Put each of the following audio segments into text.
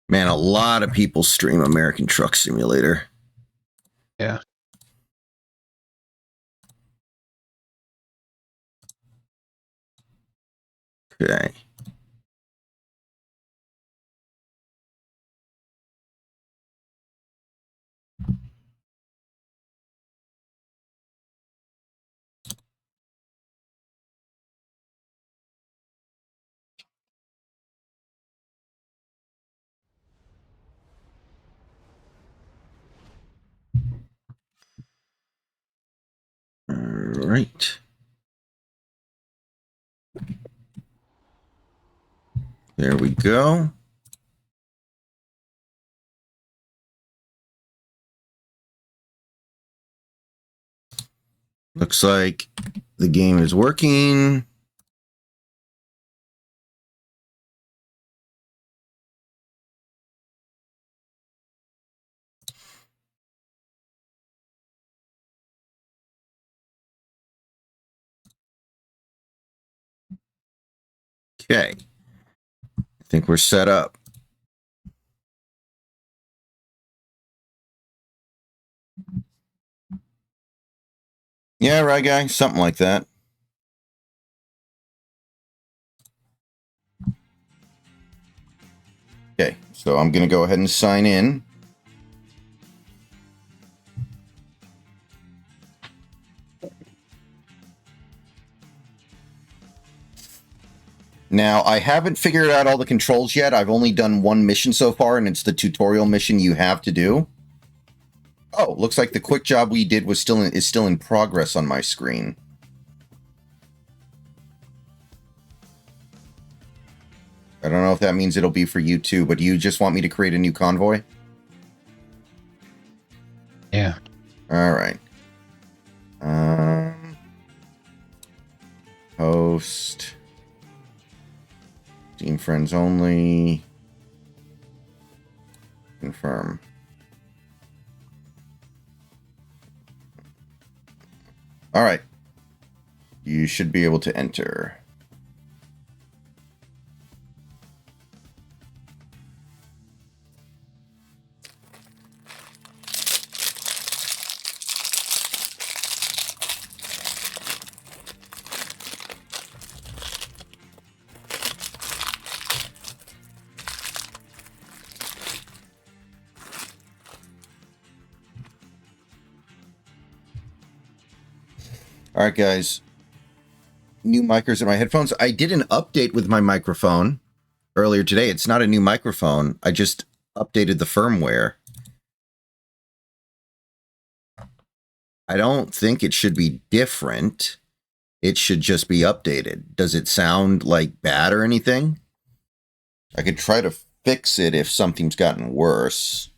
Man, a lot of people stream American Truck Simulator. Yeah. Okay. All right. There we go. Looks like the game is working. Okay. I think we're set up. Yeah, right, guy. Something like that. Okay, so I'm going to go ahead and sign in. Now, I haven't figured out all the controls yet. I've only done one mission so far, and it's the tutorial mission you have to do. Oh, looks like the quick job we did was is still in progress on my screen. I don't know if that means it'll be for you too, but do you just want me to create a new convoy? Yeah. All right. Host. Team friends only. Confirm. All right. You should be able to enter. All right, guys. New micros in my headphones. I did an update with my microphone earlier today. It's not a new microphone. I just updated the firmware. I don't think it should be different. It should just be updated. Does it sound like bad or anything? I could try to fix it if something's gotten worse.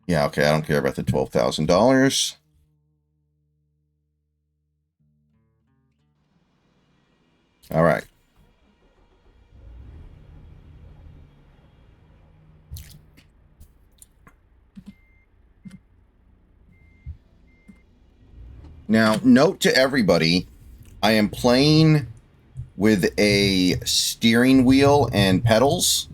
Yeah, okay, I don't care about the $12,000. All right. Now, note to everybody, I am playing with a steering wheel and pedals.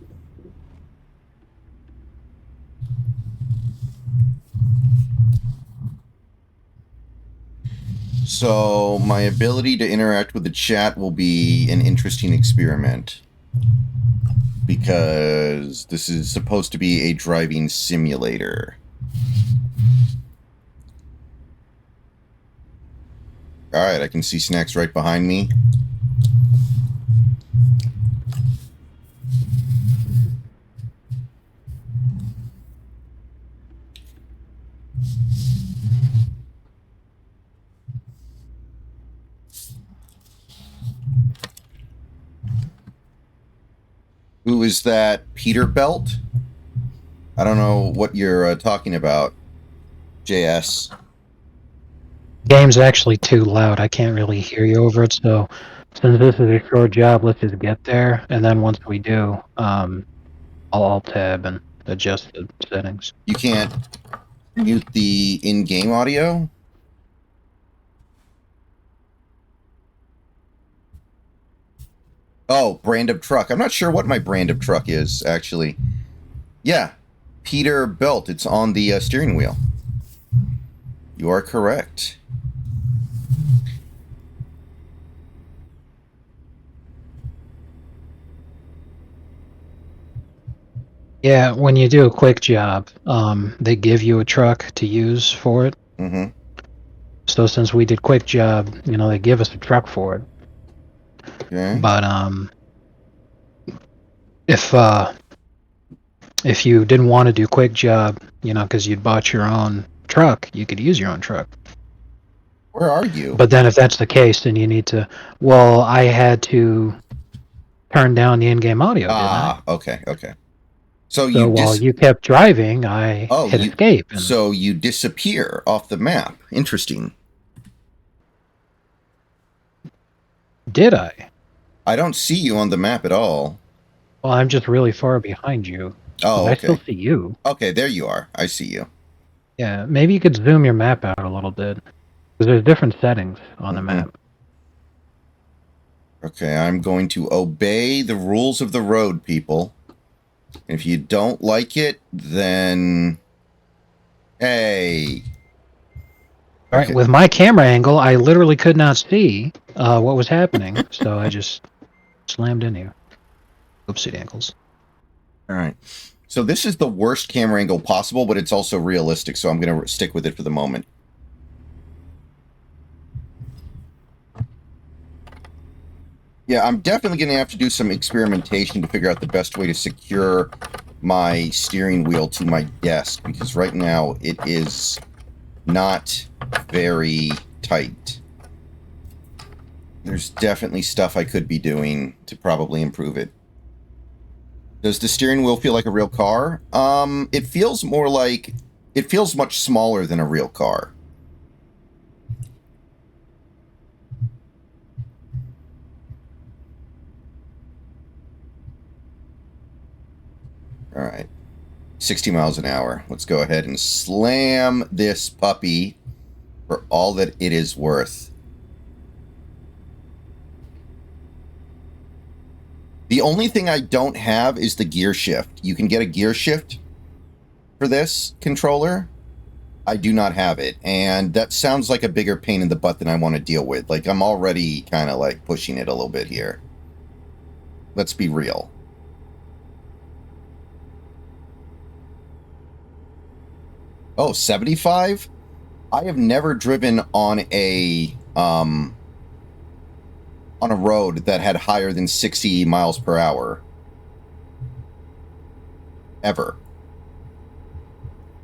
So my ability to interact with the chat will be an interesting experiment, because this is supposed to be a driving simulator. Alright, I can see Snacks right behind me. Who is that? Peterbilt? I don't know what you're talking about, JS. Game's actually too loud. I can't really hear you over it, so since this is a short job, let's just get there, and then once we do, I'll alt-tab and adjust the settings. You can't mute the in-game audio? Oh, brand of truck. I'm not sure what my brand of truck is, actually. Yeah, Peterbilt. It's on the steering wheel. You are correct. Yeah, when you do a quick job, they give you a truck to use for it. Mm-hmm. So since we did quick job, you know, they give us a truck for it. Okay. But if you didn't want to do quick job, you know, because you'd bought your own truck, you could use your own truck. Where are you? But then if that's the case, then you need to. Well, I had to turn down the in-game audio, didn't I? Okay, okay. So So while you kept driving, I hit escape. And so you disappear off the map. Interesting. did I? I don't see you on the map at all. Well, I'm just really far behind you. Oh, okay. I still see you. Okay, there you are. I see you. Yeah, maybe you could zoom your map out a little bit. Because there's different settings on the map. Okay, I'm going to obey the rules of the road, people. If you don't like it, then... Hey. All right, with my camera angle, I literally could not see what was happening, so I just slammed in here. Oopsie ankles. All right. So this is the worst camera angle possible, but it's also realistic, so I'm going to stick with it for the moment. Yeah, I'm definitely going to have to do some experimentation to figure out the best way to secure my steering wheel to my desk, because right now it is not very tight. There's definitely stuff I could be doing to probably improve it. Does the steering wheel feel like a real car? It feels more like... It feels much smaller than a real car. All right. 60 miles an hour. Let's go ahead and slam this puppy for all that it is worth. The only thing I don't have is the gear shift. You can get a gear shift for this controller. I do not have it, and that sounds like a bigger pain in the butt than I want to deal with. Like, I'm already kind of like pushing it a little bit here. Let's be real. Oh, 75? I have never driven on a road that had higher than 60 miles per hour. Ever.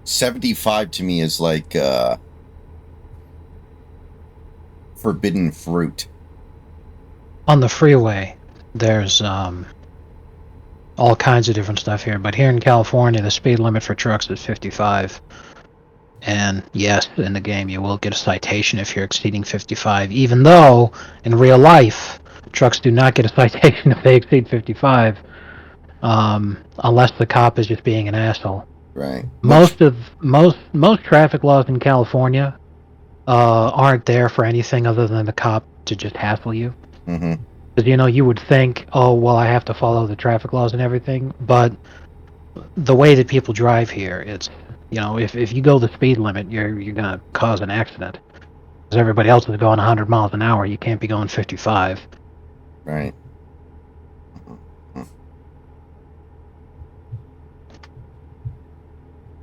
75 to me is like forbidden fruit. On the freeway, there's all kinds of different stuff here, but here in California, the speed limit for trucks is 55. And yes, in the game, you will get a citation if you're exceeding 55, even though in real life, trucks do not get a citation if they exceed 55, unless the cop is just being an asshole. Right. Most traffic laws in California aren't there for anything other than the cop to just hassle you. Mm-hmm. Because, you know, you would think, oh, well, I have to follow the traffic laws and everything, but the way that people drive here, it's, you know, if you go the speed limit, you're going to cause an accident. Because everybody else is going 100 miles an hour, you can't be going 55. Right.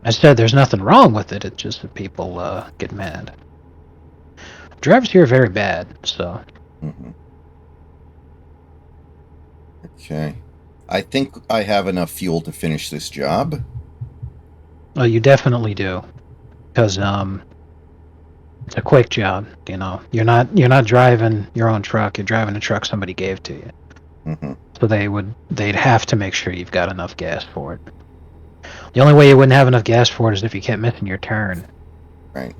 I said there's nothing wrong with it, it's just that people get mad. drivers here are very bad, so. Mm-hmm. Okay. I think I have enough fuel to finish this job. Oh, you definitely do, because it's a quick job. You know, you're not driving your own truck. You're driving a truck somebody gave to you. Mm-hmm. So they'd have to make sure you've got enough gas for it. The only way you wouldn't have enough gas for it is if you kept missing your turn. Right.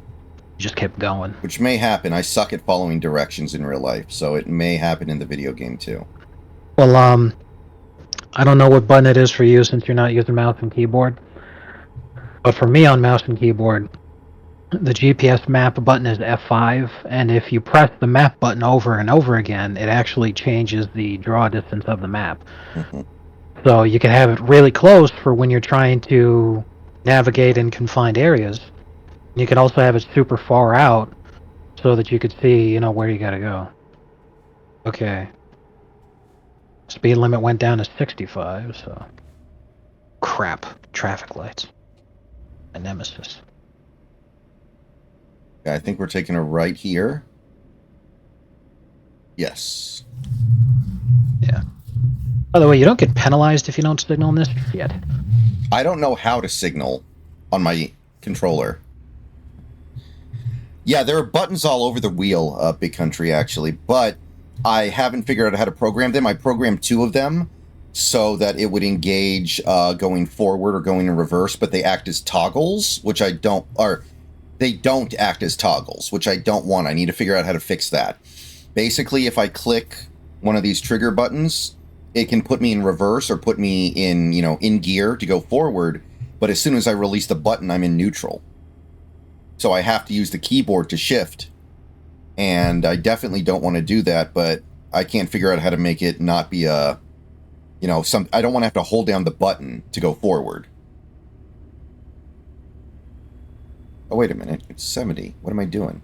You just kept going. Which may happen. I suck at following directions in real life, so it may happen in the video game too. Well, I don't know what button it is for you since you're not using mouse and keyboard. But for me on mouse and keyboard, the GPS map button is F5, and if you press the map button over and over again, it actually changes the draw distance of the map. Mm-hmm. So you can have it really close for when you're trying to navigate in confined areas. You can also have it super far out so that you could see, you know, where you gotta go. Okay. Speed limit went down to 65, so... Crap. Traffic lights. My nemesis. Yeah, I think we're taking a right here. Yes. Yeah. By the way, you don't get penalized if you don't signal in this yet. I don't know how to signal on my controller. Yeah, there are buttons all over the wheel, Big Country, actually, but I haven't figured out how to program them. I programmed 2 of them so that it would engage going forward or going in reverse, but they act as toggles, which I don't, or they don't act as toggles, which I don't want. I need to figure out how to fix that. Basically, if I click one of these trigger buttons, it can put me in reverse or put me in, you know, in gear to go forward, but as soon as I release the button, I'm in neutral. So I have to use the keyboard to shift. And I definitely don't want to do that, but I can't figure out how to make it not be a, you know, I don't want to have to hold down the button to go forward. Oh, wait a minute. It's 70. What am I doing?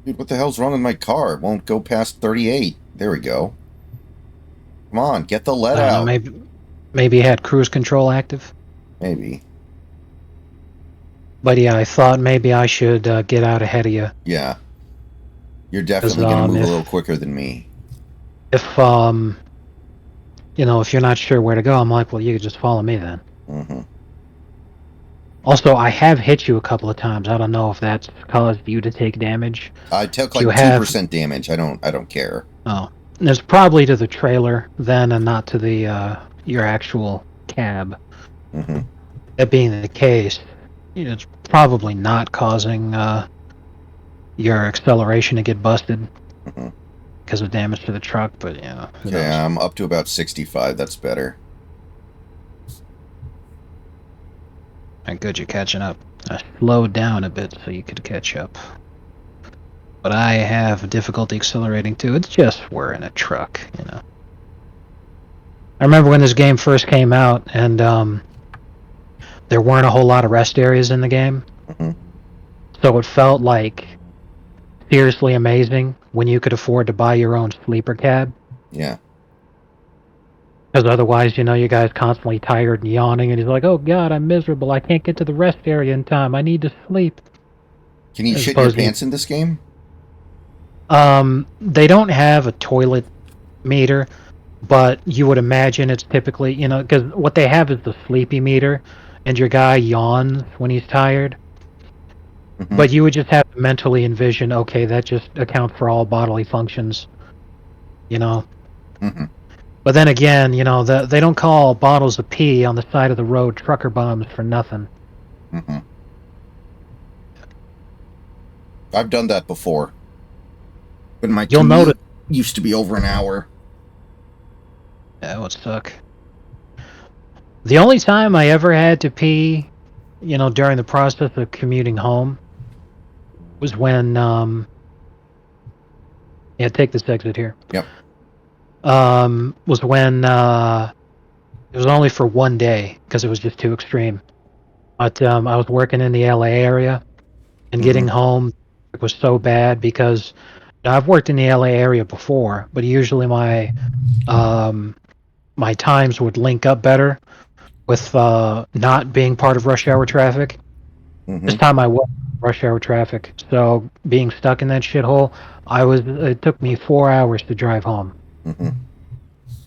Dude, what the hell's wrong with my car? It won't go past 38. There we go. Come on, get the lead out. Maybe it had cruise control active. Maybe. But yeah, I thought maybe I should get out ahead of you. Yeah. You're definitely going to move a little quicker than me. If, you know, if you're not sure where to go, I'm like, well, you could just follow me then. Mm-hmm. Also, I have hit you a couple of times. I don't know if that's caused you to take damage. I took like 2% damage. I don't care. Oh. It's probably to the trailer then and not to the your actual cab. Mm-hmm. That being the case, you know, it's probably not causing your acceleration to get busted because of damage to the truck, but yeah. Okay, I'm up to about 65. That's better. Alright, good, you're catching up. I slowed down a bit so you could catch up. But I have difficulty accelerating too. It's just we're in a truck, you know. I remember when this game first came out, and there weren't a whole lot of rest areas in the game. Mm-hmm. So it felt like seriously amazing when you could afford to buy your own sleeper cab. Yeah. Because otherwise, you know, you guys constantly tired and yawning, and he's like, oh god, I'm miserable. I can't get to the rest area in time. I need to sleep. Can you shit your pants in this game? They don't have a toilet meter, but you would imagine it's typically, you know, because what they have is the sleepy meter, and your guy yawns when he's tired. Mm-hmm. But you would just have to mentally envision, okay, that just accounts for all bodily functions, you know. Mm-hmm. But then again, you know, they don't call bottles of pee on the side of the road trucker bombs for nothing. Mm-hmm. I've done that before. But my commute used to be over an hour. That would suck. The only time I ever had to pee, you know, during the process of commuting home was when, yeah, take this exit here. Yep. Was when, it was only for one day, because it was just too extreme. But, I was working in the LA area, and getting home was so bad because I've worked in the LA area before, but usually my, my times would link up better with not being part of rush hour traffic. This time I was rush hour traffic, so being stuck in that shithole, it took me 4 hours to drive home.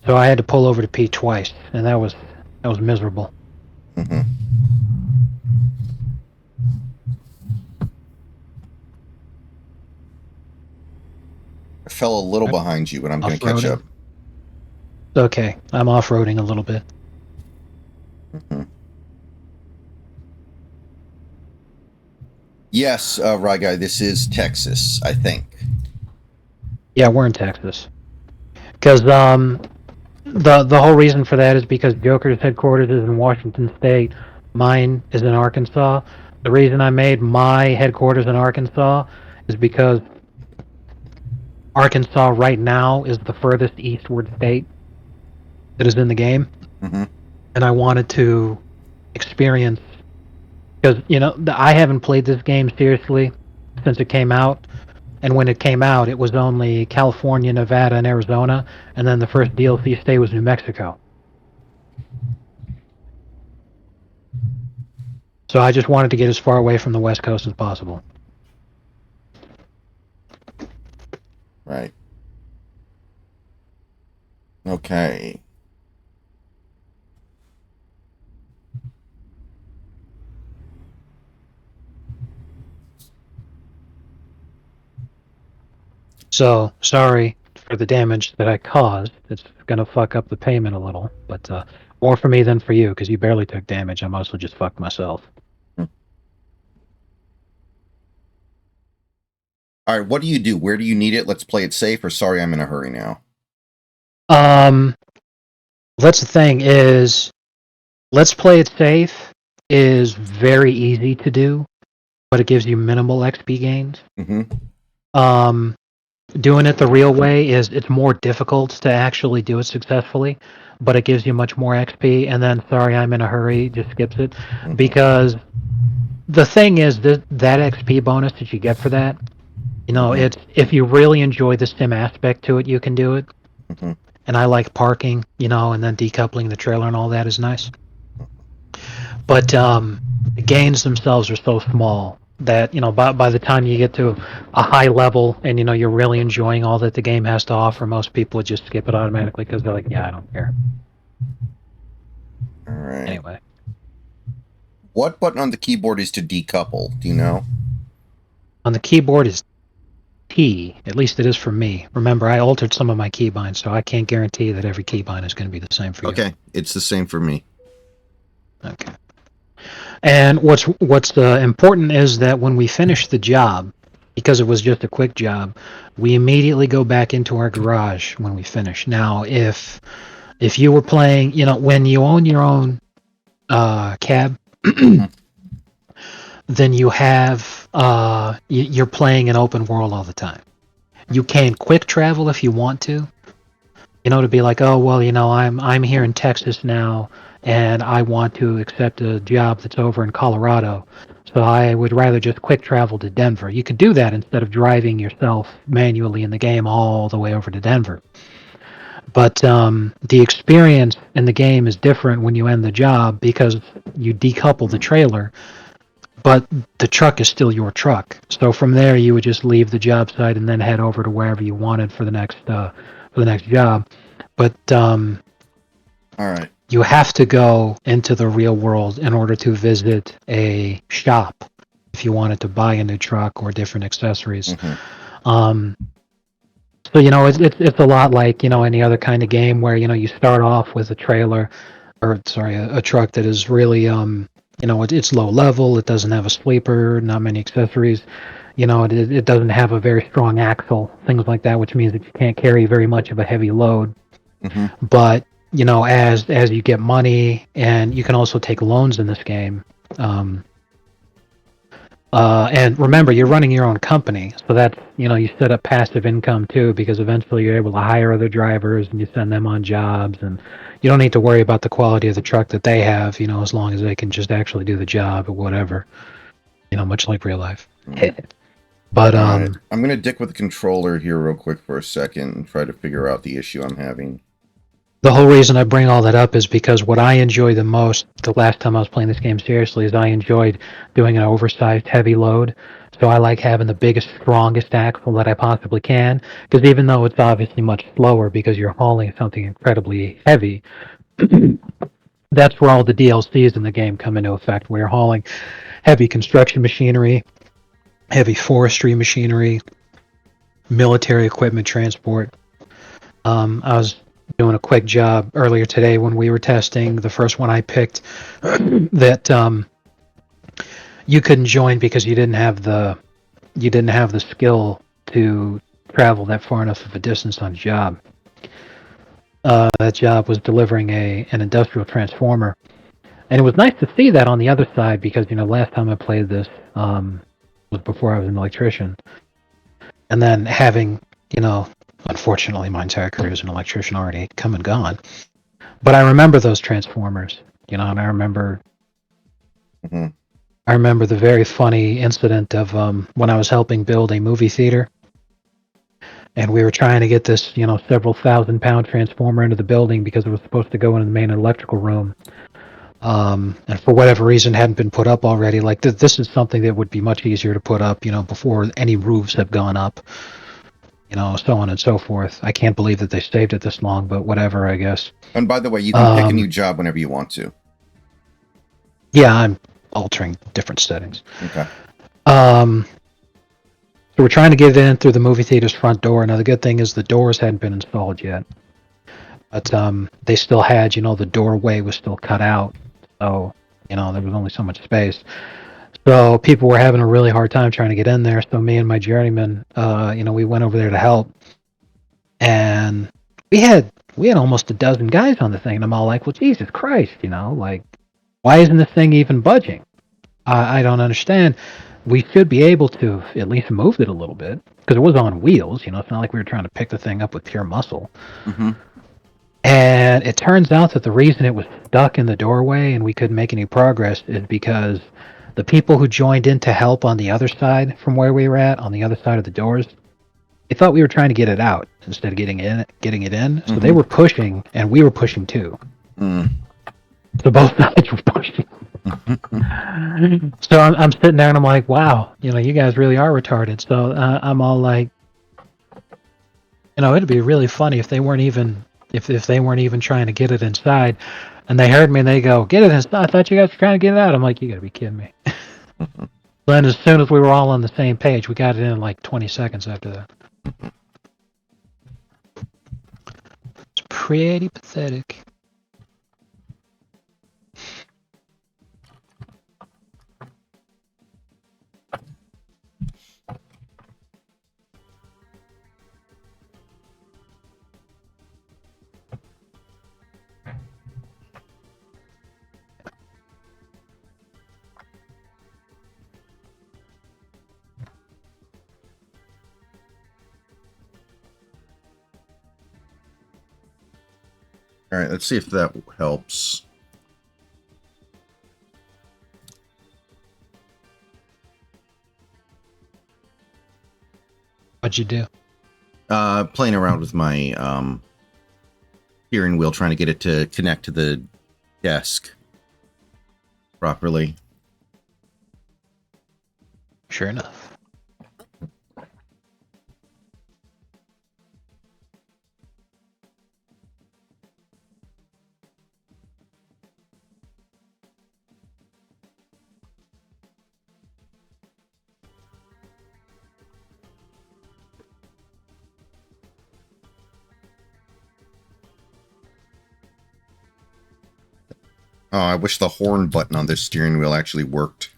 So I had to pull over to Pete twice, and that was miserable. I fell a little behind you, but I'm going to catch up. Okay, I'm off-roading a little bit. Yes, Rye Guy, this is Texas, I think. Yeah, we're in Texas. Because the whole reason for that is because Joker's headquarters is in Washington State. Mine is in Arkansas. The reason I made my headquarters in Arkansas is because Arkansas right now is the furthest eastward state that is in the game. And I wanted to experience, because, I haven't played this game seriously since it came out. And when it came out, it was only California, Nevada, and Arizona. And then the first DLC state was New Mexico. So I just wanted to get as far away from the West Coast as possible. Right. Okay. So, sorry for the damage that I caused. It's going to fuck up the payment a little, but more for me than for you, because you barely took damage. I mostly just fucked myself. All right, what do you do? Where do you need it? Let's play it safe, or sorry, I'm in a hurry now. That's the thing is, let's play it safe is very easy to do, but it gives you minimal XP gains. Doing it the real way it's more difficult to actually do it successfully, but it gives you much more XP. And then, sorry, I'm in a hurry, just skips it, because the thing is that XP bonus that you get for that, it's, if you really enjoy the sim aspect to it, you can do it. And I like parking, and then decoupling the trailer and all that is nice. But the gains themselves are so small that, by the time you get to a high level and, you're really enjoying all that the game has to offer, most people would just skip it automatically because they're like, yeah, I don't care. All right. Anyway. What button on the keyboard is to decouple? Do you know? On the keyboard is T. At least it is for me. Remember, I altered some of my keybinds, so I can't guarantee that every keybind is going to be the same for you. Okay, it's the same for me. Okay. And what's important is that when we finish the job, because it was just a quick job, we immediately go back into our garage when we finish. Now, if you were playing, when you own your own cab, then you have you're playing an open world all the time. You can quick travel if you want to, to be like, oh well, I'm here in Texas now, and I want to accept a job that's over in Colorado, so I would rather just quick travel to Denver. You could do that instead of driving yourself manually in the game all the way over to Denver. But the experience in the game is different when you end the job, because you decouple the trailer, but the truck is still your truck. So from there, you would just leave the job site and then head over to wherever you wanted for the next job. But all right, you have to go into the real world in order to visit a shop if you wanted to buy a new truck or different accessories. So it's a lot like any other kind of game where you start off with a trailer, or sorry, a truck that is really it's low level. It doesn't have a sleeper, not many accessories. It doesn't have a very strong axle, things like that, which means that you can't carry very much of a heavy load. But as you get money, and you can also take loans in this game. And remember, you're running your own company, so that's you set up passive income too, because eventually you're able to hire other drivers and you send them on jobs, and you don't need to worry about the quality of the truck that they have, as long as they can just actually do the job or whatever, much like real life. But right. I'm gonna dick with the controller here real quick for a second and try to figure out the issue I'm having. The whole reason I bring all that up is because what I enjoy the most, the last time I was playing this game seriously, is I enjoyed doing an oversized heavy load. So I like having the biggest, strongest axle that I possibly can. Because even though it's obviously much slower because you're hauling something incredibly heavy, that's where all the DLCs in the game come into effect. Where you're hauling heavy construction machinery, heavy forestry machinery, military equipment transport. I was doing a quick job earlier today when we were testing the first one I picked that you couldn't join because you didn't have the skill to travel that far enough of a distance on a job. That job was delivering an industrial transformer, and it was nice to see that on the other side because last time I played this was before I was an electrician, and then having unfortunately my entire career as an electrician already come and gone. But I remember those transformers, and I remember Mm-hmm. I remember the very funny incident of when I was helping build a movie theater, and we were trying to get this, several thousand-pound transformer into the building because it was supposed to go into the main electrical room. And for whatever reason, hadn't been put up already. Like this is something that would be much easier to put up, before any roofs have gone up, so on and so forth. I can't believe that they saved it this long, but whatever, I guess. And by the way, you can pick a new job whenever you want to. Yeah, I'm altering different settings. Okay. So we're trying to get it in through the movie theater's front door. Now the good thing is the doors hadn't been installed yet, but they still had, the doorway was still cut out, so there was only so much space. So people were having a really hard time trying to get in there. So me and my journeyman, we went over there to help, and we had almost a dozen guys on the thing, and I'm all like, well, Jesus Christ, like, why isn't this thing even budging? I don't understand. We should be able to at least move it a little bit because it was on wheels. It's not like we were trying to pick the thing up with pure muscle. Mm-hmm. And it turns out that the reason it was stuck in the doorway and we couldn't make any progress is because the people who joined in to help on the other side from where we were at, on the other side of the doors, they thought we were trying to get it out instead of getting it in. So they were pushing, and we were pushing too. Mm. So both sides were pushing. So I'm sitting there and I'm like, wow, you guys really are retarded. So I'm all like, it'd be really funny if they weren't even if they weren't even trying to get it inside, and they heard me and they go, get it inside. I thought you guys were trying to get it out. I'm like, you gotta be kidding me. Then as soon as we were all on the same page, we got it in like 20 seconds after that. It's pretty pathetic. All right, let's see if that helps. What'd you do? Playing around with my steering wheel, trying to get it to connect to the desk properly. Sure enough. Oh, I wish the horn button on this steering wheel actually worked.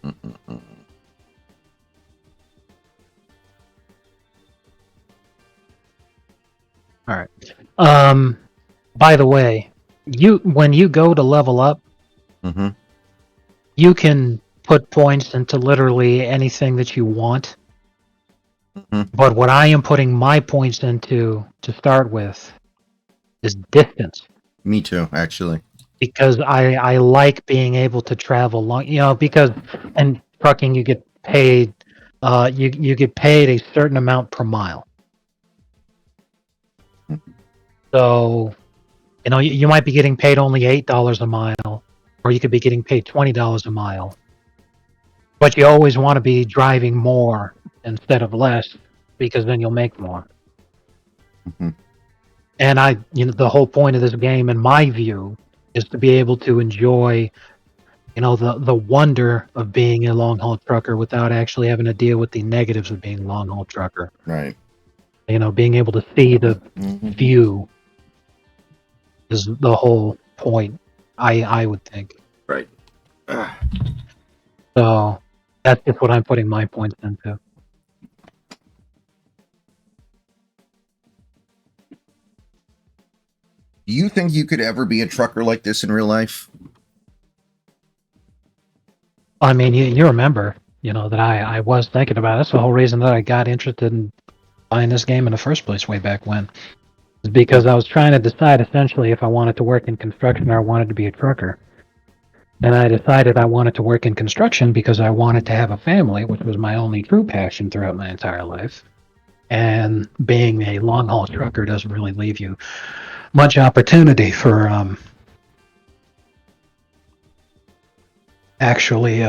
All right. By the way, when you go to level up, you can put points into literally anything that you want. But what I am putting my points into to start with is distance. Me too, actually. Because I like being able to travel long, because in trucking you get paid. You get paid a certain amount per mile. So, you might be getting paid only $8 a mile, or you could be getting paid $20 a mile. But you always want to be driving more instead of less, because then you'll make more. Mhm. And the whole point of this game, in my view, is to be able to enjoy, the wonder of being a long haul trucker without actually having to deal with the negatives of being a long haul trucker. Right. Being able to see the Mhm. view is the whole point. I would think. Right. Ah. So that's just what I'm putting my points into. Do you think you could ever be a trucker like this in real life? I mean, you remember, that I was thinking about it. That's the whole reason that I got interested in buying this game in the first place way back when. Is because I was trying to decide essentially if I wanted to work in construction or I wanted to be a trucker. And I decided I wanted to work in construction because I wanted to have a family, which was my only true passion throughout my entire life. And being a long haul trucker doesn't really leave you much opportunity for actually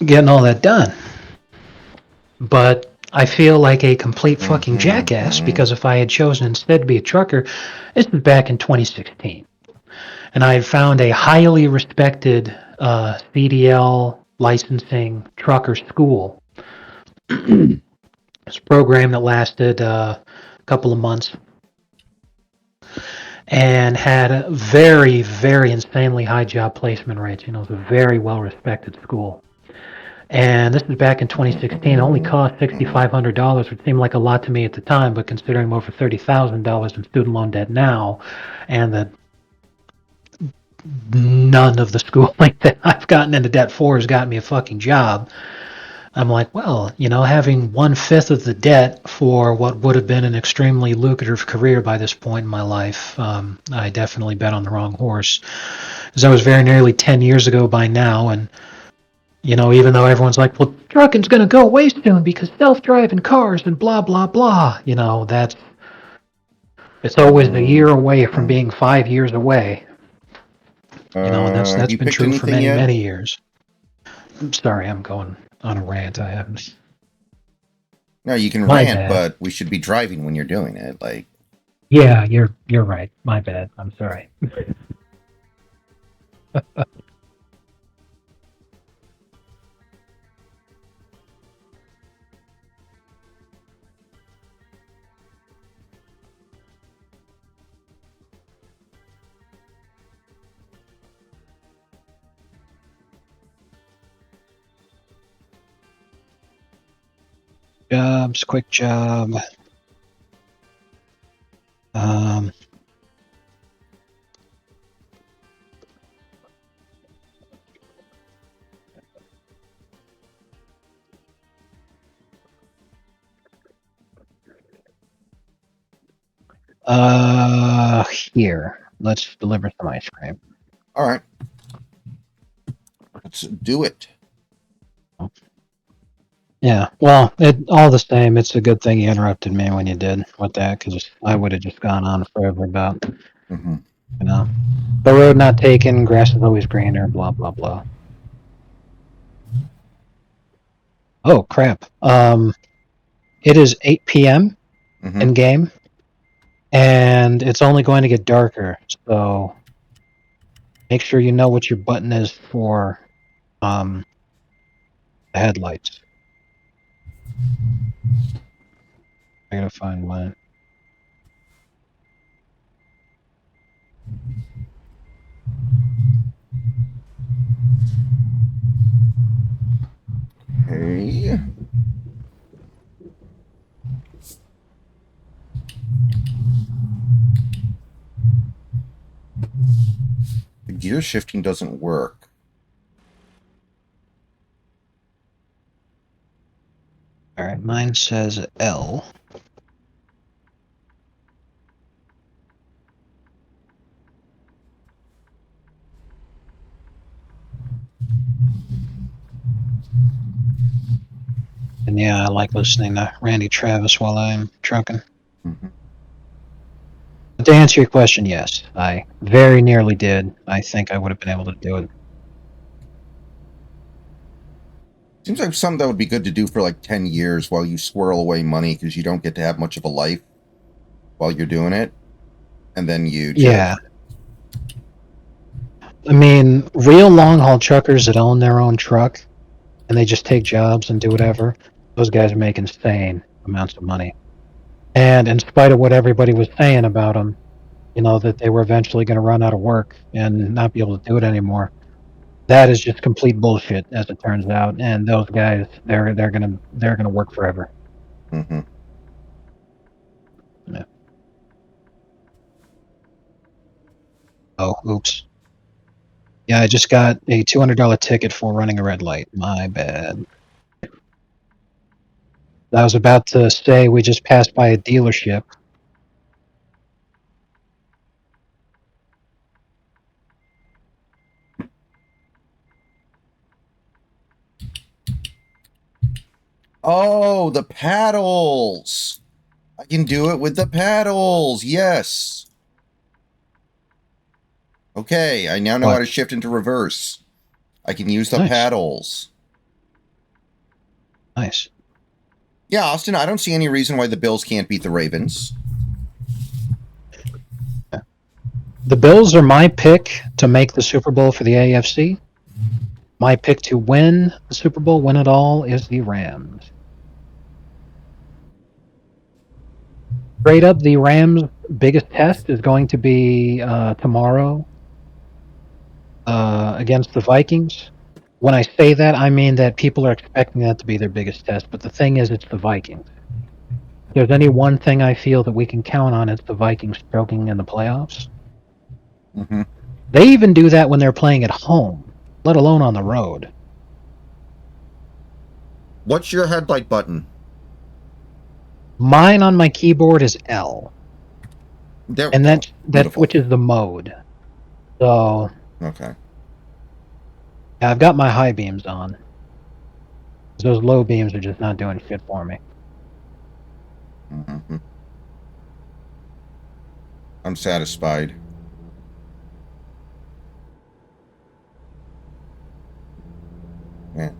getting all that done. But I feel like a complete fucking jackass because if I had chosen instead to be a trucker, this was back in 2016. And I had found a highly respected CDL licensing trucker school. It's a program that lasted a couple of months and had a very, very insanely high job placement rates. It was a very well respected school. And this is back in 2016. It only cost $6,500, which seemed like a lot to me at the time, but considering I'm over $30,000 in student loan debt now, and that none of the schooling that I've gotten into debt for has gotten me a fucking job, I'm like, well, having 1/5 of the debt for what would have been an extremely lucrative career by this point in my life, I definitely bet on the wrong horse. Because that was very nearly 10 years ago by now, and even though everyone's like, well, trucking's going to go away soon because self-driving cars and blah, blah, blah, it's always a year away from being 5 years away. And that's Have you been picked true for anything many, yet? many years. I'm sorry, I'm going on a rant. I haven't. No, you can My rant, bad. but we should be driving when you're doing it. Like, Yeah, you're right. My bad. I'm sorry. Jobs, quick job. Um, Here. Let's deliver some ice cream. all right, let's do it. Yeah, well, all the same, it's a good thing you interrupted me when you did with that, because I would have just gone on forever about, Mm-hmm. the road not taken, grass is always greener, blah, blah, blah. Oh, crap. It is 8 p.m. Mm-hmm. in game, and it's only going to get darker, so make sure you know what your button is for the headlights. I gotta find mine. Hey. The gear shifting doesn't work. Alright, mine says L. yeah, I like listening to Randy Travis while I'm trucking. Mhm. But to answer your question, yes, I very nearly did. I think I would have been able to do it. Seems like something that would be good to do for like 10 years while you swirl away money because you don't get to have much of a life while you're doing it. And then you just. Yeah. I mean, real long haul truckers that own their own truck and they just take jobs and do whatever, those guys make insane amounts of money. And in spite of what everybody was saying about them, you know, that they were eventually going to run out of work and not be able to do it anymore, that is just complete bullshit, as it turns out. And those guys, they're gonna work forever. Mm-hmm. Yeah. Oh, oops. Yeah, I just got a $200 ticket for running a red light. My bad. I was about to say we just passed by a dealership. Oh, the paddles. I can do it with the paddles. Yes. Okay, I now know how What? to shift into reverse. I can use the Nice. paddles. Nice. Yeah, Austin, I don't see any reason why the Bills can't beat the Ravens. The Bills are my pick to make the Super Bowl for the AFC. My pick to win the Super Bowl, win it all, is the Rams. Straight up, the Rams' biggest test is going to be tomorrow against the Vikings. When I say that, I mean that people are expecting that to be their biggest test. But the thing is, it's the Vikings. If there's any one thing I feel that we can count on, it's the Vikings stroking in the playoffs. Mm-hmm. They even do that when they're playing at home, let alone on the road. What's your headlight button? Mine on my keyboard is L. There, And that beautiful. switches the mode. So Okay. yeah, I've got my high beams on. Those low beams are just not doing shit for me. Mm-hmm. I'm satisfied. Man.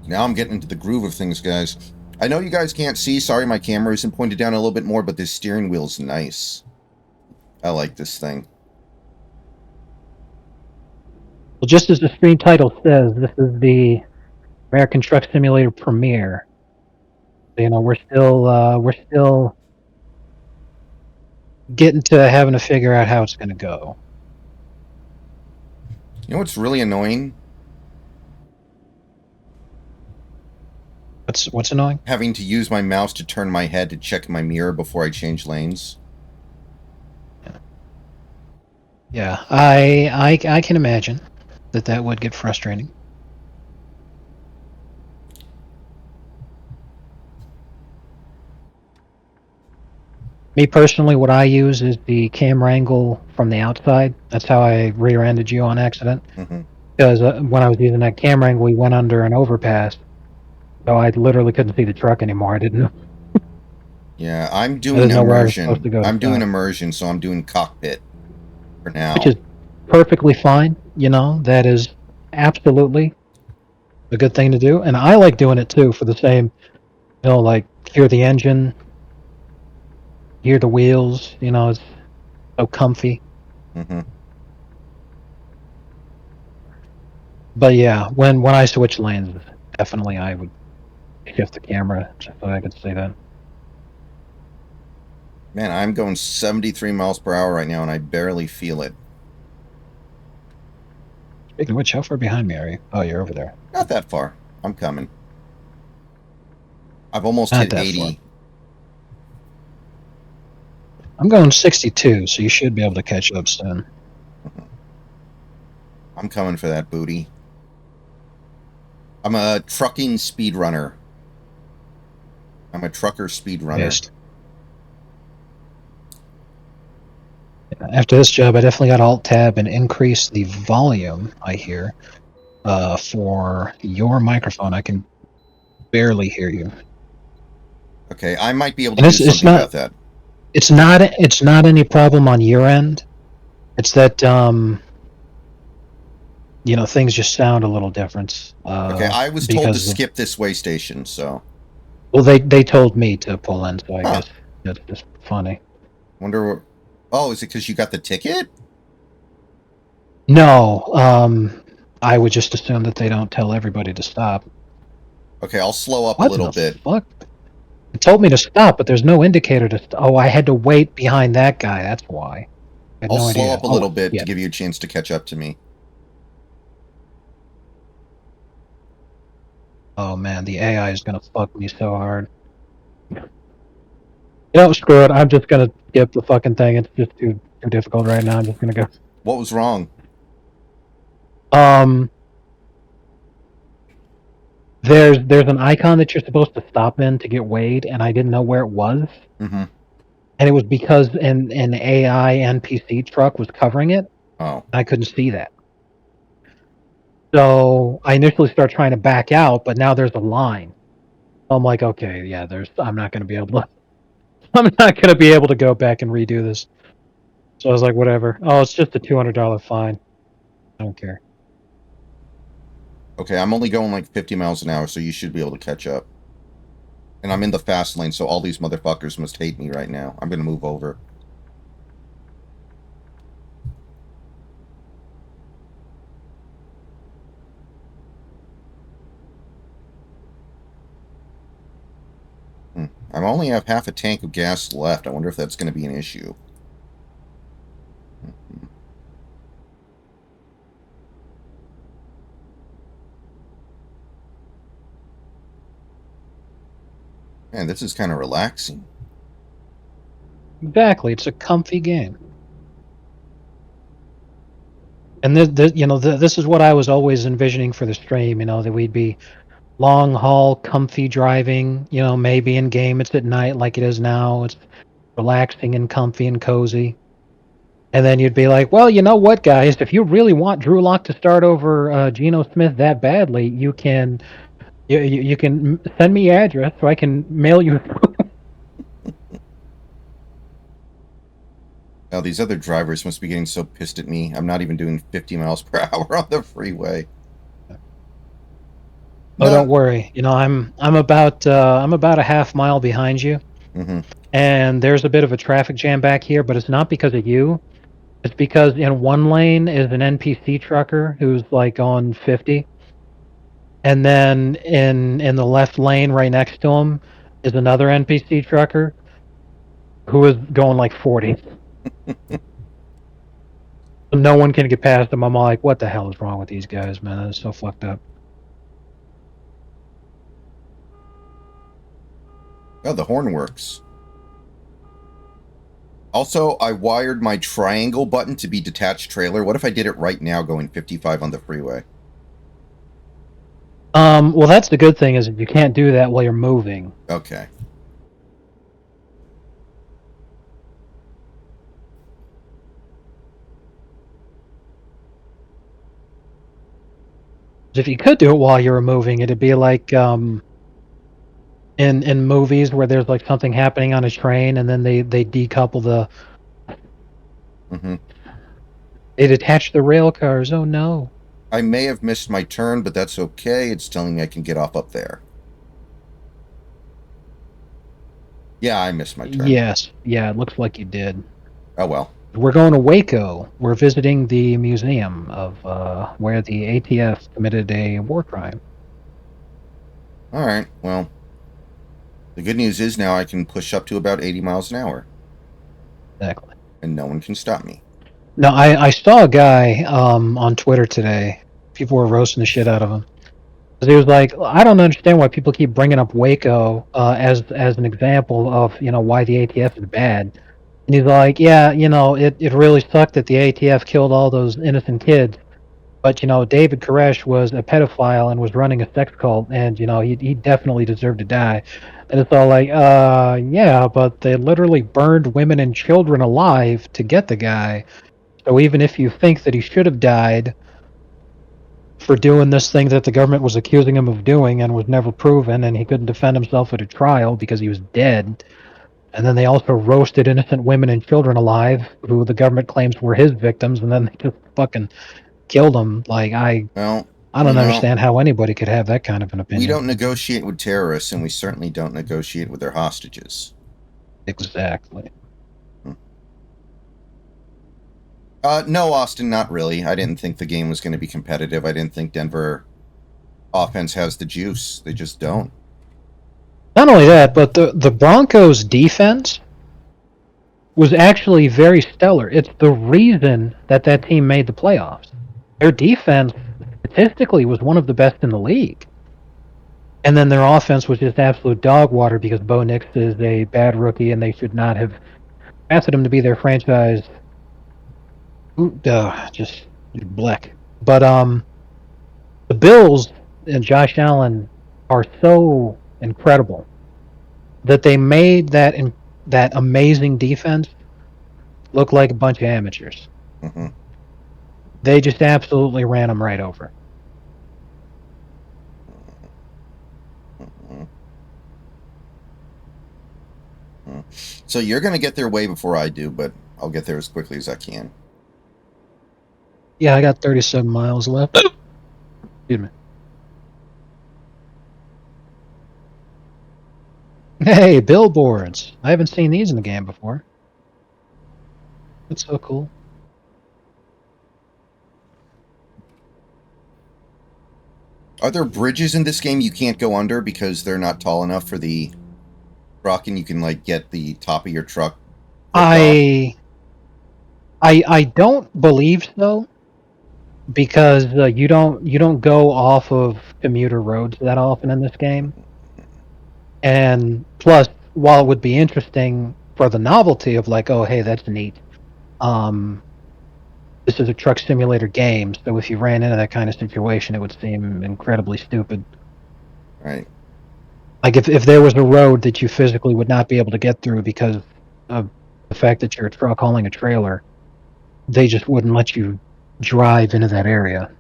Now I'm getting into the groove of things, guys. I know you guys can't see. Sorry, my camera isn't pointed down a little bit more, but this steering wheel's nice. I like this thing. Well, just as the screen title says, this is the American Truck Simulator premiere. So, you know, we're still getting to having to figure out how it's going to go. You know what's really annoying? What's annoying? Having to use my mouse to turn my head to check my mirror before I change lanes. Yeah, I can imagine that would get frustrating. Me personally, what I use is the camera angle from the outside. That's how I rear-ended you on accident. Mm-hmm. Because when I was using that camera angle, we went under an overpass, so I literally couldn't see the truck anymore. I didn't know. Yeah, I'm doing didn't know where I was supposed immersion. to go to I'm doing stop. immersion, so I'm doing cockpit for now. Which is perfectly fine. You know, that is absolutely a good thing to do, and I like doing it too for the same. You know, like hear the engine, hear the wheels. You know, it's so comfy. Mm-hmm. But yeah, when I switch lanes, definitely I would shift the camera just so I could see that. Man, I'm going 73 miles per hour right now, and I barely feel it. Speaking of which, how far behind me are you? Oh, you're over there. Not that far. I'm coming. I've almost Not hit that 80. far. I'm going 62, so you should be able to catch up soon. I'm coming for that booty. I'm a trucking speedrunner. I'm a trucker speedrunner. Yes. After this job, I definitely got Alt-Tab and increase the volume, I hear, for your microphone. I can barely hear you. Okay, I might be able to And do something about that. it's not any problem on your end. It's that things just sound a little different. Okay, I was told to Because skip this way station, so. well, they told me to pull in, so I Huh. guess that's just funny. Wonder what. Oh, is it because you got the ticket? No, I would just assume that they don't tell everybody to stop. Okay, I'll slow up a What little the bit. fuck? It told me to stop, but there's no indicator to. Oh, I had to wait behind that guy. That's why. I had I'll no slow idea. up a Oh, little bit yeah. to give you a chance to catch up to me. Oh man, the AI is gonna fuck me so hard. Screw it. I'm just gonna skip the fucking thing. It's just too difficult right now. I'm just gonna go. What was wrong? There's an icon that you're supposed to stop in to get weighed, and I didn't know where it was. Mm-hmm. And it was because an AI NPC truck was covering it. Oh. I couldn't see that. So I initially started trying to back out, but now there's a line. I'm like, okay, yeah, I'm not gonna be able to I'm not gonna be able to go back and redo this. So I was like, whatever. Oh, it's just a $200 fine. I don't care. Okay, I'm only going like 50 miles an hour, so you should be able to catch up. And I'm in the fast lane, so all these motherfuckers must hate me right now. I'm gonna move over. I only have half a tank of gas left. I wonder if that's going to be an issue. Man, this is kind of relaxing. Exactly, it's a comfy game. And this is what I was always envisioning for the stream. That we'd be long haul, comfy driving. Maybe in game it's at night like it is now. It's relaxing and comfy and cozy. And then you'd be like, well, you know what, guys? If you really want Drew Lock to start over Geno Smith that badly, you can send me your address so I can mail you. Now, these other drivers must be getting so pissed at me. I'm not even doing 50 miles per hour on the freeway. Oh, don't worry. I'm about a half mile behind you, and there's a bit of a traffic jam back here, but it's not because of you. It's because in one lane is an NPC trucker who's like on 50, and then in the left lane right next to him is another NPC trucker who is going like 40. No one can get past him. I'm like, what the hell is wrong with these guys, man? That's so fucked up. Oh, the horn works. Also, I wired my triangle button to be detached trailer. What if I did it right now going 55 on the freeway? Well, that's the good thing is that you can't do that while you're moving. Okay. If you could do it while you were moving, it'd be like in movies where there's like something happening on a train and then they decouple the. They detach the rail cars. Oh no! I may have missed my turn, but that's okay. It's telling me I can get off up there. Yeah, I missed my turn. Yes. Yeah, it looks like you did. Oh well. We're going to Waco. We're visiting the museum of where the ATF committed a war crime. All right. Well, the good news is now I can push up to about 80 miles an hour. Exactly. And no one can stop me. No, I saw a guy on Twitter today. People were roasting the shit out of him. He was like, I don't understand why people keep bringing up Waco as an example of why the ATF is bad. And he's like, yeah, it really sucked that the ATF killed all those innocent kids. But David Koresh was a pedophile and was running a sex cult, and he definitely deserved to die. And it's all like, yeah, but they literally burned women and children alive to get the guy. So even if you think that he should have died, for doing this thing that the government was accusing him of doing and was never proven, and he couldn't defend himself at a trial because he was dead. And then they also roasted innocent women and children alive who the government claims were his victims, and then they just fucking killed them. Like, I Well, don't understand how anybody could have that kind of an opinion. we don't negotiate with terrorists, and we certainly don't negotiate with their hostages. Exactly. No, Austin, not really. I didn't think the game was going to be competitive. I didn't think Denver offense has the juice. They just don't. Not only that, but the Broncos' defense was actually very stellar. It's the reason that team made the playoffs. Their defense, statistically, was one of the best in the league. And then their offense was just absolute dog water because Bo Nix is a bad rookie, and they should not have asked him to be their franchise. Just black. But the Bills and Josh Allen are so incredible that they made that amazing defense look like a bunch of amateurs. Mm-hmm. They just absolutely ran them right over. So you're going to get there way before I do, but I'll get there as quickly as I can. Yeah, I got 37 miles left. Excuse me. Hey, billboards. I haven't seen these in the game before. That's so cool. Are there bridges in this game you can't go under because they're not tall enough for the truck, and you can like get the top of your truck? I don't believe so, because you don't go off of commuter roads that often in this game. And plus, while it would be interesting for the novelty of like, oh hey, that's neat. This is a truck simulator game, so if you ran into that kind of situation, it would seem incredibly stupid. Right. Like if there was a road that you physically would not be able to get through because of the fact that you're a truck hauling a trailer, they just wouldn't let you drive into that area.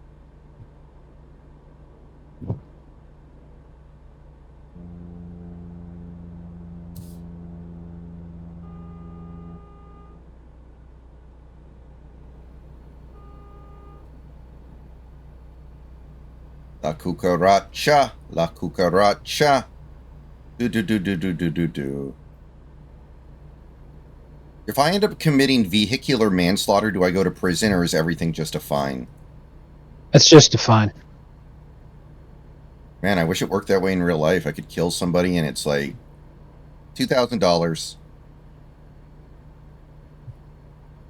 La cucaracha, la cucaracha. Do. If I end up committing vehicular manslaughter, do I go to prison, or is everything just a fine? It's just a fine. Man, I wish it worked that way in real life. I could kill somebody and it's like $2,000.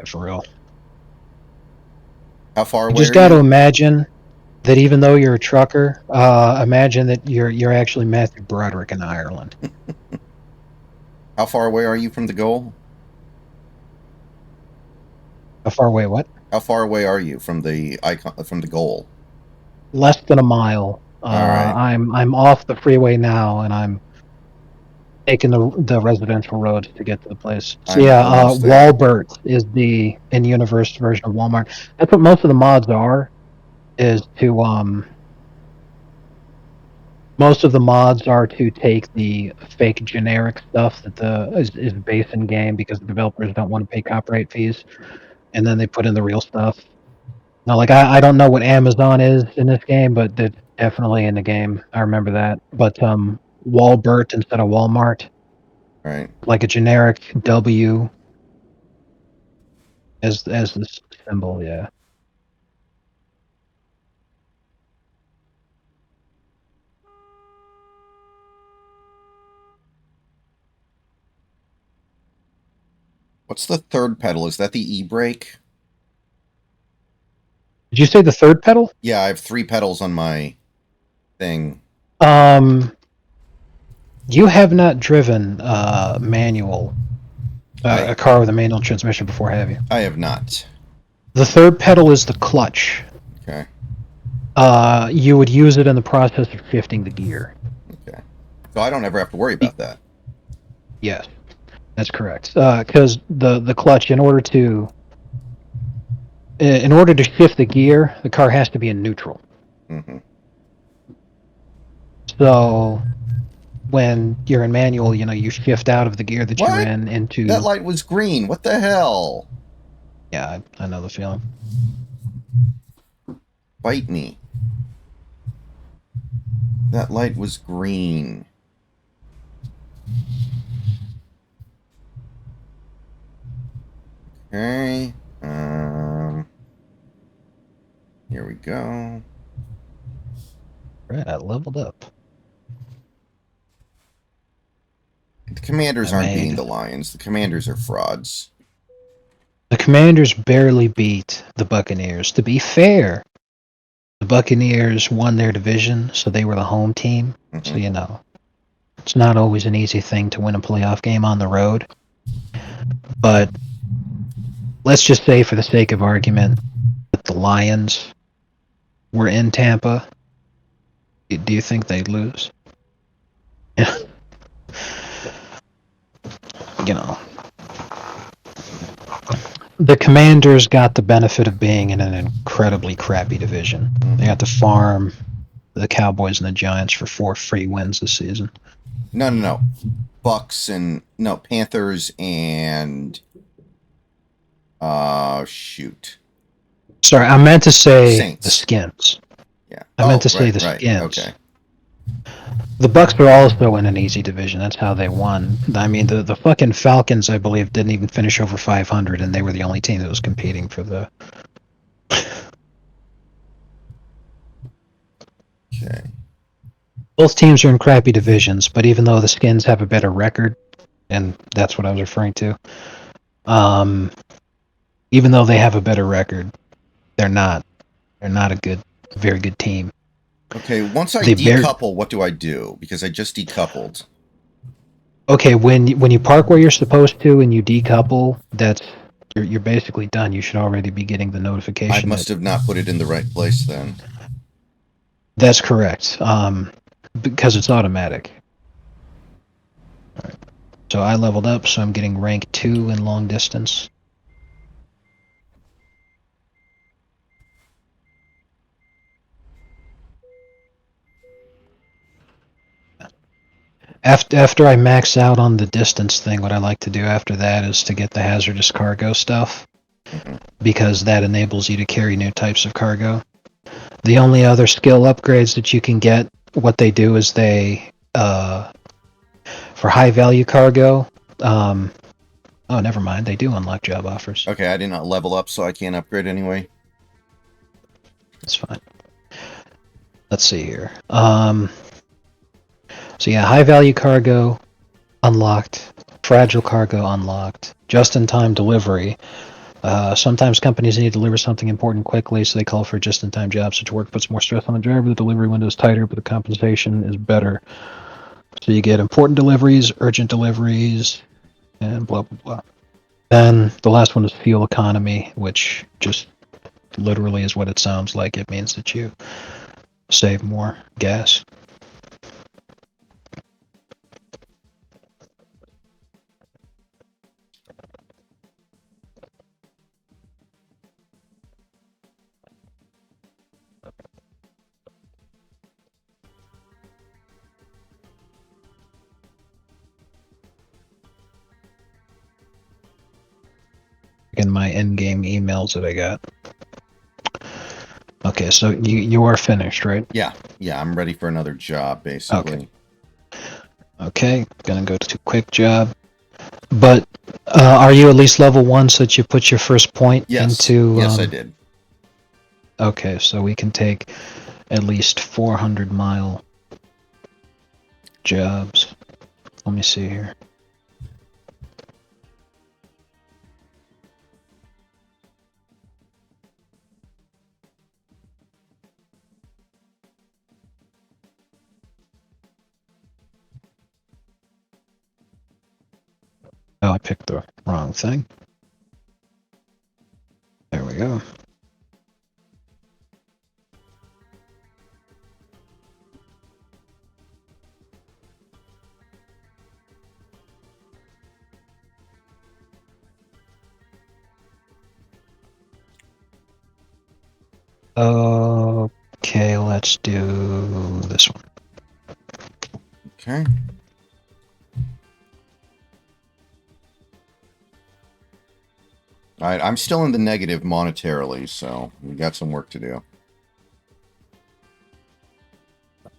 For real. How far away? You just got to imagine that even though you're a trucker, imagine that you're actually Matthew Broderick in Ireland. How far away are you from the goal? How far away? What? How far away are you from the goal? Less than a mile. All right. I'm off the freeway now, and I'm taking the residential road to get to the place. So Walbert is the in-universe version of Walmart. That's what most of the mods are. Most of the mods are to take the fake generic stuff that is based in game because the developers don't want to pay copyright fees, and then they put in the real stuff. Now, like I don't know what Amazon is in this game, but it's definitely in the game. I remember that. But Walbert instead of Walmart. Right. Like a generic W as the symbol, yeah. What's the third pedal? Is that the e-brake? Did you say the third pedal? Yeah, I have 3 pedals on my thing. You have not driven manual a car with a manual transmission before, have you? I have not. The third pedal is the clutch. Okay. You would use it in the process of shifting the gear. Okay. So I don't ever have to worry about that. Yes, that's correct. Because the clutch, in order to shift the gear, the car has to be in neutral. Mm-hmm. So when you're in manual, you shift out of the gear that you're What? in That into. light was green. What the hell? Yeah, I know the feeling. Bite me. That light was green. Okay. Here we go. Right, I leveled up. The Commanders I aren't beating made the Lions. The Commanders are frauds. the Commanders barely beat the Buccaneers. To be fair, the Buccaneers won their division, so they were the home team. So Mm-hmm. it's not always an easy thing to win a playoff game on the road. But let's just say, for the sake of argument, that the Lions were in Tampa. Do you think they'd lose? you know, the Commanders got the benefit of being in an incredibly crappy division. They got to farm the Cowboys and the Giants for 4 free wins this season. No. Bucks and no Panthers and shoot. Sorry, I meant to say the Saints. Skins. Yeah. I meant to say Right, the right. Skins. Okay. The Bucks were also in an easy division. That's how they won. I mean, the fucking Falcons, I believe, didn't even finish over 500, and they were the only team that was competing for the. Okay. Both teams are in crappy divisions, but even though the Skins have a better record, and that's what I was referring to, even though they have a better record, they're not a very good team. Okay, once I The Bear. decouple, what do I do? Because I just decoupled. Okay, when you park where you're supposed to and you decouple, you're basically done. You should already be getting the I notification. must have not put it in the right place then. That's correct. Because it's automatic. All right. So I leveled up, so I'm getting rank 2 in long distance. After I max out on the distance thing, what I like to do after that is to get the hazardous cargo stuff, because that enables you to carry new types of cargo. The only other skill upgrades that you can get, what they do is for high value cargo, oh, never mind, they do unlock job offers. Okay, I did not level up, so I can't upgrade anyway. That's fine. Let's see here. So yeah, high value cargo unlocked, fragile cargo unlocked, just-in-time delivery. Sometimes companies need to deliver something important quickly, so they call for just-in-time jobs. Such work puts more stress on the driver. The delivery window is tighter, but the compensation is better. So you get important deliveries, urgent deliveries, and blah, blah, blah. Then the last one is fuel economy, which just literally is what it sounds like. It means that you save more gas. In my in-game emails that I got. Okay, so you are finished, right? Yeah, I'm ready for another job, basically. Okay, gonna go to quick job. But are you at least level 1 so that you put your first point into... Yes, I did. Okay, so we can take at least 400-mile jobs. Let me see here. Oh, I picked the wrong thing. There we go. Okay, let's Let's do this one. Okay. All right, I'm still in the negative monetarily, so we got some work to do.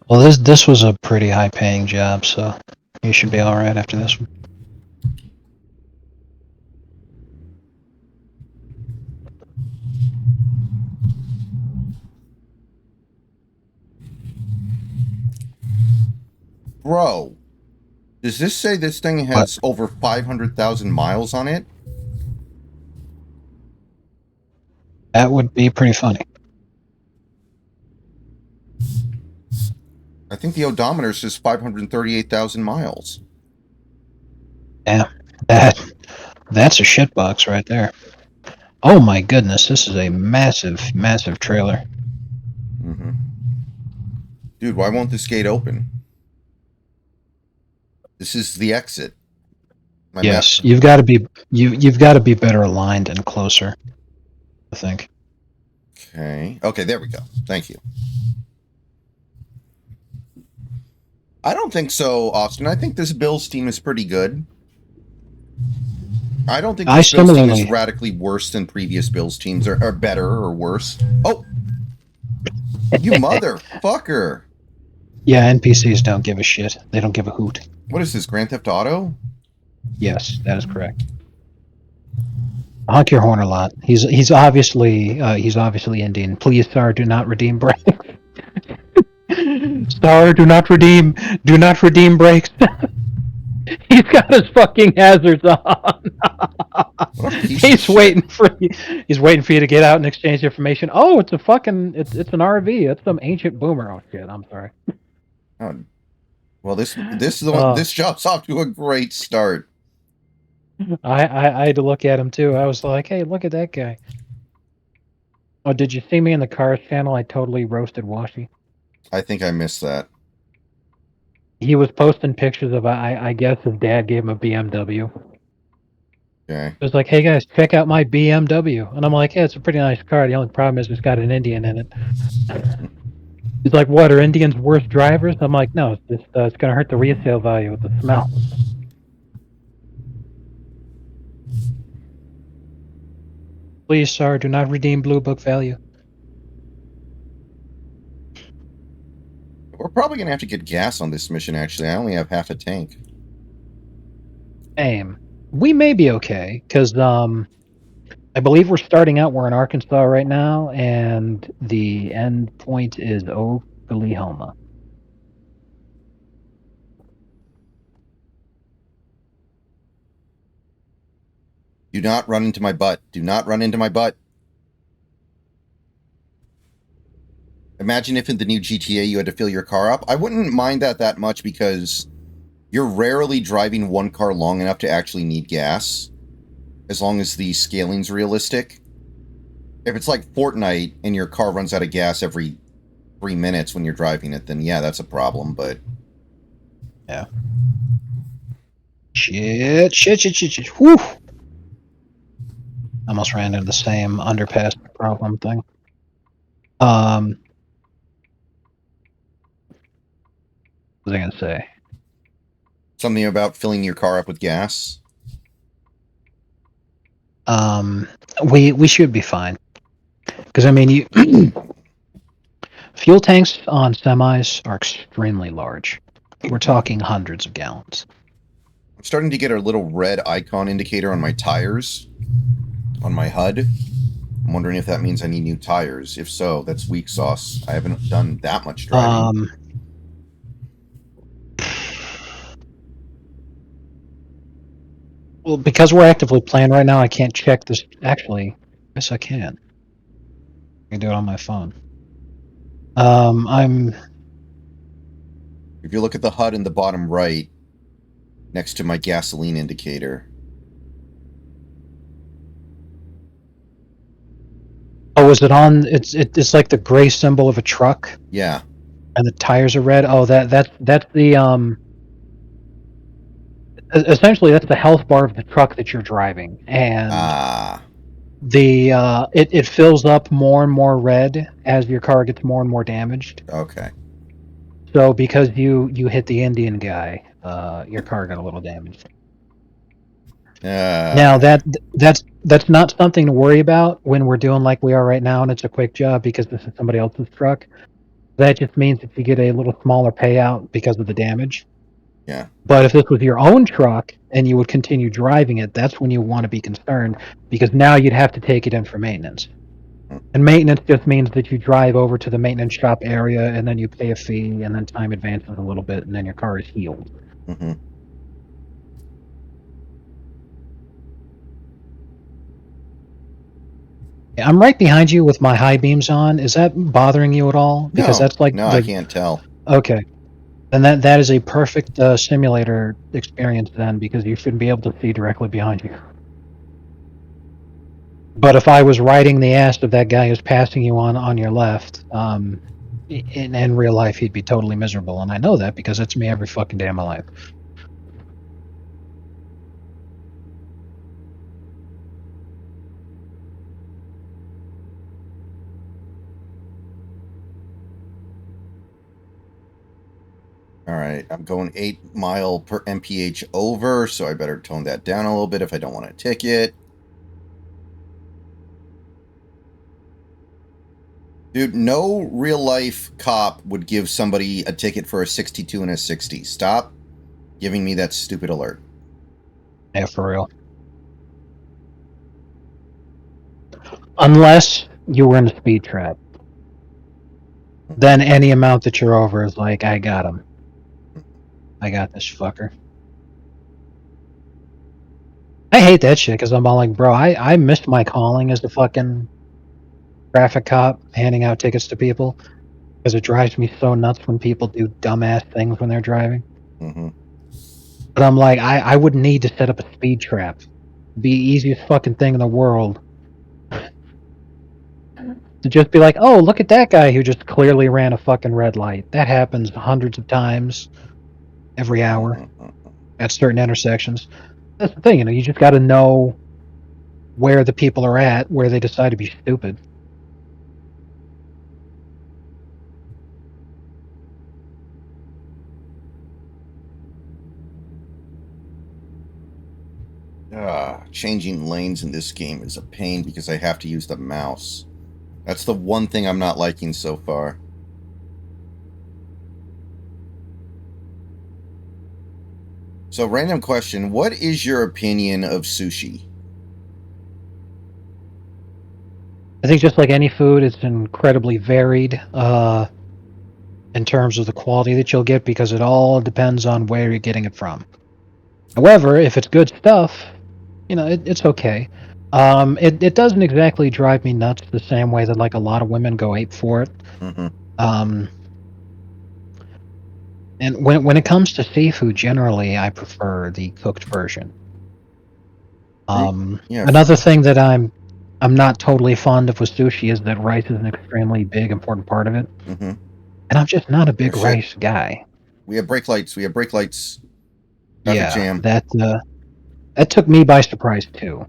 Well, this was a pretty high-paying job, so you should be all right after this one. Bro, does this say this thing has over 500,000 miles on it? That would be pretty funny. I think the odometer says 538,000 miles. Yeah, that's a shitbox right there. Oh my goodness, this is a massive, massive trailer. Mm-hmm. Dude, why won't this gate open? This is the exit. Yes, you've got to be you've got to be better aligned and closer, I think. Okay. Okay, there we go. Thank you. I don't think so, Austin. I think this Bills team is pretty good. I don't think this Bills team is radically worse than previous Bills teams, or better or worse. Oh! You motherfucker! Yeah, NPCs don't give a shit. They don't give a hoot. What is this, Grand Theft Auto? Yes, that is correct. Honk your horn a lot. He's obviously Indian. Please, sir, do not redeem brakes. Sir, do not redeem brakes. He's got his fucking hazards on. He's waiting for you to get out and exchange information. Oh, it's a fucking it's an RV. It's some ancient boomer. Oh shit, I'm sorry. Oh, well, this job's off to a great start. I had to look at him too. I was like, hey, look at that guy. Oh, did you see me in the Cars channel? I totally roasted Washy. I think I missed that. He was posting pictures of, I guess his dad gave him a BMW. Okay. It was like, hey guys, check out my BMW. And I'm like, yeah, it's a pretty nice car. The only problem is it's got an Indian in it. He's like, what, are Indians worse drivers? I'm like, no, it's just, it's going to hurt the resale value with the smell. Please, sir, do not redeem Blue Book value. We're probably going to have to get gas on this mission, actually. I only have half a tank. Same. We may be okay, because I believe we're starting out, we're in Arkansas right now, and the end point is Oklahoma. Do not run into my butt. Do not run into my butt. Imagine if in the new GTA you had to fill your car up. I wouldn't mind that much because you're rarely driving one car long enough to actually need gas, as long as the scaling's realistic. If it's like Fortnite and your car runs out of gas every 3 minutes when you're driving it, then yeah, that's a problem, but... Yeah. Shit. Whew! Almost ran into the same underpass problem thing. What was I going to say? Something about filling your car up with gas? We should be fine. Because, I mean, fuel tanks on semis are extremely large. We're talking hundreds of gallons. I'm starting to get a little red icon indicator on my tires, on my HUD. I'm wondering if that means I need new tires. If so, that's weak sauce. I haven't done that much driving. Well, because we're actively playing right now, I can't check this. Actually, yes, I can. I can do it on my phone. If you look at the HUD in the bottom right, next to my gasoline indicator. Oh, is it on? It's like the gray symbol of a truck. Yeah. And the tires are red. Oh, that's the essentially that's the health bar of the truck that you're driving. And It fills up more and more red as your car gets more and more damaged. Okay. So because you hit the Indian guy, your car got a little damaged. Now that's not something to worry about when we're doing like we are right now, and it's a quick job because this is somebody else's truck. That just means that you get a little smaller payout because of the damage. Yeah. But if this was your own truck and you would continue driving it, that's when you want to be concerned because now you'd have to take it in for maintenance. And maintenance just means that you drive over to the maintenance shop area and then you pay a fee and then time advances a little bit and then your car is healed. Mm-hmm. Yeah, I'm right behind you with my high beams on. Is that bothering you at all? Because No, that's like I can't tell. Okay. And that is a perfect simulator experience then because you shouldn't be able to see directly behind you. But if I was riding the ass of that guy who's passing you on your left, in real life he'd be totally miserable, and I know that because it's me every fucking day of my life. All right, I'm going 8 mile per mph over, so I better tone that down a little bit if I don't want a ticket. Dude, no real life cop would give somebody a ticket for a 62 and a 60. Stop giving me that stupid alert. Yeah, for real. Unless you were in a speed trap. Then any amount that you're over is like, I got him. I got this fucker. I hate that shit because I'm all like, bro, I missed my calling as a fucking traffic cop handing out tickets to people because it drives me so nuts when people do dumbass things when they're driving. Mm-hmm. But I'm like, I wouldn't need to set up a speed trap. It'd be the easiest fucking thing in the world. To just be like, oh, look at that guy who just clearly ran a fucking red light. That happens hundreds of times every hour at certain intersections. That's the thing, you just got to know where the people are at, where they decide to be stupid. Changing lanes in this game is a pain because I have to use the mouse. That's the one thing I'm not liking so far. So, random question. What is your opinion of sushi? I think just like any food, it's incredibly varied in terms of the quality that you'll get because it all depends on where you're getting it from. However, if it's good stuff, it's okay. It doesn't exactly drive me nuts the same way that like a lot of women go ape for it. Mm-hmm. And when it comes to seafood, generally I prefer the cooked version. Another thing that I'm not totally fond of with sushi is that rice is an extremely big, important part of it. Mm-hmm. And I'm just not a big rice guy. We have brake lights. Traffic jam. That took me by surprise too.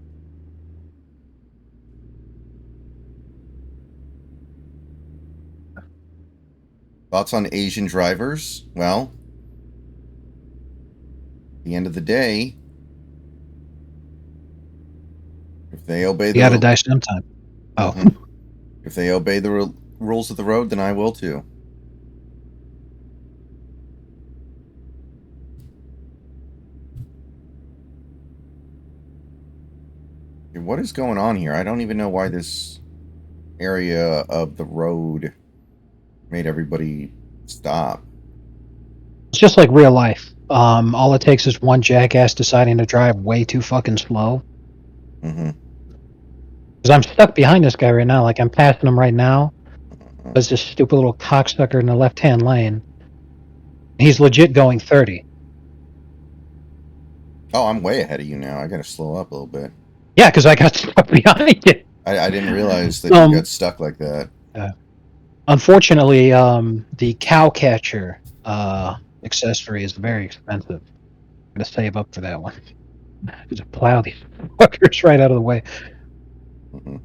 Thoughts on Asian drivers? Well, at the end of the day, if they obey you gotta die sometime. Oh. Mm-hmm. If they obey the rules of the road, then I will too. What is going on here? I don't even know why this area of the road made everybody stop. It's just like real life. All it takes is one jackass deciding to drive way too fucking slow. Mm-hmm. Because I'm stuck behind this guy right now. Like, I'm passing him right now. There's this stupid little cocksucker in the left-hand lane. He's legit going 30. Oh, I'm way ahead of you now. I gotta slow up a little bit. Yeah, because I got stuck behind you. I didn't realize that you got stuck like that. Unfortunately, the cow catcher accessory is very expensive. I'm gonna save up for that one. Just plow these fuckers right out of the way. Hmm.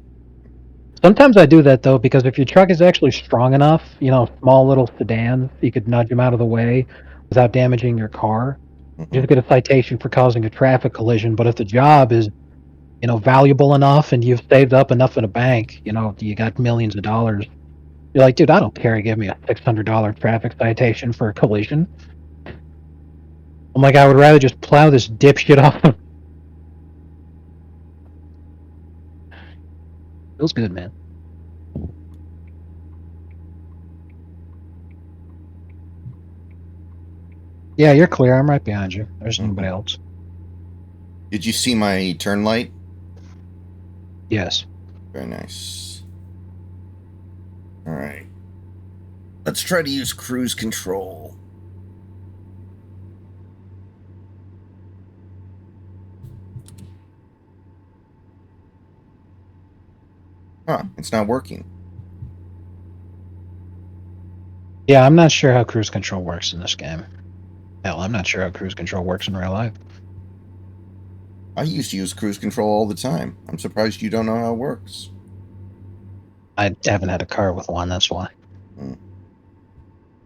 Sometimes I do that though, because if your truck is actually strong enough, small little sedans, you could nudge them out of the way without damaging your car. You Hmm. just get a citation for causing a traffic collision. But if the job is, valuable enough and you've saved up enough in a bank, you got millions of dollars. You're like, dude, I don't care. Give me a $600 traffic citation for a collision. I'm like, I would rather just plow this dipshit off. Feels good, man. Yeah, you're clear. I'm right behind you. There's nobody else. Did you see my turn light? Yes. Very nice. All right. Let's try to use cruise control. Huh, it's not working. Yeah, I'm not sure how cruise control works in this game. Hell, I'm not sure how cruise control works in real life. I used to use cruise control all the time. I'm surprised you don't know how it works. I haven't had a car with one, that's why.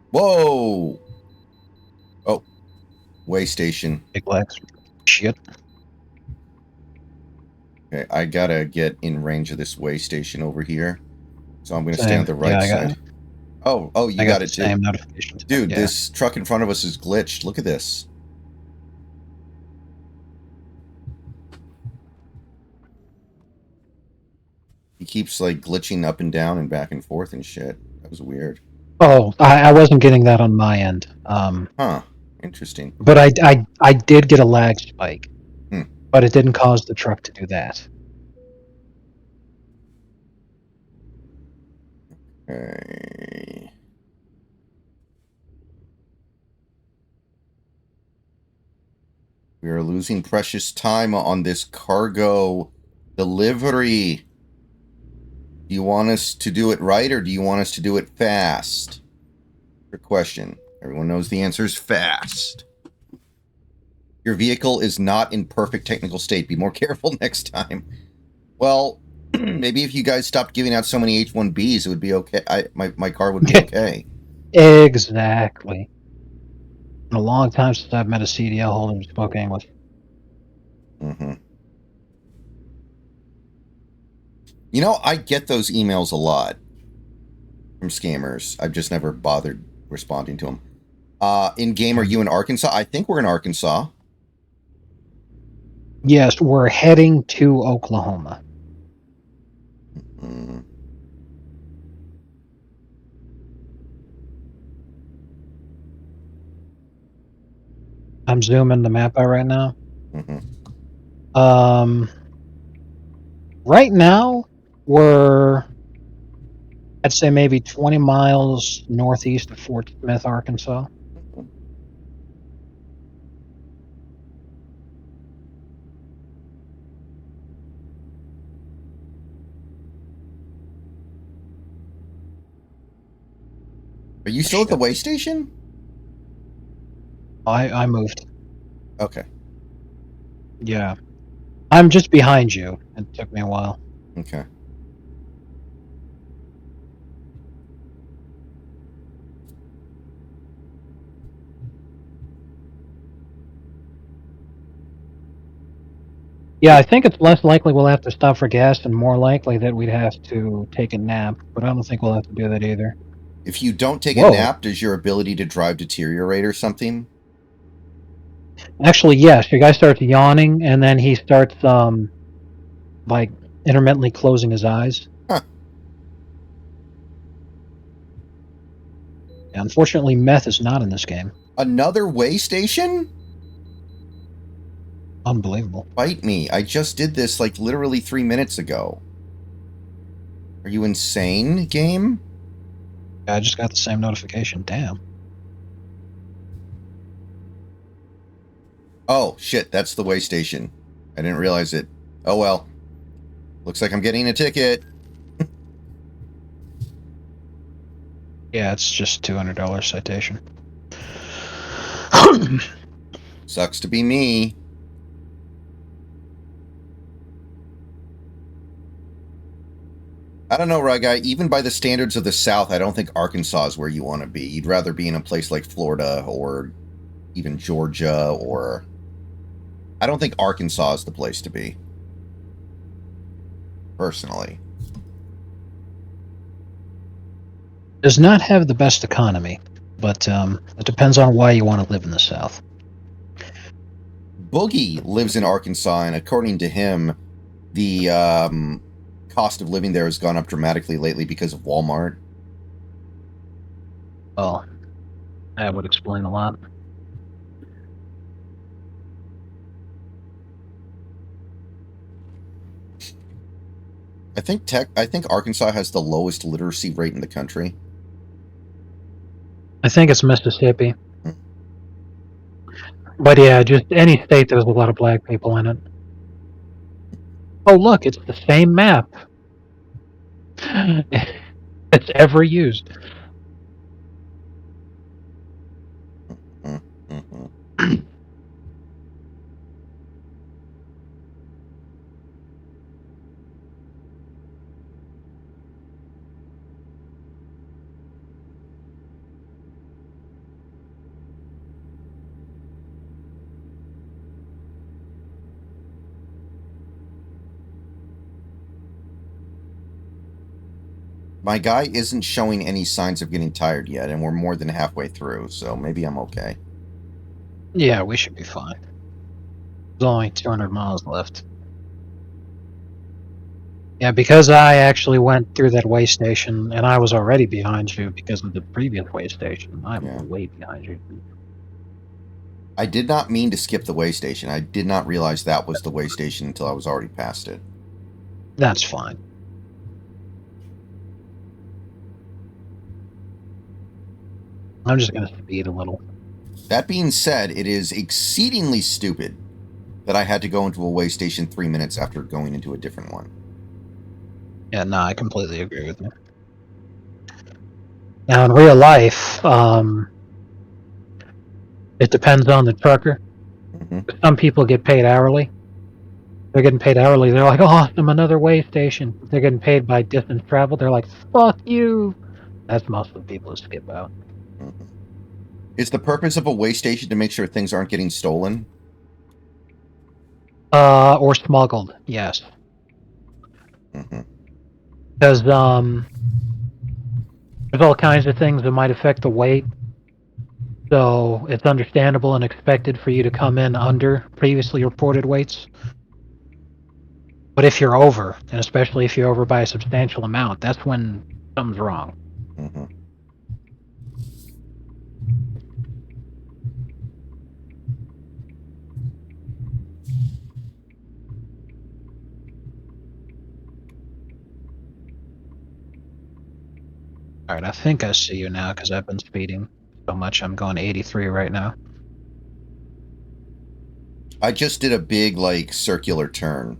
Whoa! Oh, way station. Big legs. Shit. Okay, I gotta get in range of this way station over here. So I'm gonna stay Same. on the Yeah, right side. Oh, you I got got the it too. same notification too. Dude, Yeah. this truck in front of us is glitched. Look at this. He keeps like glitching up and down and back and forth and shit. That was weird. Oh, I wasn't getting that on my end. Huh. Interesting. But I did get a lag spike. Hmm. But it didn't cause the truck to do that. Okay. We are losing precious time on this cargo delivery. Do you want us to do it right or do you want us to do it fast? Good question. Everyone knows the answer is fast. Your vehicle is not in perfect technical state. Be more careful next time. Well, maybe if you guys stopped giving out so many H1Bs, it would be okay. My car would be okay. Exactly. In a long time since I've met a CDL holder who spoke English. Mm-hmm. You know, I get those emails a lot from scammers. I've just never bothered responding to them. In game, are you in Arkansas? I think we're in Arkansas. Yes, we're heading to Oklahoma. Mm. I'm zooming the map out right now. Mm-hmm. Right now, we're, I'd say maybe 20 miles northeast of Fort Smith, Arkansas. Are you still at the way station? I moved. Okay. Yeah. I'm just behind you. It took me a while. Okay. Yeah, I think it's less likely we'll have to stop for gas and more likely that we'd have to take a nap, but I don't think we'll have to do that either. If you don't take Whoa. a nap, does your ability to drive deteriorate or something? Actually, yes. Your guy starts yawning, and then he starts, like, intermittently closing his eyes. Huh. Yeah, unfortunately, meth is not in this game. Another way station? Unbelievable. Bite me. I just did this like literally 3 minutes ago. Are you insane, game? I just got the same notification. Damn. Oh, shit. That's the way station. I didn't realize it. Oh, well. Looks like I'm getting a ticket. Yeah, it's just $200 citation. Sucks to be me. I don't know, Right Guy. Even by the standards of the South, I don't think Arkansas is where you want to be. You'd rather be in a place like Florida or even Georgia, or I don't think Arkansas is the place to be. Personally. Does not have the best economy, but it depends on why you want to live in the South. Boogie lives in Arkansas, and according to him, the cost of living there has gone up dramatically lately because of Walmart. Well, that would explain a lot. I think Arkansas has the lowest literacy rate in the country. I think it's Mississippi. But yeah, just any state that has a lot of black people in it. Oh, look, it's the same map. It's ever used. Mm-hmm. My guy isn't showing any signs of getting tired yet, and we're more than halfway through, so maybe I'm okay. Yeah, we should be fine. There's only 200 miles left. Yeah, because I actually went through that way station, and I was already behind you because of the previous way station. I'm way behind you. I did not mean to skip the way station. I did not realize that was the way station until I was already past it. That's fine. I'm just going to speed a little. That being said, it is exceedingly stupid that I had to go into a way station 3 minutes after going into a different one. Yeah, no, I completely agree with you. Now, in real life, it depends on the trucker. Mm-hmm. Some people get paid hourly. They're getting paid hourly. They're like, awesome, another way station. If they're getting paid by distance travel, they're like, fuck you. That's most of the people who skip out. Mm-hmm. Is the purpose of a way station to make sure things aren't getting stolen? Or smuggled, yes. Mm-hmm. Because there's all kinds of things that might affect the weight. So it's understandable and expected for you to come in under previously reported weights. But if you're over, and especially if you're over by a substantial amount, that's when something's wrong. Mm-hmm. Alright, I think I see you now because I've been speeding so much. I'm going 83 right now. I just did a big, like, circular turn.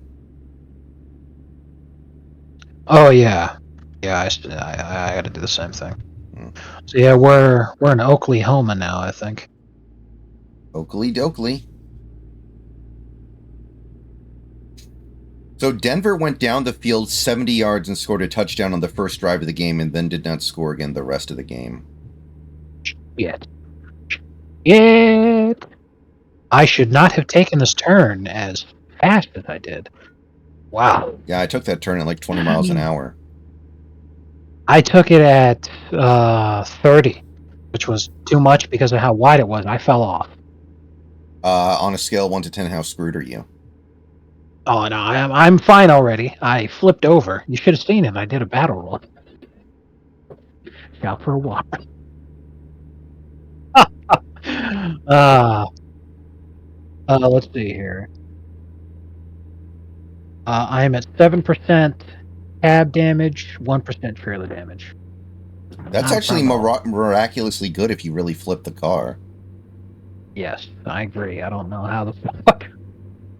Oh, yeah. Yeah, I gotta do the same thing. So yeah, we're in Oklahoma now, I think. Oakley dokley. So Denver went down the field 70 yards and scored a touchdown on the first drive of the game and then did not score again the rest of the game. Yet. I should not have taken this turn as fast as I did. Wow. Yeah, I took that turn at like 20 miles an hour. I took it at 30, which was too much because of how wide it was. I fell off. On a scale of 1 to 10, how screwed are you? Oh, no, I'm fine already. I flipped over. You should have seen it. I did a battle roll. Out for a walk. Let's see here. I am at 7% cab damage, 1% trailer damage. That's actually miraculously good if you really flip the car. Yes, I agree. I don't know how the fuck.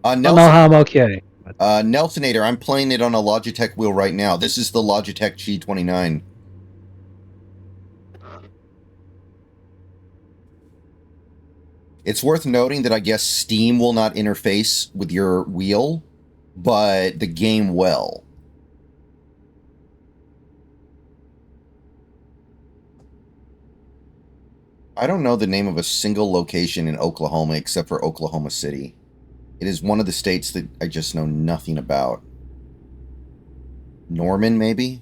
I don't know how I'm okay. Nelsonator, I'm playing it on a Logitech wheel right now. This is the Logitech G29. It's worth noting that I guess Steam will not interface with your wheel, but the game will. I don't know the name of a single location in Oklahoma except for Oklahoma City. It is one of the states that I just know nothing about. Norman, maybe?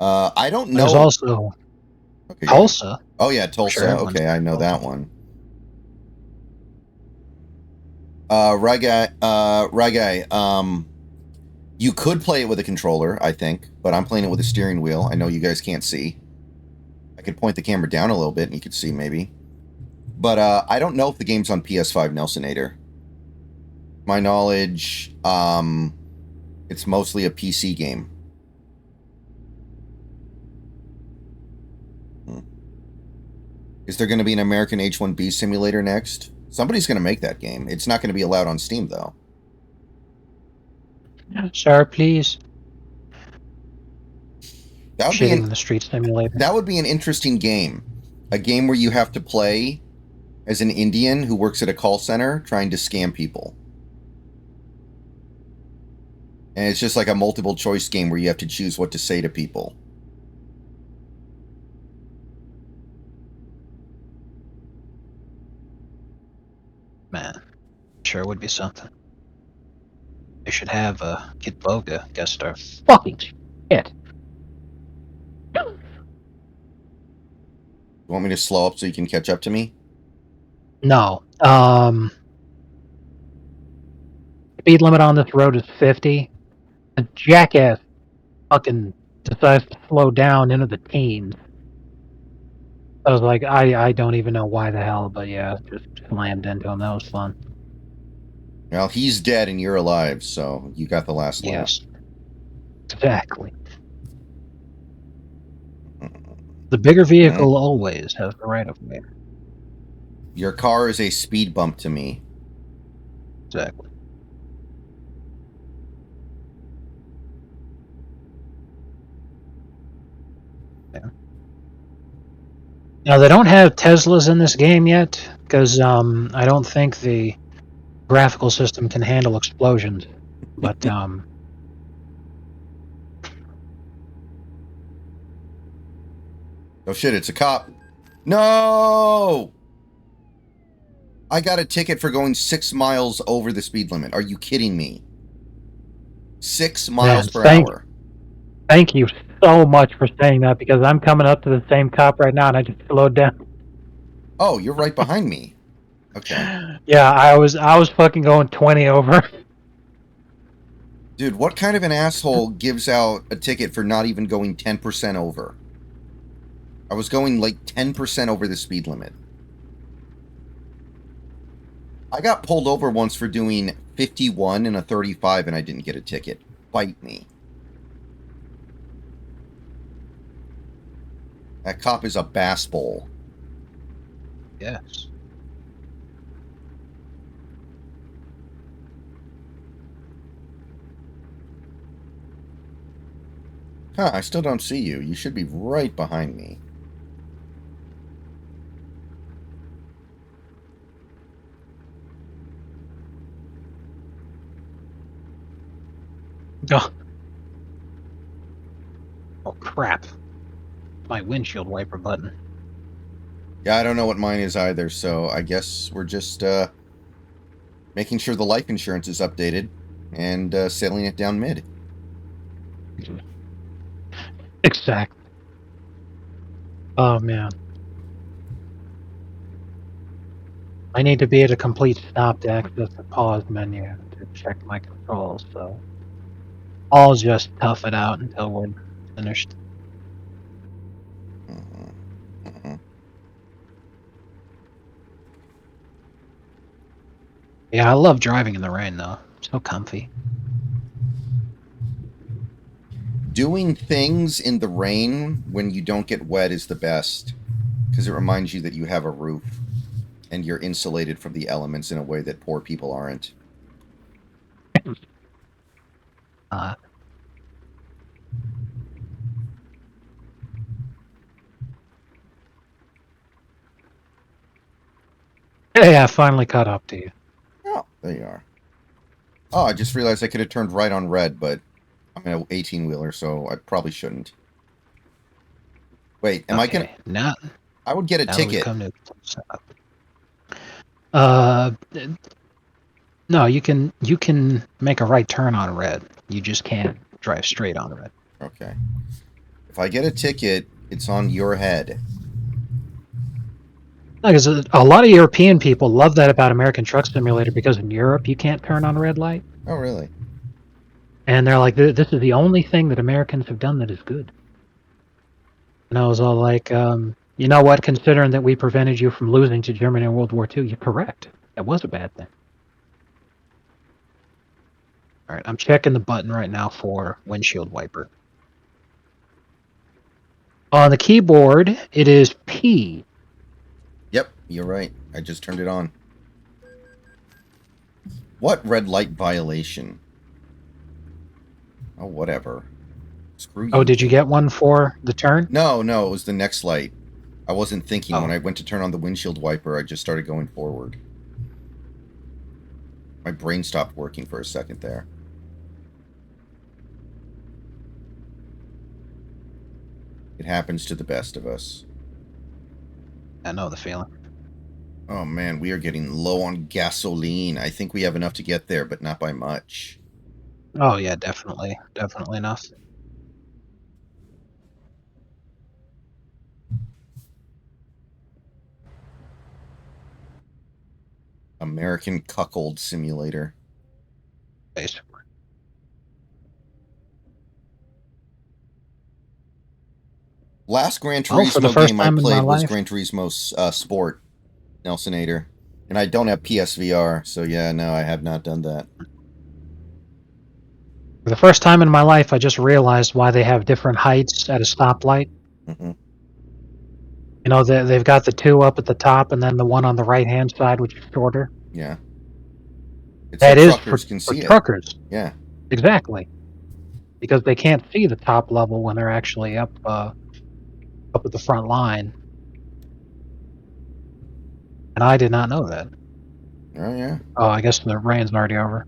I don't There's know. also Okay, go ahead. Tulsa. Oh, yeah, I'm sure Tulsa. everyone's Okay, heard I of know Tulsa. that one. Ragai, you could play it with a controller, I think, but I'm playing it with a steering wheel. I know you guys can't see. I could point the camera down a little bit and you could see maybe. But I don't know if the game's on PS5 Nelsonator. My knowledge, it's mostly a PC game. Is there going to be an American H-1B simulator next? Somebody's going to make that game. It's not going to be allowed on Steam, though. Sir, please. That would be Shitting an in the street simulator. that would be an interesting game. A game where you have to play as an Indian who works at a call center trying to scam people. And it's just like a multiple choice game where you have to choose what to say to people. Man, sure would be something. They should have Kid Boga guest star. Fucking shit. You want me to slow up so you can catch up to me? No. Speed limit on this road is 50. A jackass fucking decides to slow down into the teens. I was like, I don't even know why the hell, but yeah, just slammed into him. That was fun. Well, he's dead and you're alive, so you got the last laugh. Yes. Exactly. The bigger vehicle always has the right of way. Your car is a speed bump to me. Exactly. Yeah. Now they don't have Teslas in this game yet because I don't think the graphical system can handle explosions. But Oh shit, it's a cop. No! I got a ticket for going 6 miles over the speed limit. Are you kidding me? 6 miles per hour. Thank you so much for saying that because I'm coming up to the same cop right now and I just slowed down. Oh, you're right behind me. Okay. Yeah, I was fucking going 20 over. Dude, what kind of an asshole gives out a ticket for not even going 10% over? I was going like 10% over the speed limit. I got pulled over once for doing 51 and a 35 and I didn't get a ticket. Bite me. That cop is a bass bowl. Yes. Huh, I still don't see you. You should be right behind me. Oh. Oh crap. My windshield wiper button. Yeah, I don't know what mine is either, so I guess we're just making sure the life insurance is updated and sailing it down mid. Exactly. Oh man. I need to be able to complete stop to access the pause menu to check my controls, so I'll just tough it out until we're finished. Yeah, I love driving in the rain though. So comfy. Doing things in the rain when you don't get wet is the best because it reminds you that you have a roof and you're insulated from the elements in a way that poor people aren't. Hey, I finally caught up to you. Oh, there you are. Oh, I just realized I could have turned right on red, but I'm an 18-wheeler, so I probably shouldn't. Wait, am I gonna... Now, I would get a Now that we've ticket. come to uh, no, you can make a right turn on red. You just can't drive straight on red. Okay. If I get a ticket, it's on your head. Because a lot of European people love that about American Truck Simulator because in Europe you can't turn on a red light, Oh, really? and they're like, "This is the only thing that Americans have done that is good." And I was all like, "You know what? Considering that we prevented you from losing to Germany in World War II, you're correct. That was a bad thing." All right, I'm checking the button right now for windshield wiper. On the keyboard, it is P. Yep, you're right. I just turned it on. What red light violation? Oh, whatever. Screw you. Oh, did you get one for the turn? No, it was the next light. I wasn't thinking. Oh. When I went to turn on the windshield wiper, I just started going forward. My brain stopped working for a second there. It happens to the best of us. I know the feeling. Oh man, we are getting low on gasoline. I think we have enough to get there, but not by much. Oh yeah, definitely enough. American Cuckold Simulator. Basically. Last Gran Oh, for the Turismo first game I time in my played was life. Gran Turismo Sport, Nelsonator. And I don't have PSVR, so yeah, no, I have not done that. For the first time in my life, I just realized why they have different heights at a stoplight. Mm-hmm. You know, they've got the two up at the top, and then the one on the right-hand side, which is shorter. Yeah. It's That so is truckers can for see it. truckers. Yeah. Exactly. Because they can't see the top level when they're actually up at the front line. And I did not know that. Oh, yeah. Oh, I guess the rain's already over.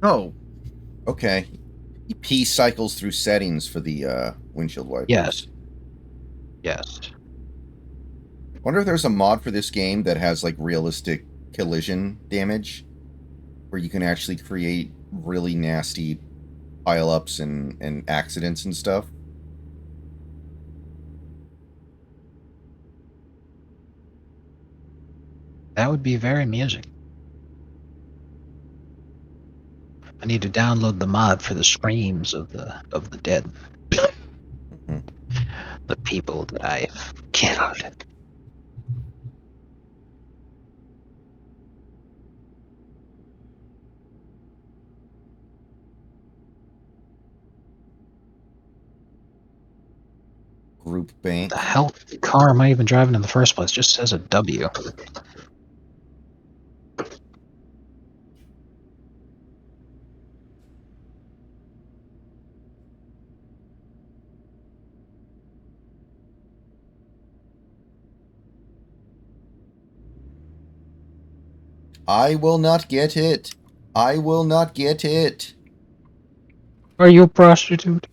Oh. Okay. P cycles through settings for the windshield wipers. Yes. Yes. Wonder if there's a mod for this game that has like realistic collision damage, where you can actually create really nasty pile-ups and accidents and stuff. That would be very amusing. I need to download the mod for the screams of the dead. Mm-hmm. The people that I've killed. Group bank. The hell car am I even driving in the first place? Just says a W. I will not get it. I will not get it. Are you a prostitute?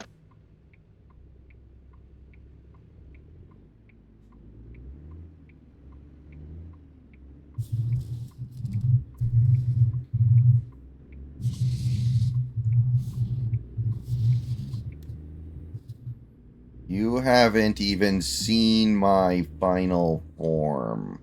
You haven't even seen my final form.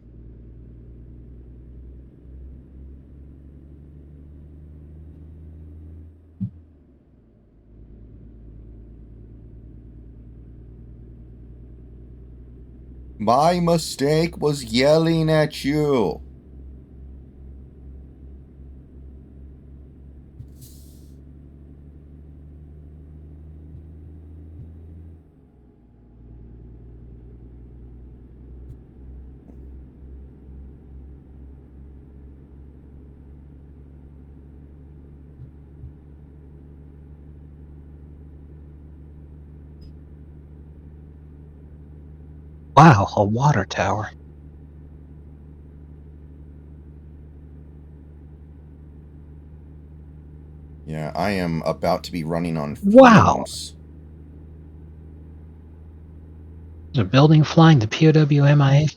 My mistake was yelling at you. Wow, a water tower. Yeah, I am about to be running on Wow. fumes. There's a building flying, the POW MIA.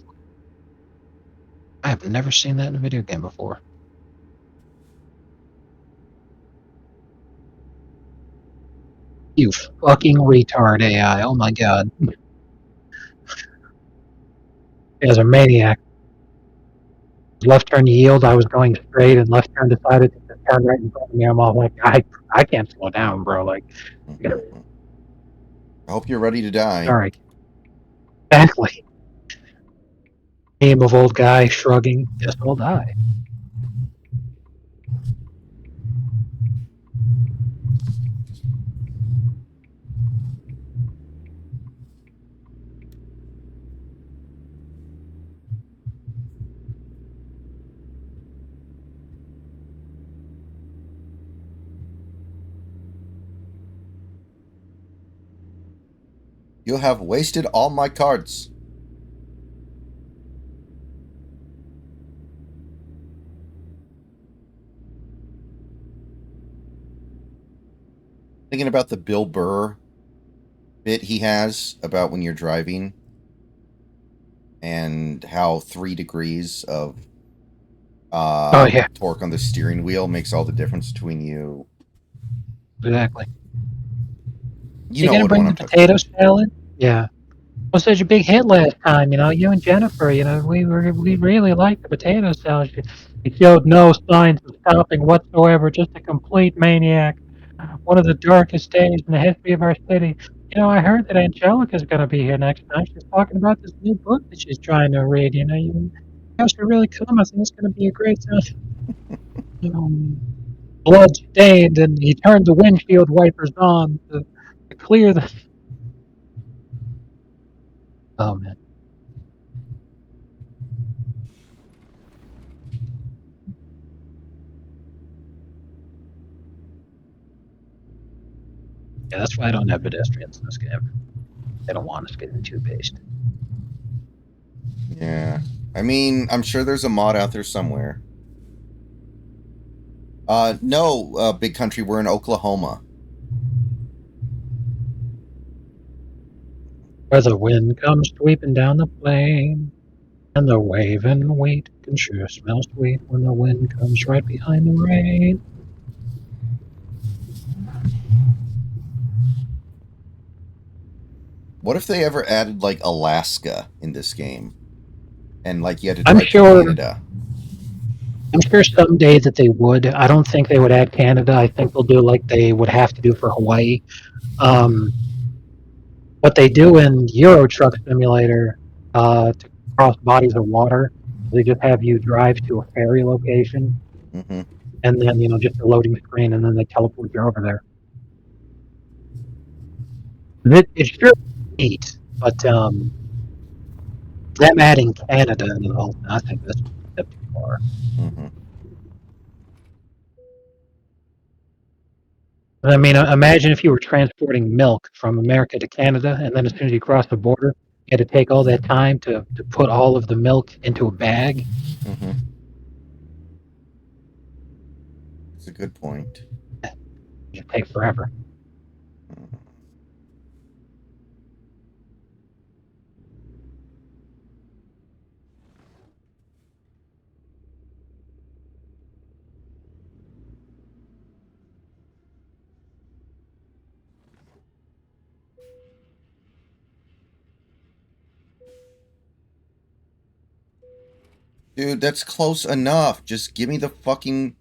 I have never seen that in a video game before. You fucking retard AI. Oh my god. As a maniac. Left turn yield, I was going straight, and left turn decided to just turn right in front of me. I'm all like, I can't slow down, bro. Like, Mhm. I hope you're ready to die. sorry. Exactly. Name of old guy shrugging. Guess I'll die. You have wasted all my cards. Thinking about the Bill Burr bit he has about when you're driving and how 3 degrees of Oh yeah, torque on the steering wheel makes all the difference between you. exactly. You You know gonna what bring one the I'm talking potato about. salad? Yeah. Was such a big hit last time, you know. You and Jennifer, you know, we really liked the potato salad. She showed no signs of stopping whatsoever. Just a complete maniac. One of the darkest days in the history of our city. You know, I heard that Angelica's going to be here next time. She's talking about this new book that she's trying to read. You know, you guys should really come. I think it's going to be a great time. Blood stained, and he turned the windshield wipers on to clear the. Oh man. Yeah, that's why I don't have pedestrians in this game. They don't want us getting too paced. Yeah. I mean, I'm sure there's a mod out there somewhere. No, Big Country, we're in Oklahoma. Where the wind comes sweeping down the plain, and the waving wheat can sure smell sweet when the wind comes right behind the rain. What if they ever added, like, Alaska in this game? And, like, you had to I'm drive through sure. Canada? I'm sure someday that they would. I don't think they would add Canada. I think they'll do like they would have to do for Hawaii. What they do in Euro Truck Simulator to cross bodies of water, they just have you drive to a ferry location, Mm-hmm. and then just a loading screen, and then they teleport you over there. It's sure neat, but them adding Canada into the whole thing, I think that's a step too far. Mm-hmm. I mean, imagine if you were transporting milk from America to Canada, and then as soon as you cross the border, you had to take all that time to put all of the milk into a bag. Mm-hmm. It's a good point. It'd take forever. Dude, that's close enough. Just give me the fucking...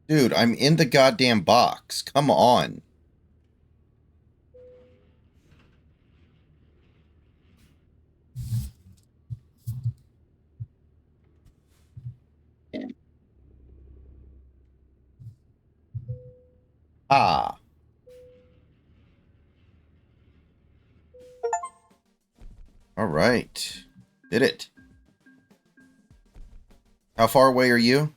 Dude, I'm in the goddamn box. Come on. Ah. All right. Did it. How far away are you?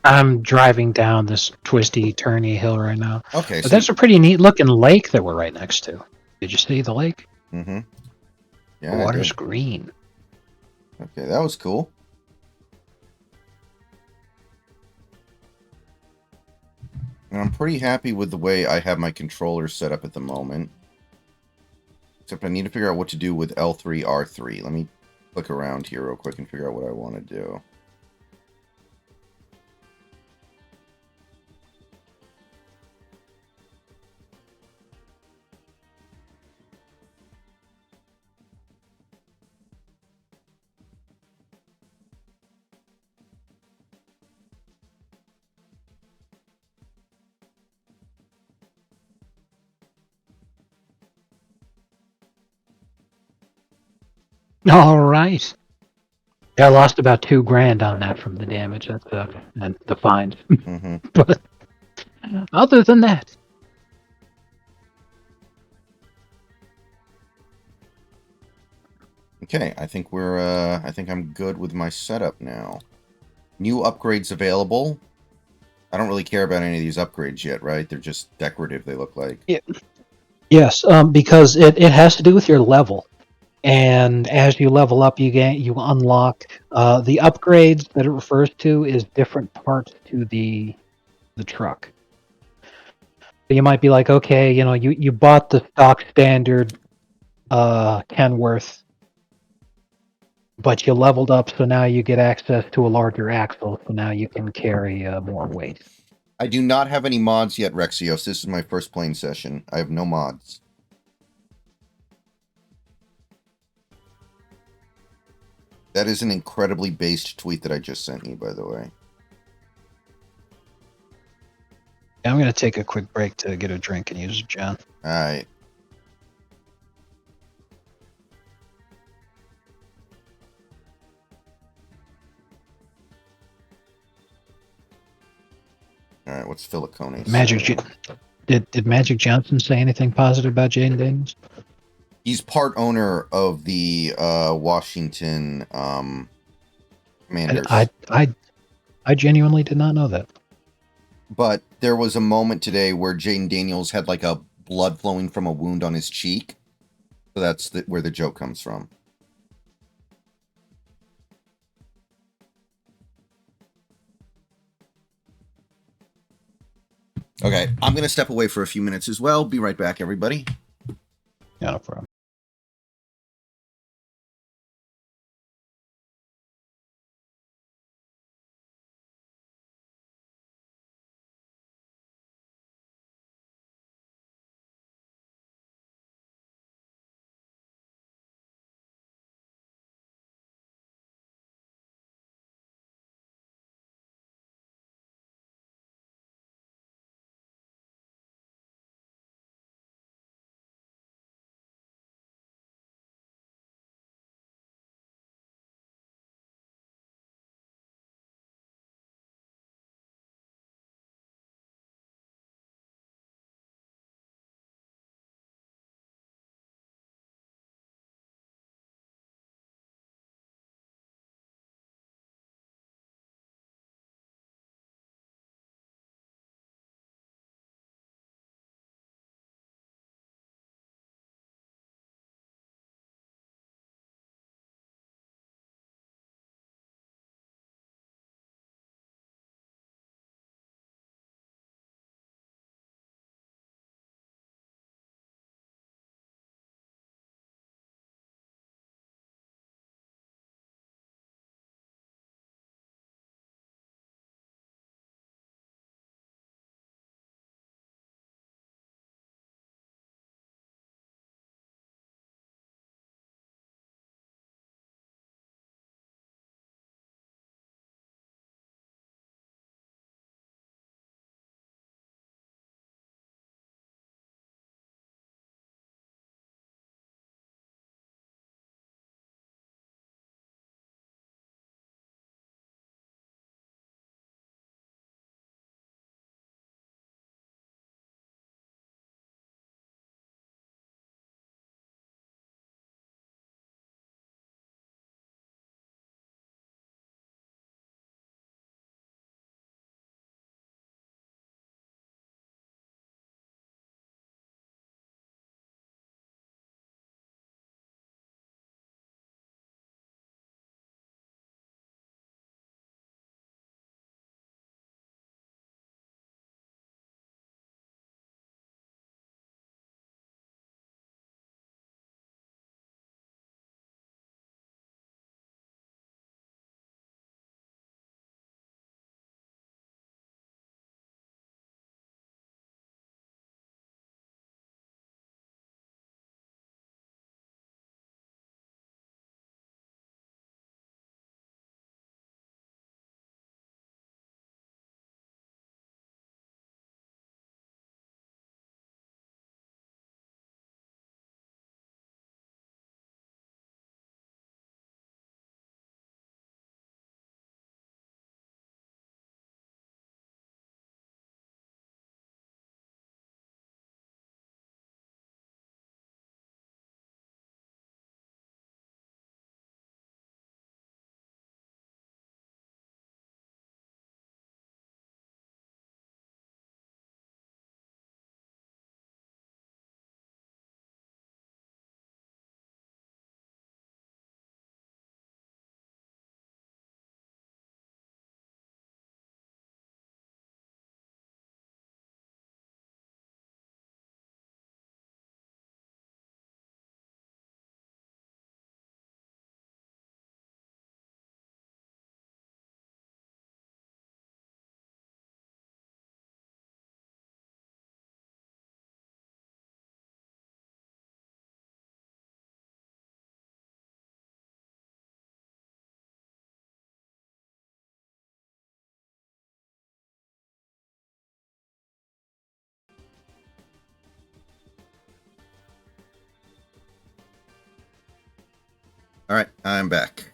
I'm driving down this twisty, turny hill right now. Okay, But so... that's a pretty neat looking lake that we're right next to. Did you see the lake? Mm-hmm. Yeah, The I water's did. green. Okay, that was cool. And I'm pretty happy with the way I have my controller set up at the moment. Except I need to figure out what to do with L3, R3. Let me click around here real quick and figure out what I want to do. All right. Yeah, I lost about $2,000 on that from the damage. That's and the fines. Mm-hmm. But other than that, Okay, I think I think I'm good with my setup now. New upgrades available. I don't really care about any of these upgrades yet, right? They're just decorative, they look like. yes, because it has to do with your level. And as you level up, you unlock the upgrades that it refers to is different parts to the truck. So you might be like, okay, you bought the stock standard Kenworth, but you leveled up, so now you get access to a larger axle, so now you can carry more weight. I do not have any mods yet, Rexios. This is my first playing session. I have no mods. That is an incredibly based tweet that I just sent you, by the way. I'm going to take a quick break to get a drink and use John. Alright. Alright, what's Filicone saying? Did Magic Johnson say anything positive about Jaden Daniels? He's part owner of the Washington Commanders. I genuinely did not know that. But there was a moment today where Jaden Daniels had like a blood flowing from a wound on his cheek. So that's where the joke comes from. Okay, I'm going to step away for a few minutes as well. Be right back, everybody. Yeah, no problem. All right, I'm back.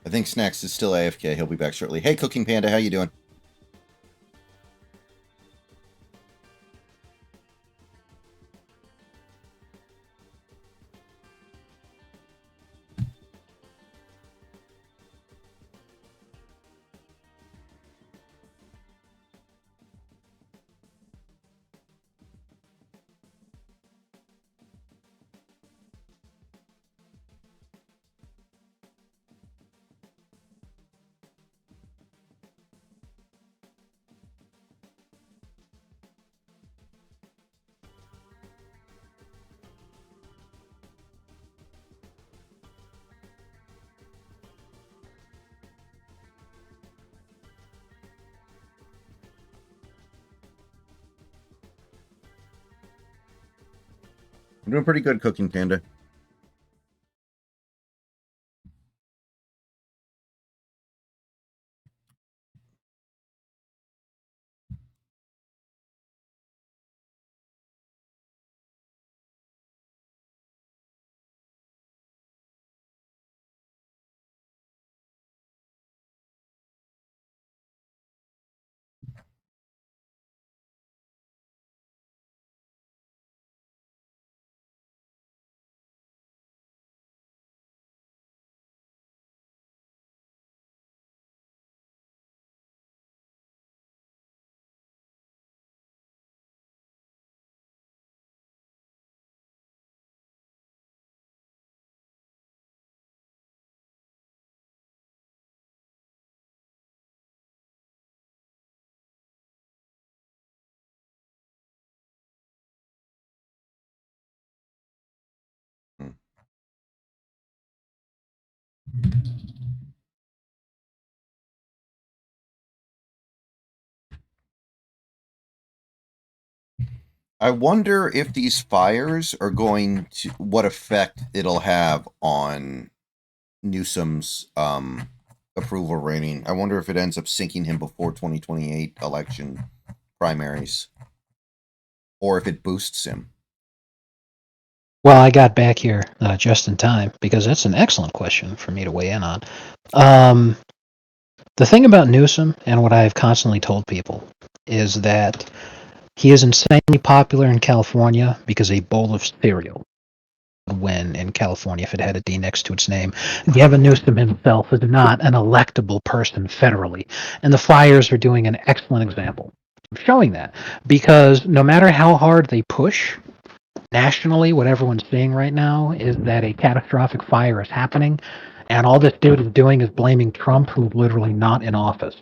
I think Snacks is still AFK. He'll be back shortly. Hey, Cooking Panda, how you doing? I'm doing pretty good, Cooking Panda. I wonder if these fires are going to what effect it'll have on Newsom's approval rating. I wonder if it ends up sinking him before 2028 election primaries, or if it boosts him. Well, I got back here just in time because that's an excellent question for me to weigh in on. The thing about Newsom and what I've constantly told people is that he is insanely popular in California because a bowl of cereal would win in California if it had a D next to its name. Gavin Newsom himself is not an electable person federally, and the fires are doing an excellent example of showing that, because no matter how hard they push, nationally, what everyone's seeing right now is that a catastrophic fire is happening, and all this dude is doing is blaming Trump, who's literally not in office.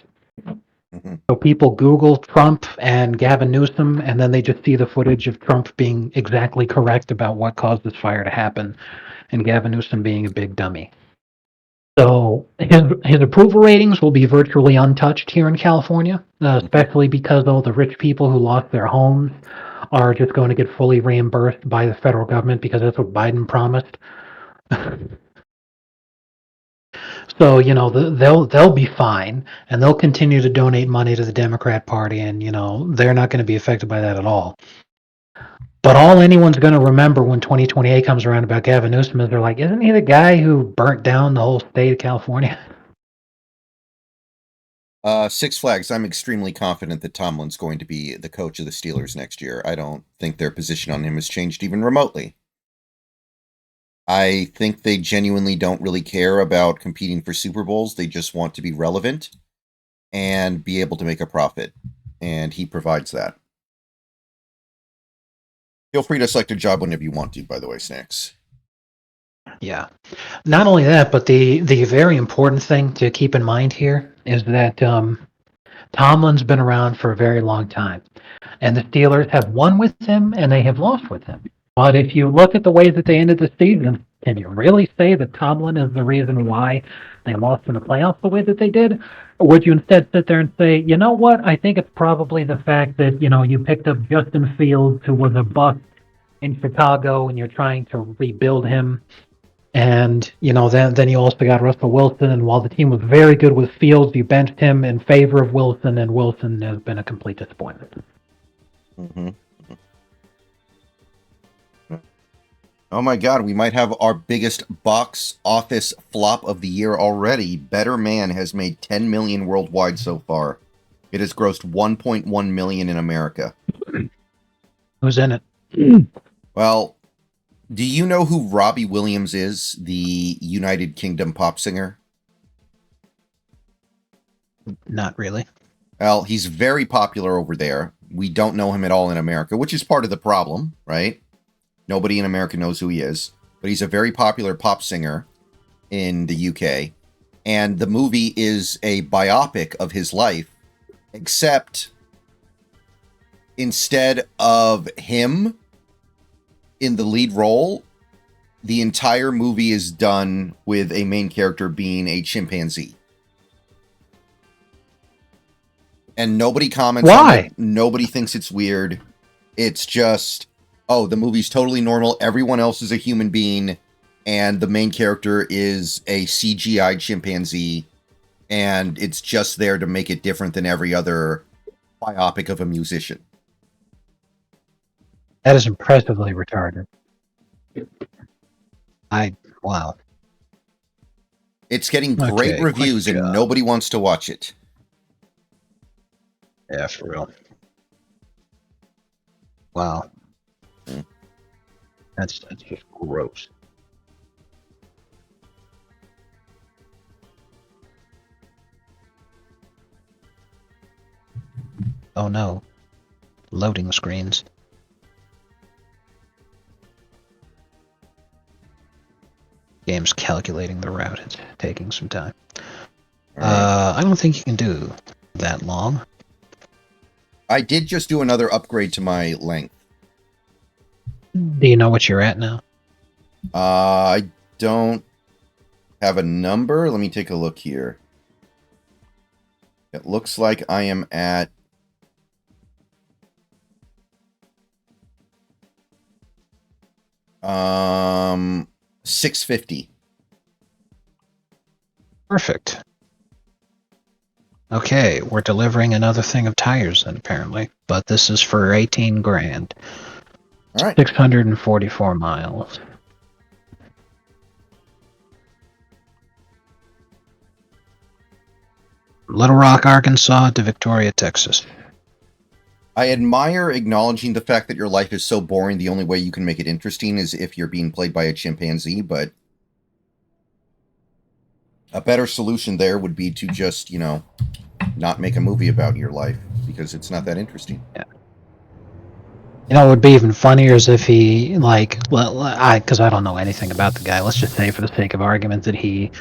Mm-hmm. So people Google Trump and Gavin Newsom, and then they just see the footage of Trump being exactly correct about what caused this fire to happen, and Gavin Newsom being a big dummy. So his approval ratings will be virtually untouched here in California, especially because all the rich people who lost their homes are just going to get fully reimbursed by the federal government because that's what Biden promised. So they'll be fine, and they'll continue to donate money to the Democrat Party, and they're not going to be affected by that at all. But all anyone's going to remember when 2028 comes around about Gavin Newsom is they're like, isn't he the guy who burnt down the whole state of California? Six Flags, I'm extremely confident that Tomlin's going to be the coach of the Steelers next year. I don't think their position on him has changed even remotely. I think they genuinely don't really care about competing for Super Bowls. They just want to be relevant and be able to make a profit. And he provides that. Feel free to select a job whenever you want to, by the way, Snacks. Yeah. Not only that, but the very important thing to keep in mind here is that Tomlin's been around for a very long time, and the Steelers have won with him and they have lost with him. But if you look at the way that they ended the season, can you really say that Tomlin is the reason why they lost in the playoffs the way that they did? Or would you instead sit there and say, you know what? I think it's probably the fact that you picked up Justin Fields, who was a bust in Chicago, and you're trying to rebuild him. And then you also got Russell Wilson, and while the team was very good with Fields, you benched him in favor of Wilson, and Wilson has been a complete disappointment. Mm-hmm. Oh my God, we might have our biggest box office flop of the year already. Better Man has made $10 million worldwide so far. It has grossed $1.1 million in America. Who's in it? Well, do you know who Robbie Williams is, the United Kingdom pop singer? Not really. Well, he's very popular over there. We don't know him at all in America, which is part of the problem, right? Nobody in America knows who he is, but he's a very popular pop singer in the UK. And the movie is a biopic of his life, except instead of him in the lead role, the entire movie is done with a main character being a chimpanzee. And nobody comments on it. Nobody thinks it's weird. It's just, oh, the movie's totally normal. Everyone else is a human being. And the main character is a CGI chimpanzee. And it's just there to make it different than every other biopic of a musician. That is impressively retarded. Wow. It's getting great reviews and nobody wants to watch it. Yeah, for real. Wow. That's just gross. Oh no. Loading screens. Game's calculating the route. It's taking some time. Right. I don't think you can do that long. I did just do another upgrade to my length. Do you know what you're at now? I don't have a number. Let me take a look here. It looks like I am at 650. Perfect. Okay, we're delivering another thing of tires then, apparently. But this is for 18 grand. All right. 644 miles. Little Rock, Arkansas to Victoria, Texas. I admire acknowledging the fact that your life is so boring. The only way you can make it interesting is if you're being played by a chimpanzee, but a better solution there would be to just, not make a movie about your life because it's not that interesting. Yeah. It would be even funnier is if he, because I don't know anything about the guy. Let's just say for the sake of argument that he,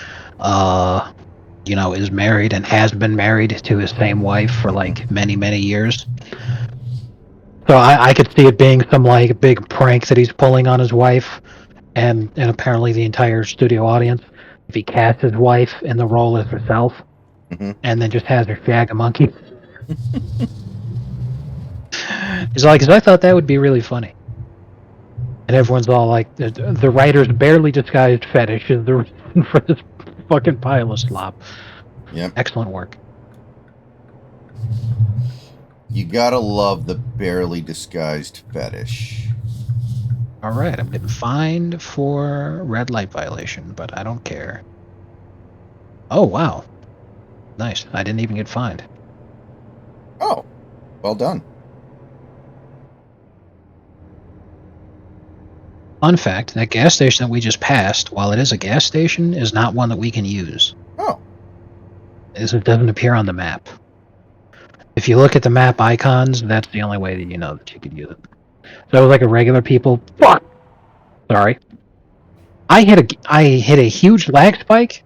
is married and has been married to his same wife for many, many years. So I could see it being some big prank that he's pulling on his wife and apparently the entire studio audience. If he casts his wife in the role as herself, and then just has her shag a monkey. He's like, because I thought that would be really funny. And everyone's all like, the writer's barely disguised fetish is the reason for this fucking pile of slop. Yep. Excellent work. You gotta love the barely disguised fetish. All right, I'm getting fined for red light violation, but I don't care. Oh, wow. Nice. I didn't even get fined. Oh, well done. Fun fact, that gas station that we just passed, while it is a gas station, is not one that we can use. Oh. It doesn't appear on the map. If you look at the map icons, that's the only way that you know that you could use it. So it was like a regular people... Fuck! Sorry. I hit a huge lag spike,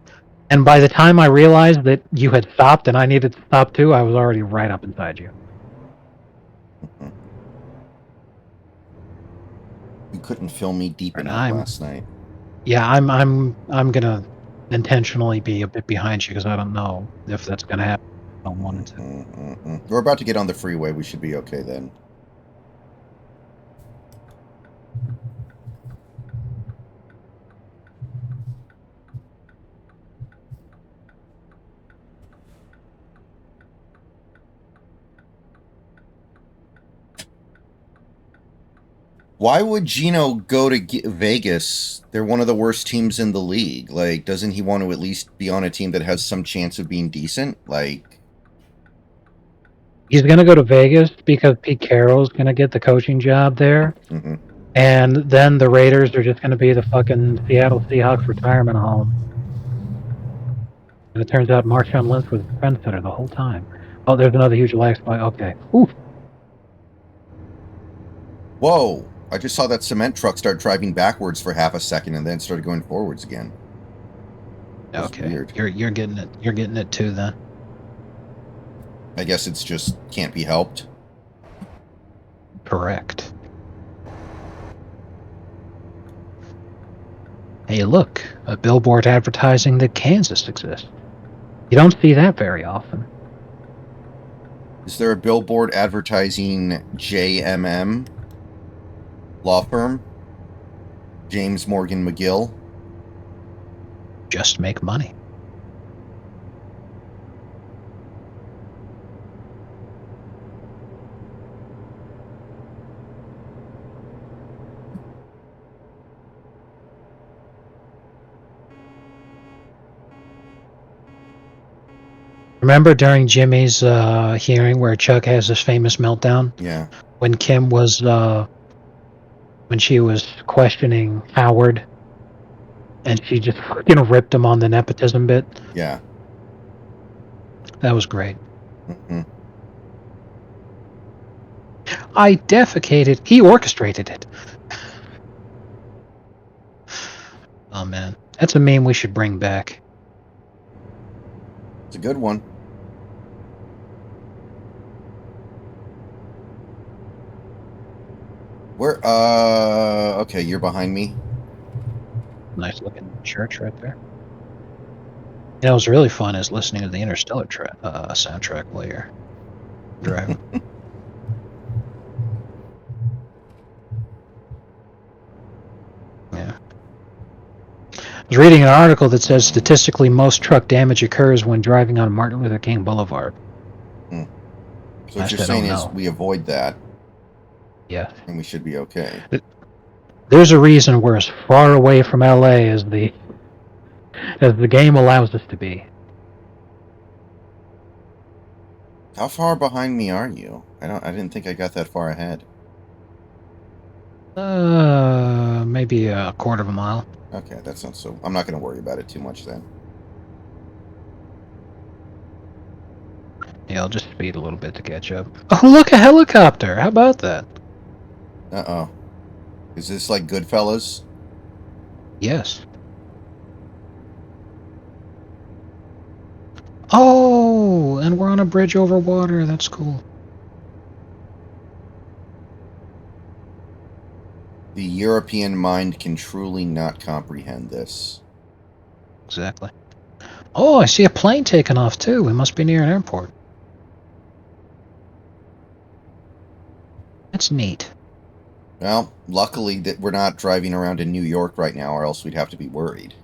and by the time I realized that you had stopped and I needed to stop too, I was already right up inside you. You couldn't film me deep And enough last night. I'm gonna intentionally be a bit behind you because I don't know if that's gonna happen. I don't want it to. We're about to get on the freeway. We should be okay then. Why would Gino go to Vegas? They're one of the worst teams in the league. Like, doesn't he want to at least be on a team that has some chance of being decent? Like, He's gonna go to Vegas because Pete Carroll's gonna get the coaching job there, and then the Raiders are just gonna be the fucking Seattle Seahawks retirement home. And it turns out Marshawn Lynch was the trendsetter the whole time. Oh, there's another huge lag spike. Okay. Oof. Whoa! I just saw that cement truck start driving backwards for half a second and then started going forwards again. Okay. Weird. You're getting it. You're getting it too then. I guess it's just can't be helped. Correct. Hey, look, a billboard advertising that Kansas exists. You don't see that very often. Is there a billboard advertising JMM law firm? James Morgan McGill? Just make money. Remember during Jimmy's hearing where Chuck has this famous meltdown? Yeah. When Kim was, when she was questioning Howard, and she just fucking ripped him on the nepotism bit? Yeah. That was great. I defecated. He orchestrated it. Oh, man. That's a meme we should bring back. It's a good one. Where, okay, you're behind me. Nice looking church right there. You know, what's really fun is listening to the Interstellar soundtrack while you're driving. Yeah. I was reading an article that says statistically most truck damage occurs when driving on Martin Luther King Boulevard. So what you're saying is we avoid that. Yeah. And we should be okay. There's a reason we're as far away from LA as the game allows us to be. How far behind me are you? I didn't think I got that far ahead. Maybe a quarter of a mile. Okay, that's not so... I'm not going to worry about it too much then. Yeah, I'll just speed a little bit to catch up. Oh, look, a helicopter! How about that? Uh-oh. Is this like Goodfellas? Yes. Oh, and we're on a bridge over water. That's cool. The European mind can truly not comprehend this. Exactly. Oh, I see a plane taking off, too. We must be near an airport. That's neat. Well, luckily that we're not driving around in New York right now, or else we'd have to be worried.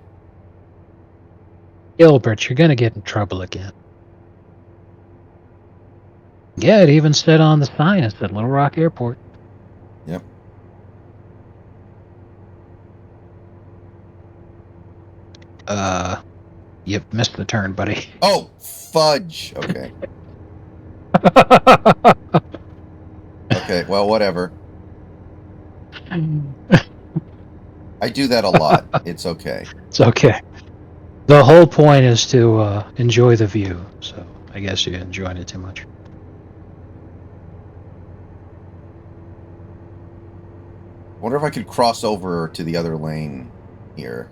Gilbert, you're gonna get in trouble again. Yeah, it even said on the sign, it said Little Rock Airport. Yep. You missed the turn, buddy. Oh, fudge! Okay. Okay, well, whatever. I do that a lot. It's okay. It's okay. The whole point is to enjoy the view, so I guess you enjoyed it too much. Wonder if I could cross over to the other lane. here.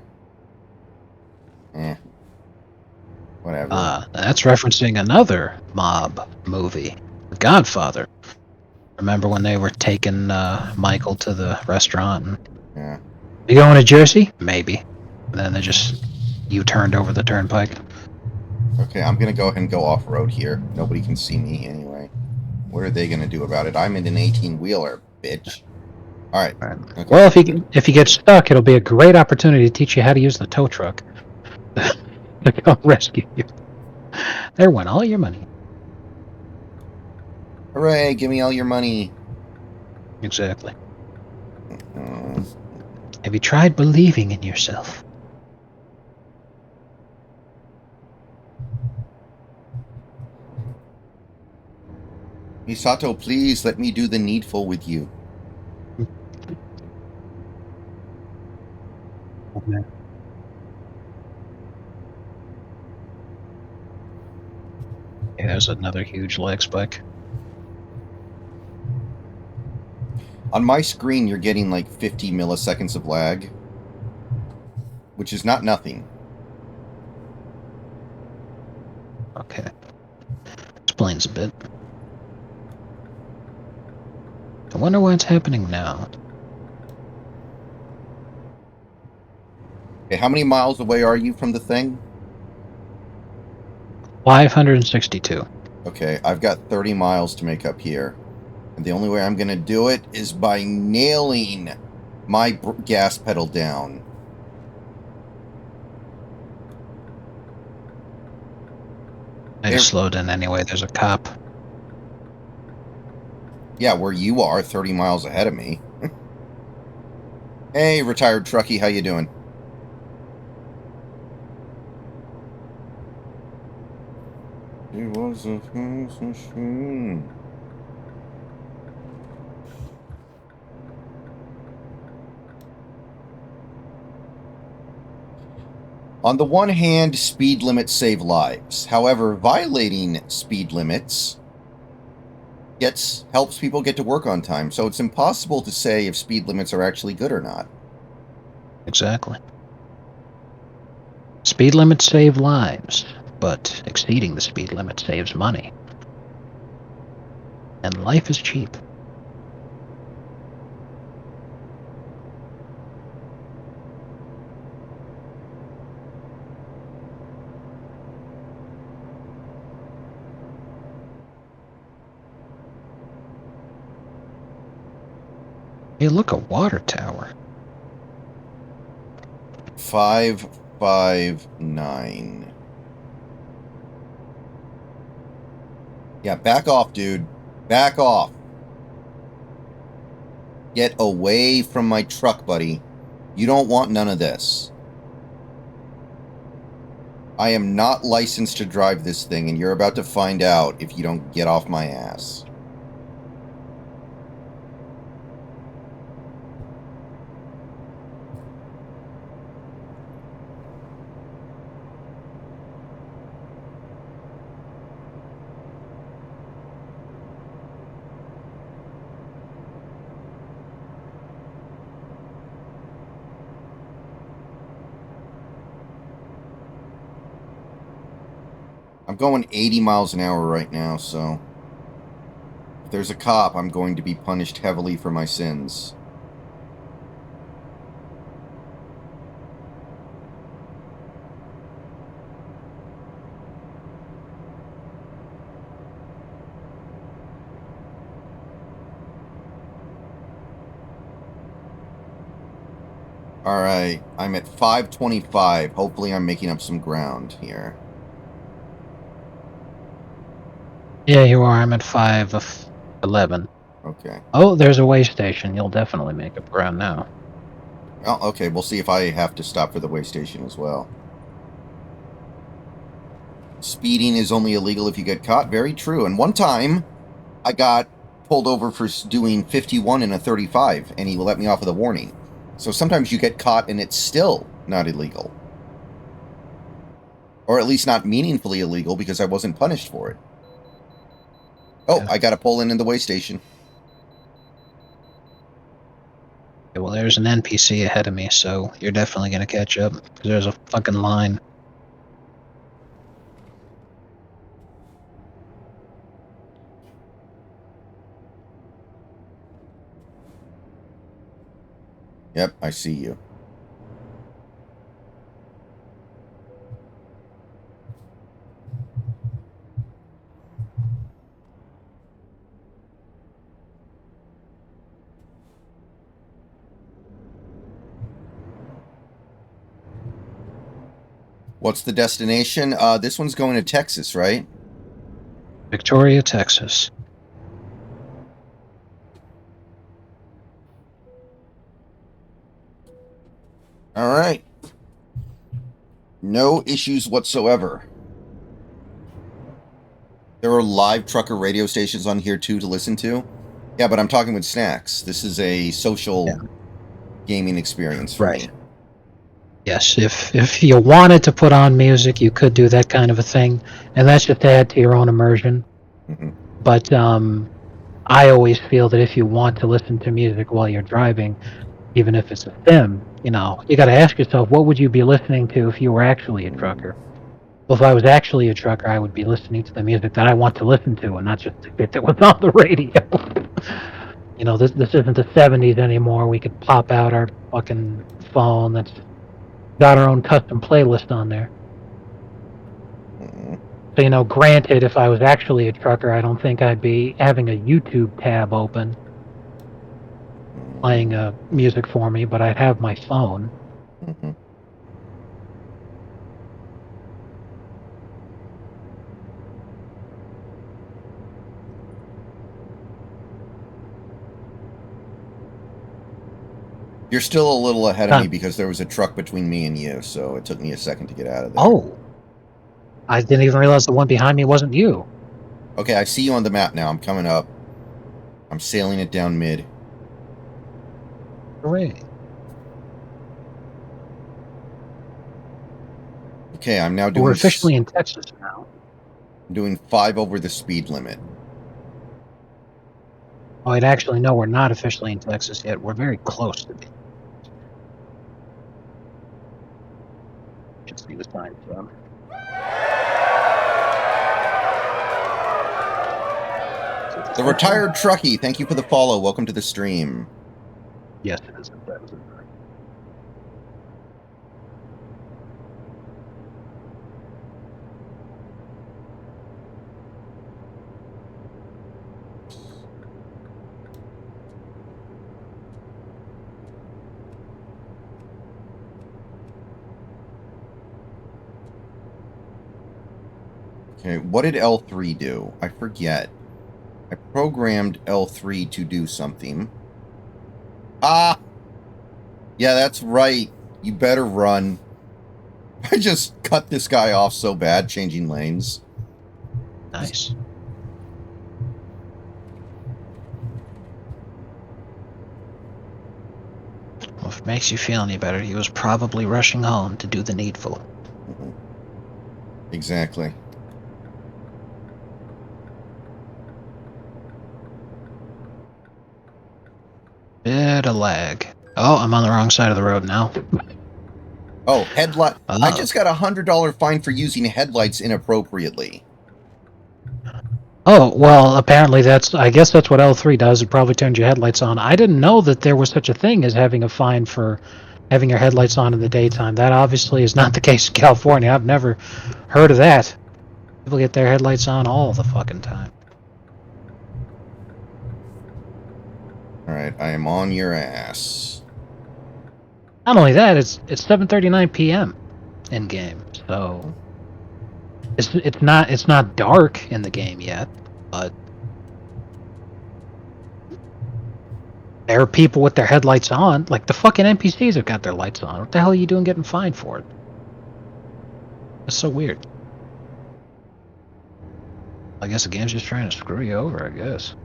Whatever. That's referencing another mob movie, The Godfather. Remember when they were taking Michael to the restaurant? And, Yeah. you going to Jersey? Maybe. And then they just U-turned over the turnpike. Okay, I'm gonna go ahead and go off-road here. Nobody can see me anyway. What are they gonna do about it? I'm in an 18-wheeler, bitch. Alright. Right. Okay. Well, if you get stuck, it'll be a great opportunity to teach you how to use the tow truck to go rescue you. There went all your money. Hooray, give me all your money. Exactly. Have you tried believing in yourself? Misato, please let me do the needful with you. Okay. Yeah, there's another huge leg spike. On my screen, you're getting like 50 milliseconds of lag, which is not nothing. Okay. Explains a bit. I wonder what's happening now. Okay, how many miles away are you from the thing? 562. Okay, I've got 30 miles to make up here. And the only way I'm going to do it is by nailing my gas pedal down. I just slowed in anyway. There's a cop. Yeah, where you are, 30 miles ahead of me. Hey, retired truckie, how you doing? It was a machine. On the one hand, speed limits save lives. However, violating speed limits helps people get to work on time. So it's impossible to say if speed limits are actually good or not. Exactly. Speed limits save lives, but exceeding the speed limit saves money. And life is cheap. Hey, look, a water tower. 559. Yeah, back off, dude. Back off. Get away from my truck, buddy. You don't want none of this. I am not licensed to drive this thing, and you're about to find out if you don't get off my ass. I'm going 80 miles an hour right now, so if there's a cop, I'm going to be punished heavily for my sins. Alright, I'm at 525. Hopefully I'm making up some ground here. Yeah, you are. I'm at 511. Okay. Oh, there's a way station. You'll definitely make up ground now. Well, okay, we'll see if I have to stop for the way station as well. Speeding is only illegal if you get caught. Very true. And one time, I got pulled over for doing 51 in a 35, and he let me off with a warning. So sometimes you get caught and it's still not illegal. Or at least not meaningfully illegal because I wasn't punished for it. Oh, Yeah. I got to pull in the way station. Okay, well, there's an NPC ahead of me, so you're definitely gonna catch up, because there's a fucking line. Yep, I see you. What's the destination? This one's going to Texas, right? Victoria, Texas. All right. No issues whatsoever. There are live trucker radio stations on here too to listen to. Yeah, but I'm talking with Snacks. This is a social gaming experience for me. Yes, if you wanted to put on music, you could do that kind of a thing, and that's just to add to your own immersion. Mm-hmm. But I always feel that if you want to listen to music while you're driving, even if it's a sim, you got to ask yourself, what would you be listening to if you were actually a trucker? Well, if I was actually a trucker, I would be listening to the music that I want to listen to, and not just the bit that was on the radio. This isn't the 70s anymore. We could pop out our fucking phone that's got our own custom playlist on there. So, granted, if I was actually a trucker, I don't think I'd be having a YouTube tab open playing music for me, but I'd have my phone. Mm-hmm. You're still a little ahead of me because there was a truck between me and you, so it took me a second to get out of there. Oh. I didn't even realize the one behind me wasn't you. Okay, I see you on the map now. I'm coming up. I'm sailing it down mid. Hooray. Okay, I'm now doing... We're officially in Texas now. I'm doing 5 over the speed limit. Oh, actually, no, we're not officially in Texas yet. We're very close to it. Just see the sign. The Retired Truckee, thank you for the follow. Welcome to the stream. Yes, it is. Okay, what did L3 do? I forget. I programmed L3 to do something. Ah! Yeah, that's right. You better run. I just cut this guy off so bad, changing lanes. Nice. Well, if it makes you feel any better, he was probably rushing home to do the needful. Mm-hmm. Exactly. Bit of lag. Oh, I'm on the wrong side of the road now. Oh, headlight. I just got a $100 fine for using headlights inappropriately. Oh, well, apparently I guess that's what L3 does. It probably turns your headlights on. I didn't know that there was such a thing as having a fine for having your headlights on in the daytime. That obviously is not the case in California. I've never heard of that. People get their headlights on all the fucking time. Alright, I am on your ass. Not only that, it's 7:39 p.m. in game, so it's not dark in the game yet, but there are people with their headlights on. Like, the fucking NPCs have got their lights on. What the hell are you doing getting fined for it? That's so weird. I guess the game's just trying to screw you over, I guess.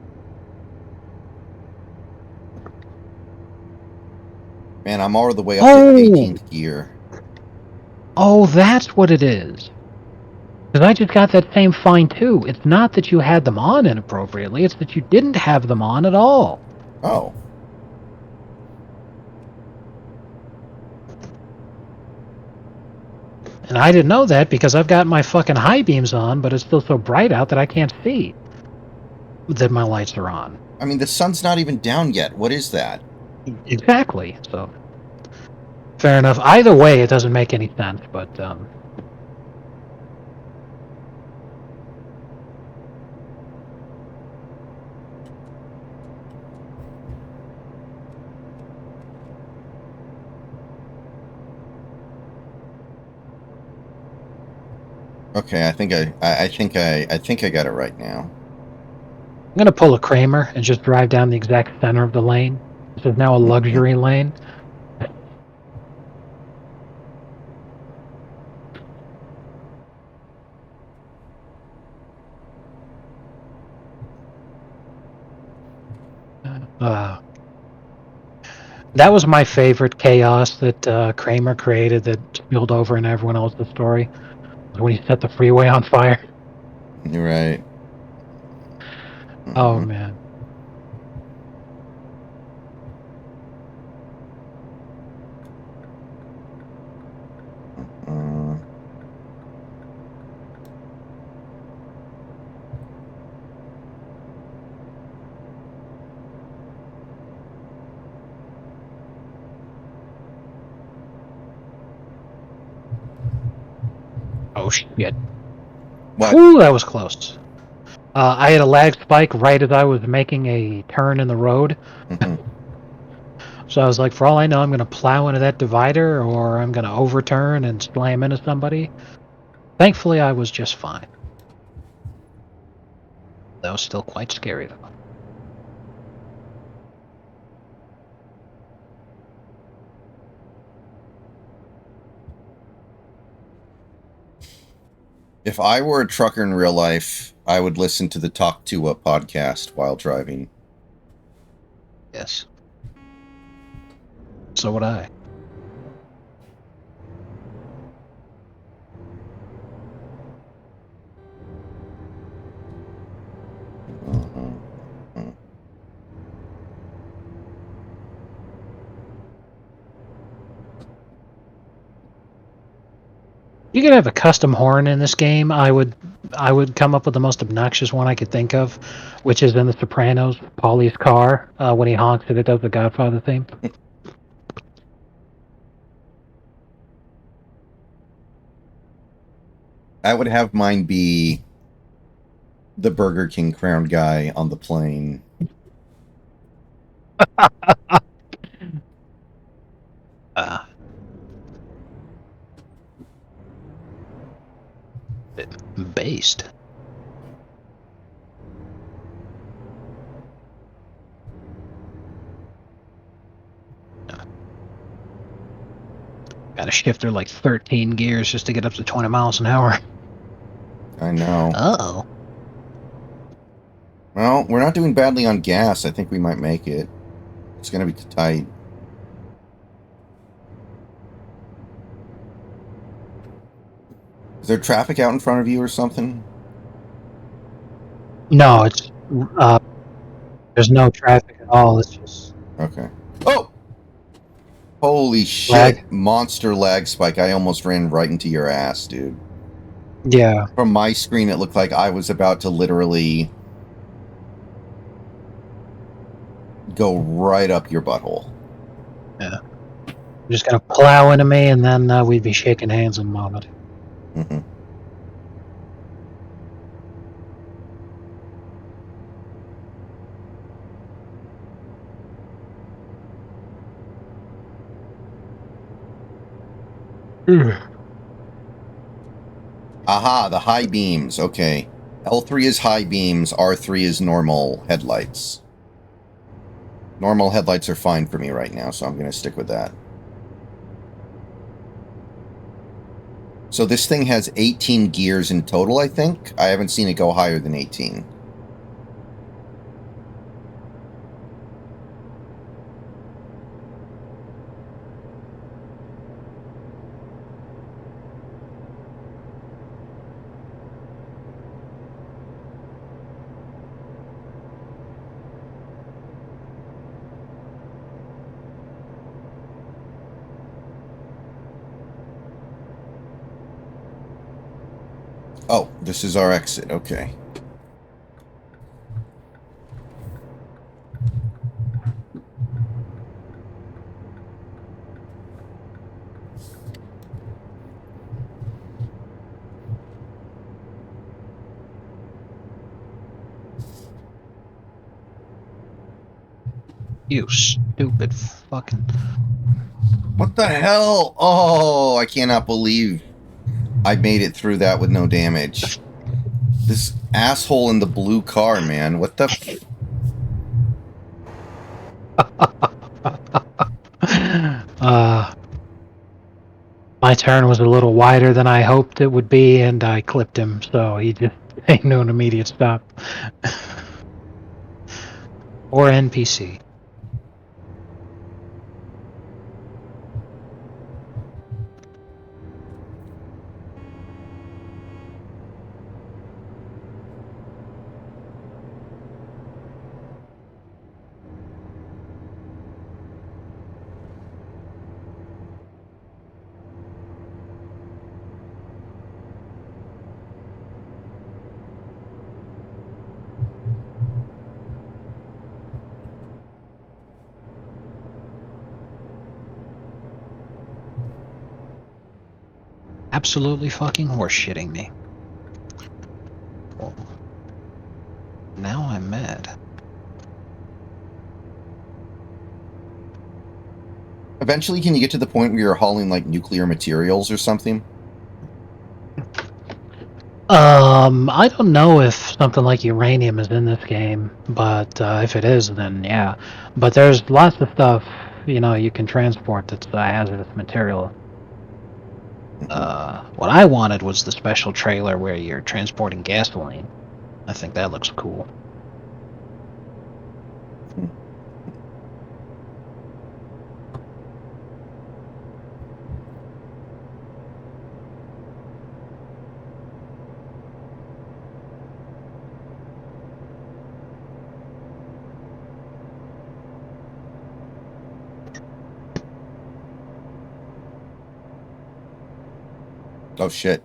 Man, I'm all the way up to 18th gear. Oh, that's what it is. Because I just got that same fine too. It's not that you had them on inappropriately, it's that you didn't have them on at all. Oh. And I didn't know that because I've got my fucking high beams on, but it's still so bright out that I can't see that my lights are on. I mean, the sun's not even down yet. What is that? Exactly. So, fair enough. Either way, it doesn't make any sense, but Okay, I think I got it right now. I'm gonna pull a Kramer and just drive down the exact center of the lane. This is now a luxury lane. That was my favorite chaos that Kramer created that spilled over in everyone else's story. When he set the freeway on fire. You're right. Oh man. Uh, Oh shit. what? Ooh, that was close. I had a lag spike right as I was making a turn in the road. Mhm. So I was like, for all I know, I'm going to plow into that divider or I'm going to overturn and slam into somebody. Thankfully, I was just fine. That was still quite scary, though. If I were a trucker in real life, I would listen to the Talk to Up podcast while driving. Yes. So would I. Mhm. You could have a custom horn in this game. I would come up with the most obnoxious one I could think of, which is in The Sopranos, Paulie's car. When he honks it does the Godfather theme. I would have mine be the Burger King crown guy on the plane. Uh, Based. Got to shift her like 13 gears just to get up to 20 miles an hour. I know. Uh-oh. Well, we're not doing badly on gas. I think we might make it. It's going to be tight. Is there traffic out in front of you or something? No, it's there's no traffic at all. It's just Okay. Oh! Holy shit. lag. Monster lag spike. I almost ran right into your ass, dude. Yeah. From my screen, it looked like I was about to literally go right up your butthole. Yeah. You're just gonna plow into me, and then we'd be shaking hands in a moment. Mm-hmm. Aha, the high beams. Okay. L3 is high beams, R3 is normal headlights. Normal headlights are fine for me right now, so I'm going to stick with that. So this thing has 18 gears in total, I think. I haven't seen it go higher than 18. Oh, this is our exit. Okay. You stupid fucking. What the hell? Oh, I cannot believe I made it through that with no damage. This asshole in the blue car, man. What the... My turn was a little wider than I hoped it would be, and I clipped him, so he just ain't no immediate stop. Or NPC. Absolutely fucking horseshitting me. Well, now I'm mad. Eventually, can you get to the point where you're hauling, like, nuclear materials or something? I don't know if something like uranium is in this game, but if it is, then yeah. But there's lots of stuff, you can transport that's hazardous material. What I wanted was the special trailer where you're transporting gasoline. I think that looks cool. Oh, shit.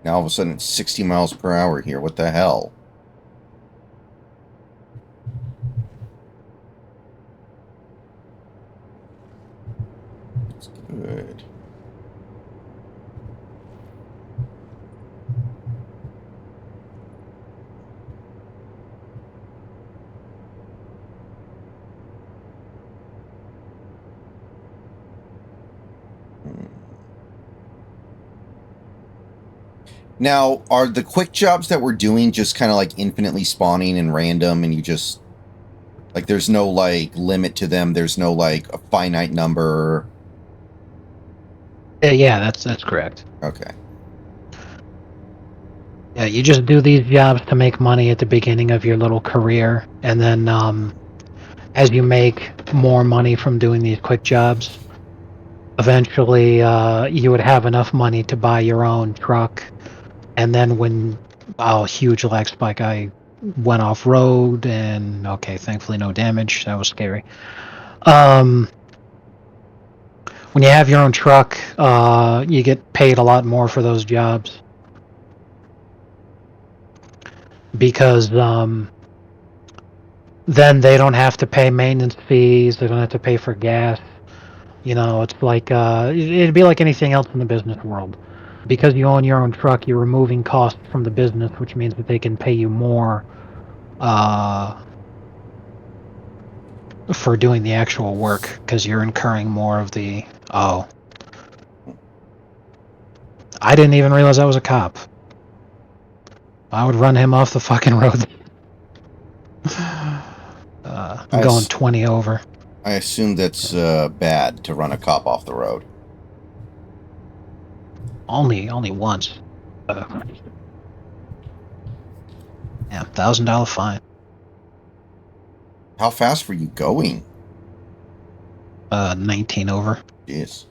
Now all of a sudden it's 60 miles per hour here. What the hell? That's good. Now, are the quick jobs that we're doing just kind of like infinitely spawning and random, and you just... Like, there's no, like, limit to them? There's no, like, a finite number? Yeah, that's correct. Okay. Yeah, you just do these jobs to make money at the beginning of your little career, and then as you make more money from doing these quick jobs, eventually you would have enough money to buy your own truck, and then when huge lag spike, I went off road, and okay, thankfully no damage. That was scary. When you have your own truck, you get paid a lot more for those jobs because then they don't have to pay maintenance fees. They don't have to pay for gas. It's like it'd be like anything else in the business world. Because you own your own truck, you're removing costs from the business, which means that they can pay you more for doing the actual work because you're incurring more of the. Oh, I didn't even realize I was a cop. I would run him off the fucking road. I'm going 20 over. I assume that's bad to run a cop off the road. Only once. Yeah, $1,000 fine. How fast were you going? 19 over. Jeez.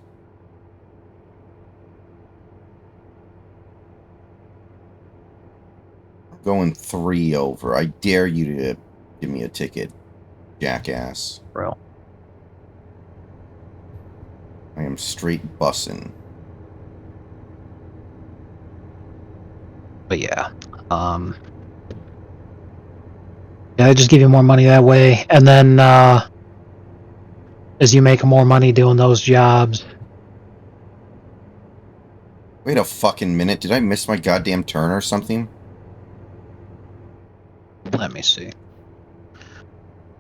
I'm going 3 over. I dare you to give me a ticket, jackass. Bro. I am straight bussin'. But yeah, yeah, they just give you more money that way, and then as you make more money doing those jobs. Wait a fucking minute. Did I miss my goddamn turn or something? Let me see.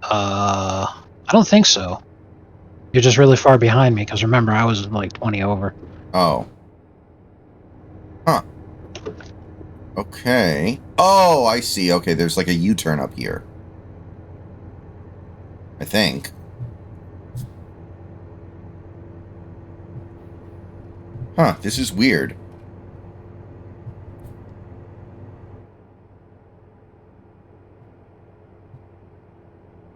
I don't think so. You're just really far behind me, because remember, I was like 20 over. Oh. Huh. Okay. Oh, I see. Okay, there's like a U-turn up here. I think. Huh, this is weird.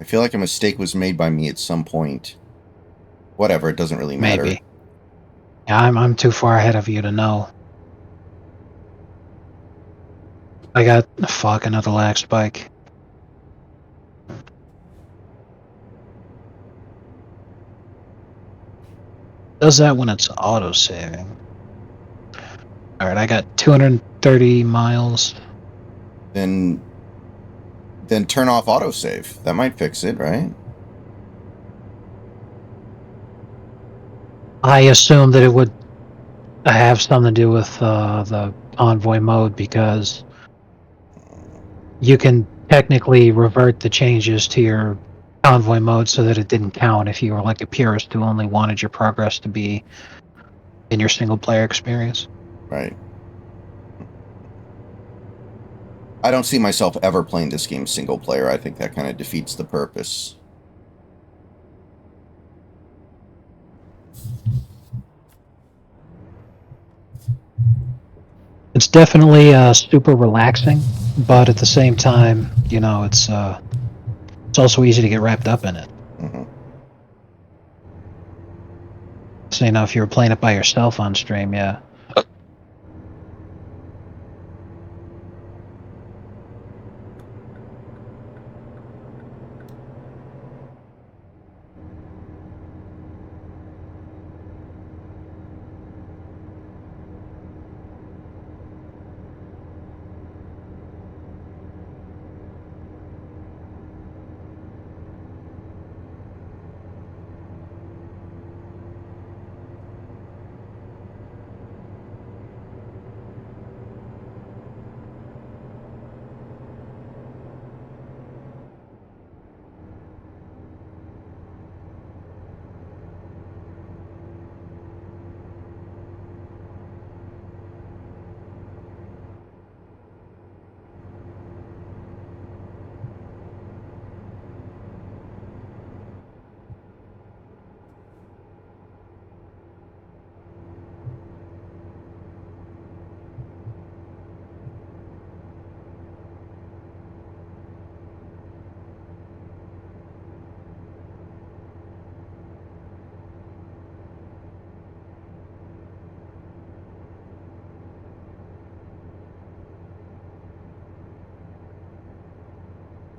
I feel like a mistake was made by me at some point. Whatever, it doesn't really matter. Maybe. Yeah, I'm too far ahead of you to know. I got another lag spike. Does that when it's auto saving. Alright, I got 230 miles. Then turn off autosave. That might fix it, right? I assume that it would have something to do with the Envoy mode, because you can technically revert the changes to your Envoy mode so that it didn't count if you were like a purist who only wanted your progress to be in your single player experience. Right. I don't see myself ever playing this game single player. I think that kind of defeats the purpose. It's definitely super relaxing, but at the same time, you know, it's also easy to get wrapped up in it. Mm-hmm. So, you know, if you were playing it by yourself on stream, yeah.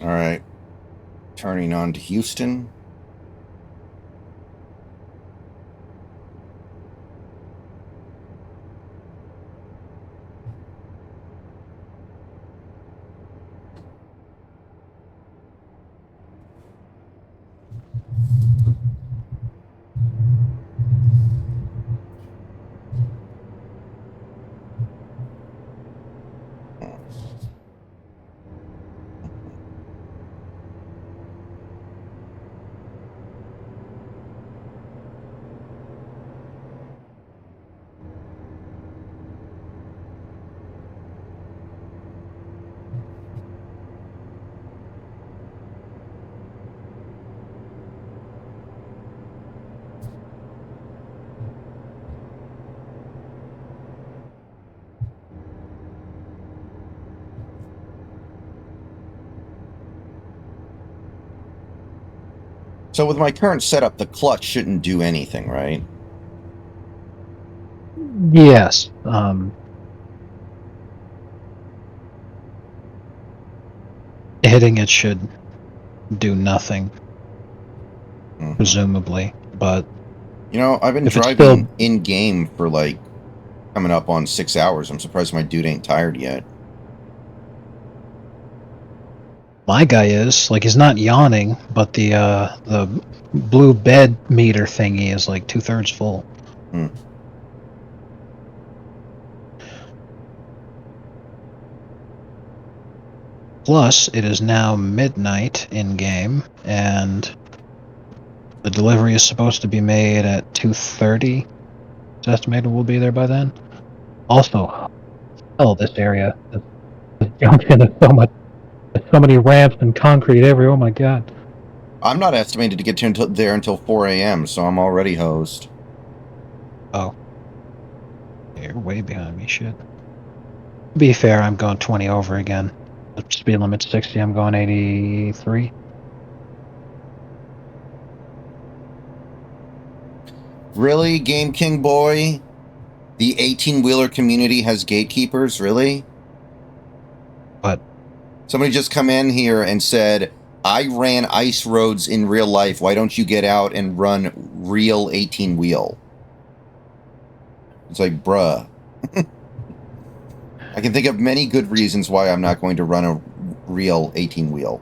All right. Turning on to Houston. So with my current setup, the clutch shouldn't do anything, right? Yes. Hitting it should do nothing, presumably, but you know, I've been driving in game for like coming up on 6 hours. I'm surprised my dude ain't tired yet. My guy is like he's not yawning, but the blue bed meter thingy is like 2/3 full. Hmm. Plus, it is now midnight in game, and the delivery is supposed to be made at 2:30. It's estimated we'll be there by then. Also, this area, this junction is there's so many ramps and concrete everywhere. Oh my god. I'm not estimated to get there until 4 a.m., so I'm already hosed. Oh. You're way behind me, shit. To be fair, I'm going 20 over again. The speed limit's 60, I'm going 83. Really, Game King boy? The 18-wheeler community has gatekeepers, really? What? Somebody just come in here and said, I ran ice roads in real life. Why don't you get out and run real 18-wheel? It's like, bruh. I can think of many good reasons why I'm not going to run a real 18-wheel.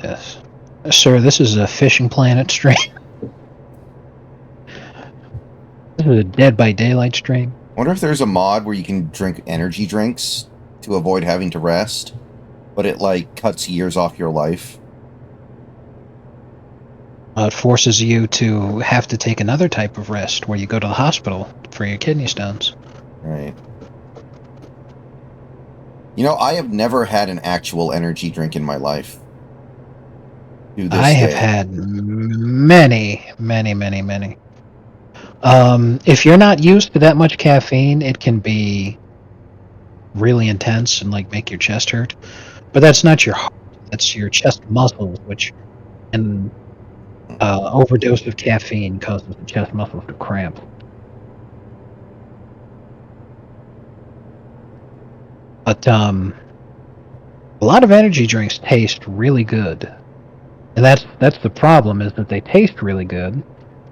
Yes. Sir, this is a Fishing Planet stream. This is a Dead by Daylight stream. I wonder if there's a mod where you can drink energy drinks to avoid having to rest, but it, like, cuts years off your life. It forces you to have to take another type of rest where you go to the hospital for your kidney stones. Right. You know, I have never had an actual energy drink in my life. I have had many. If you're not used to that much caffeine, it can be really intense and like make your chest hurt. But that's not your heart. That's your chest muscles, which an overdose of caffeine causes the chest muscles to cramp. But a lot of energy drinks taste really good. And that's the problem, is that they taste really good.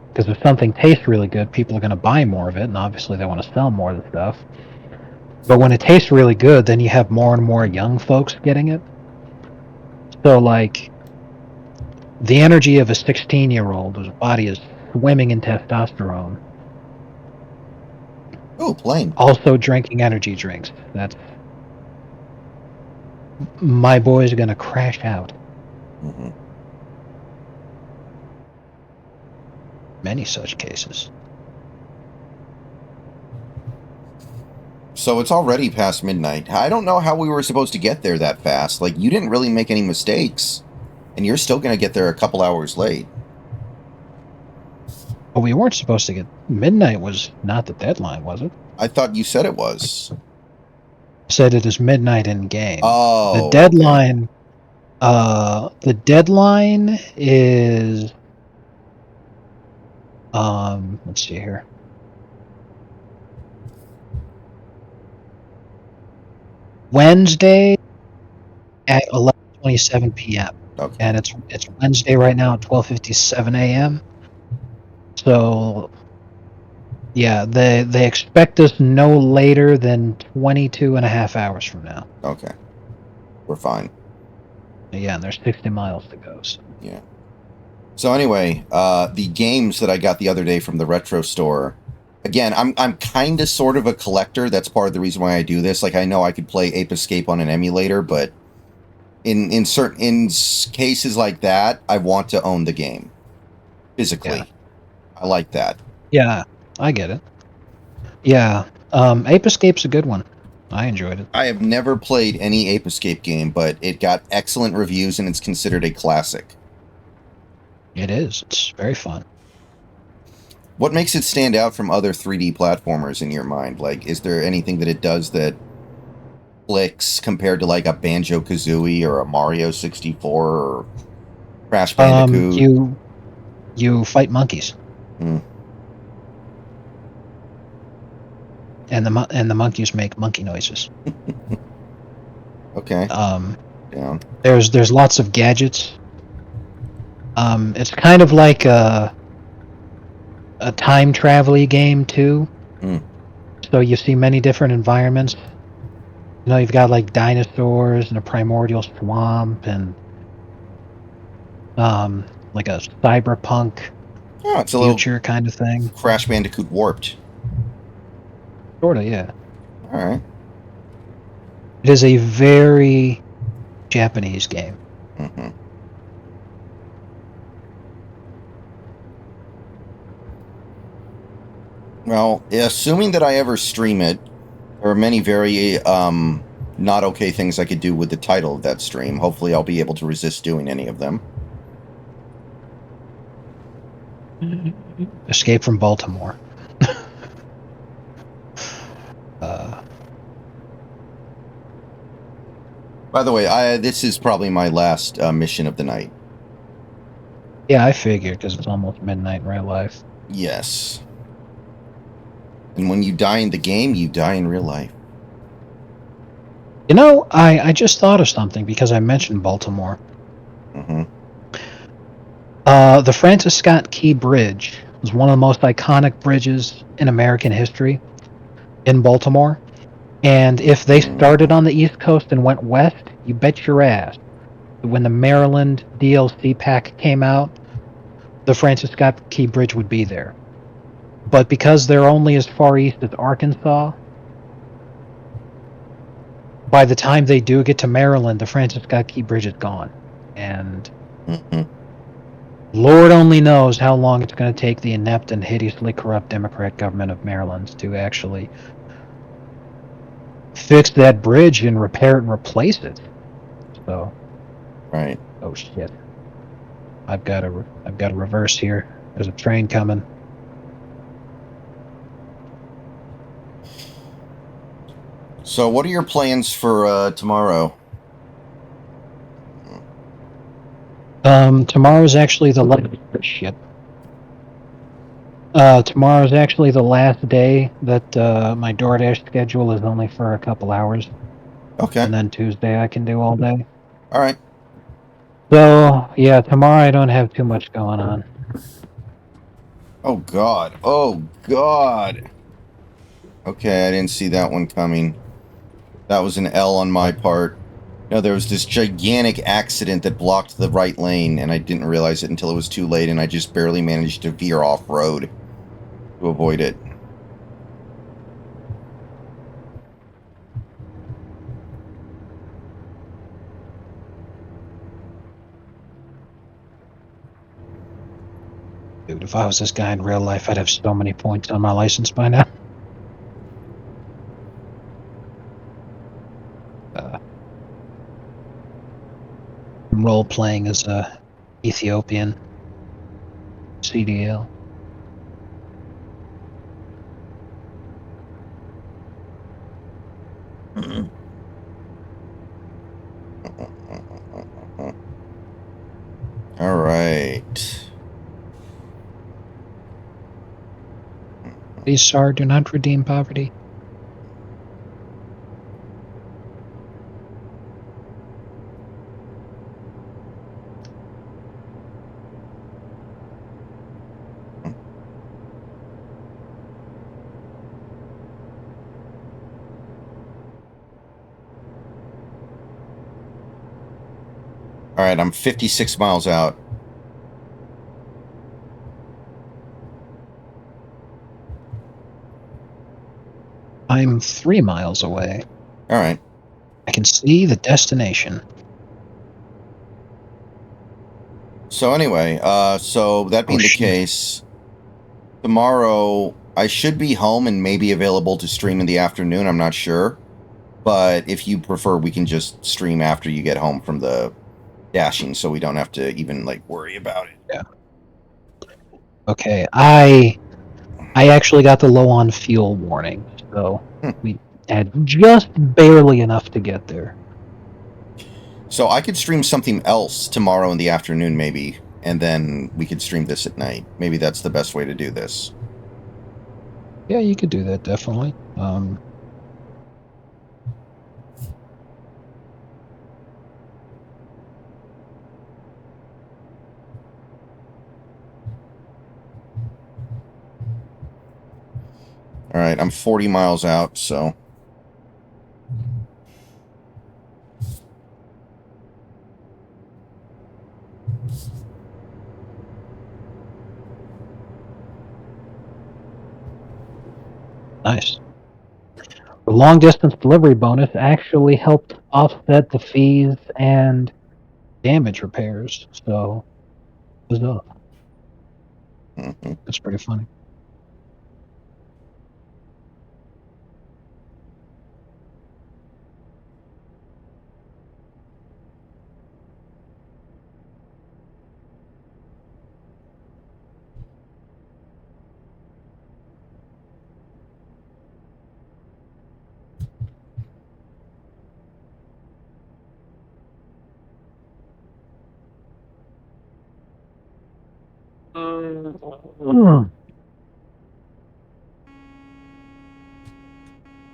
Because if something tastes really good, people are going to buy more of it, and obviously they want to sell more of the stuff. But when it tastes really good, then you have more and more young folks getting it. So, like, the energy of a 16-year-old whose body is swimming in testosterone. Oh, plane. Also drinking energy drinks. That's... My boy's going to crash out. Mm-hmm. Many such cases. So it's already past midnight. I don't know how we were supposed to get there that fast. Like, you didn't really make any mistakes, and you're still going to get there a couple hours late. But we weren't supposed to get... Midnight was not the deadline, was it? I thought you said it was. Said it is midnight in game. Oh, the deadline... Okay. The deadline is... let's see here. Wednesday at 11:27 p.m. Okay. And it's Wednesday right now at 12:57 a.m. So yeah, they expect us no later than 22 and a half hours from now. Okay. We're fine. Yeah, and there's 60 miles to go. So. Yeah. So anyway, the games that I got the other day from the retro store. Again, I'm kind of sort of a collector. That's part of the reason why I do this. Like, I know I could play Ape Escape on an emulator, but in certain cases like that, I want to own the game physically. Yeah. I like that. Yeah, I get it. Yeah, Ape Escape's a good one. I enjoyed it. I have never played any Ape Escape game, but it got excellent reviews and it's considered a classic. It is. It's very fun. What makes it stand out from other 3D platformers in your mind? Like, is there anything that it does that clicks compared to like a Banjo-Kazooie or a Mario 64 or Crash Bandicoot? You fight monkeys. Hmm. And the monkeys make monkey noises. Okay. Yeah. There's lots of gadgets. It's kind of like a time travel-y game too. Mm. So you see many different environments. You know, you've got like dinosaurs and a primordial swamp and like a cyberpunk Oh, it's a little future kind of thing. Crash Bandicoot Warped. Sorta, yeah. All right. It is a very Japanese game. Mm-hmm. Well, assuming that I ever stream it, there are many very not okay things I could do with the title of that stream. Hopefully, I'll be able to resist doing any of them. Escape from Baltimore. By the way, this is probably my last mission of the night. Yeah, I figured because it's almost midnight in real life. Yes. And when you die in the game, you die in real life. You know, I just thought of something because I mentioned Baltimore. Mm-hmm. The Francis Scott Key Bridge is one of the most iconic bridges in American history in Baltimore. And if they started on the East Coast and went west, you bet your ass when the Maryland DLC pack came out, the Francis Scott Key Bridge would be there. But because they're only as far east as Arkansas, by the time they do get to Maryland, the Francis Scott Key Bridge is gone. And Lord only knows how long it's going to take the inept and hideously corrupt Democrat government of Maryland to actually fix that bridge and repair it and replace it. So, right. Oh shit! I've got to reverse here. There's a train coming. So, what are your plans for tomorrow? Tomorrow's actually the shit. Tomorrow's actually the last day that my DoorDash schedule is only for a couple hours. Okay. And then Tuesday I can do all day. All right. So, yeah, tomorrow I don't have too much going on. Oh, God. Oh, God. Okay, I didn't see that one coming. That was an L on my part. No, there was this gigantic accident that blocked the right lane, and I didn't realize it until it was too late, and I just barely managed to veer off-road to avoid it. Dude, if I was this guy in real life, I'd have so many points on my license by now. I'm role-playing as a Ethiopian CDL. All right. Please, sir, do not redeem poverty. All right, I'm 56 miles out. I'm 3 miles away. All right. I can see the destination. So anyway, so that being the case, tomorrow I should be home and maybe available to stream in the afternoon. I'm not sure. But if you prefer, we can just stream after you get home from the dashing so we don't have to even, like, worry about it. Yeah. Okay, I actually got the low on fuel warning, so we had just barely enough to get there. So I could stream something else tomorrow in the afternoon, maybe, and then we could stream this at night. Maybe that's the best way to do this. Yeah, you could do that, definitely. All right, I'm 40 miles out, so... Nice. The long distance delivery bonus actually helped offset the fees and damage repairs. So it was up. Mhm. It's pretty funny. Mm.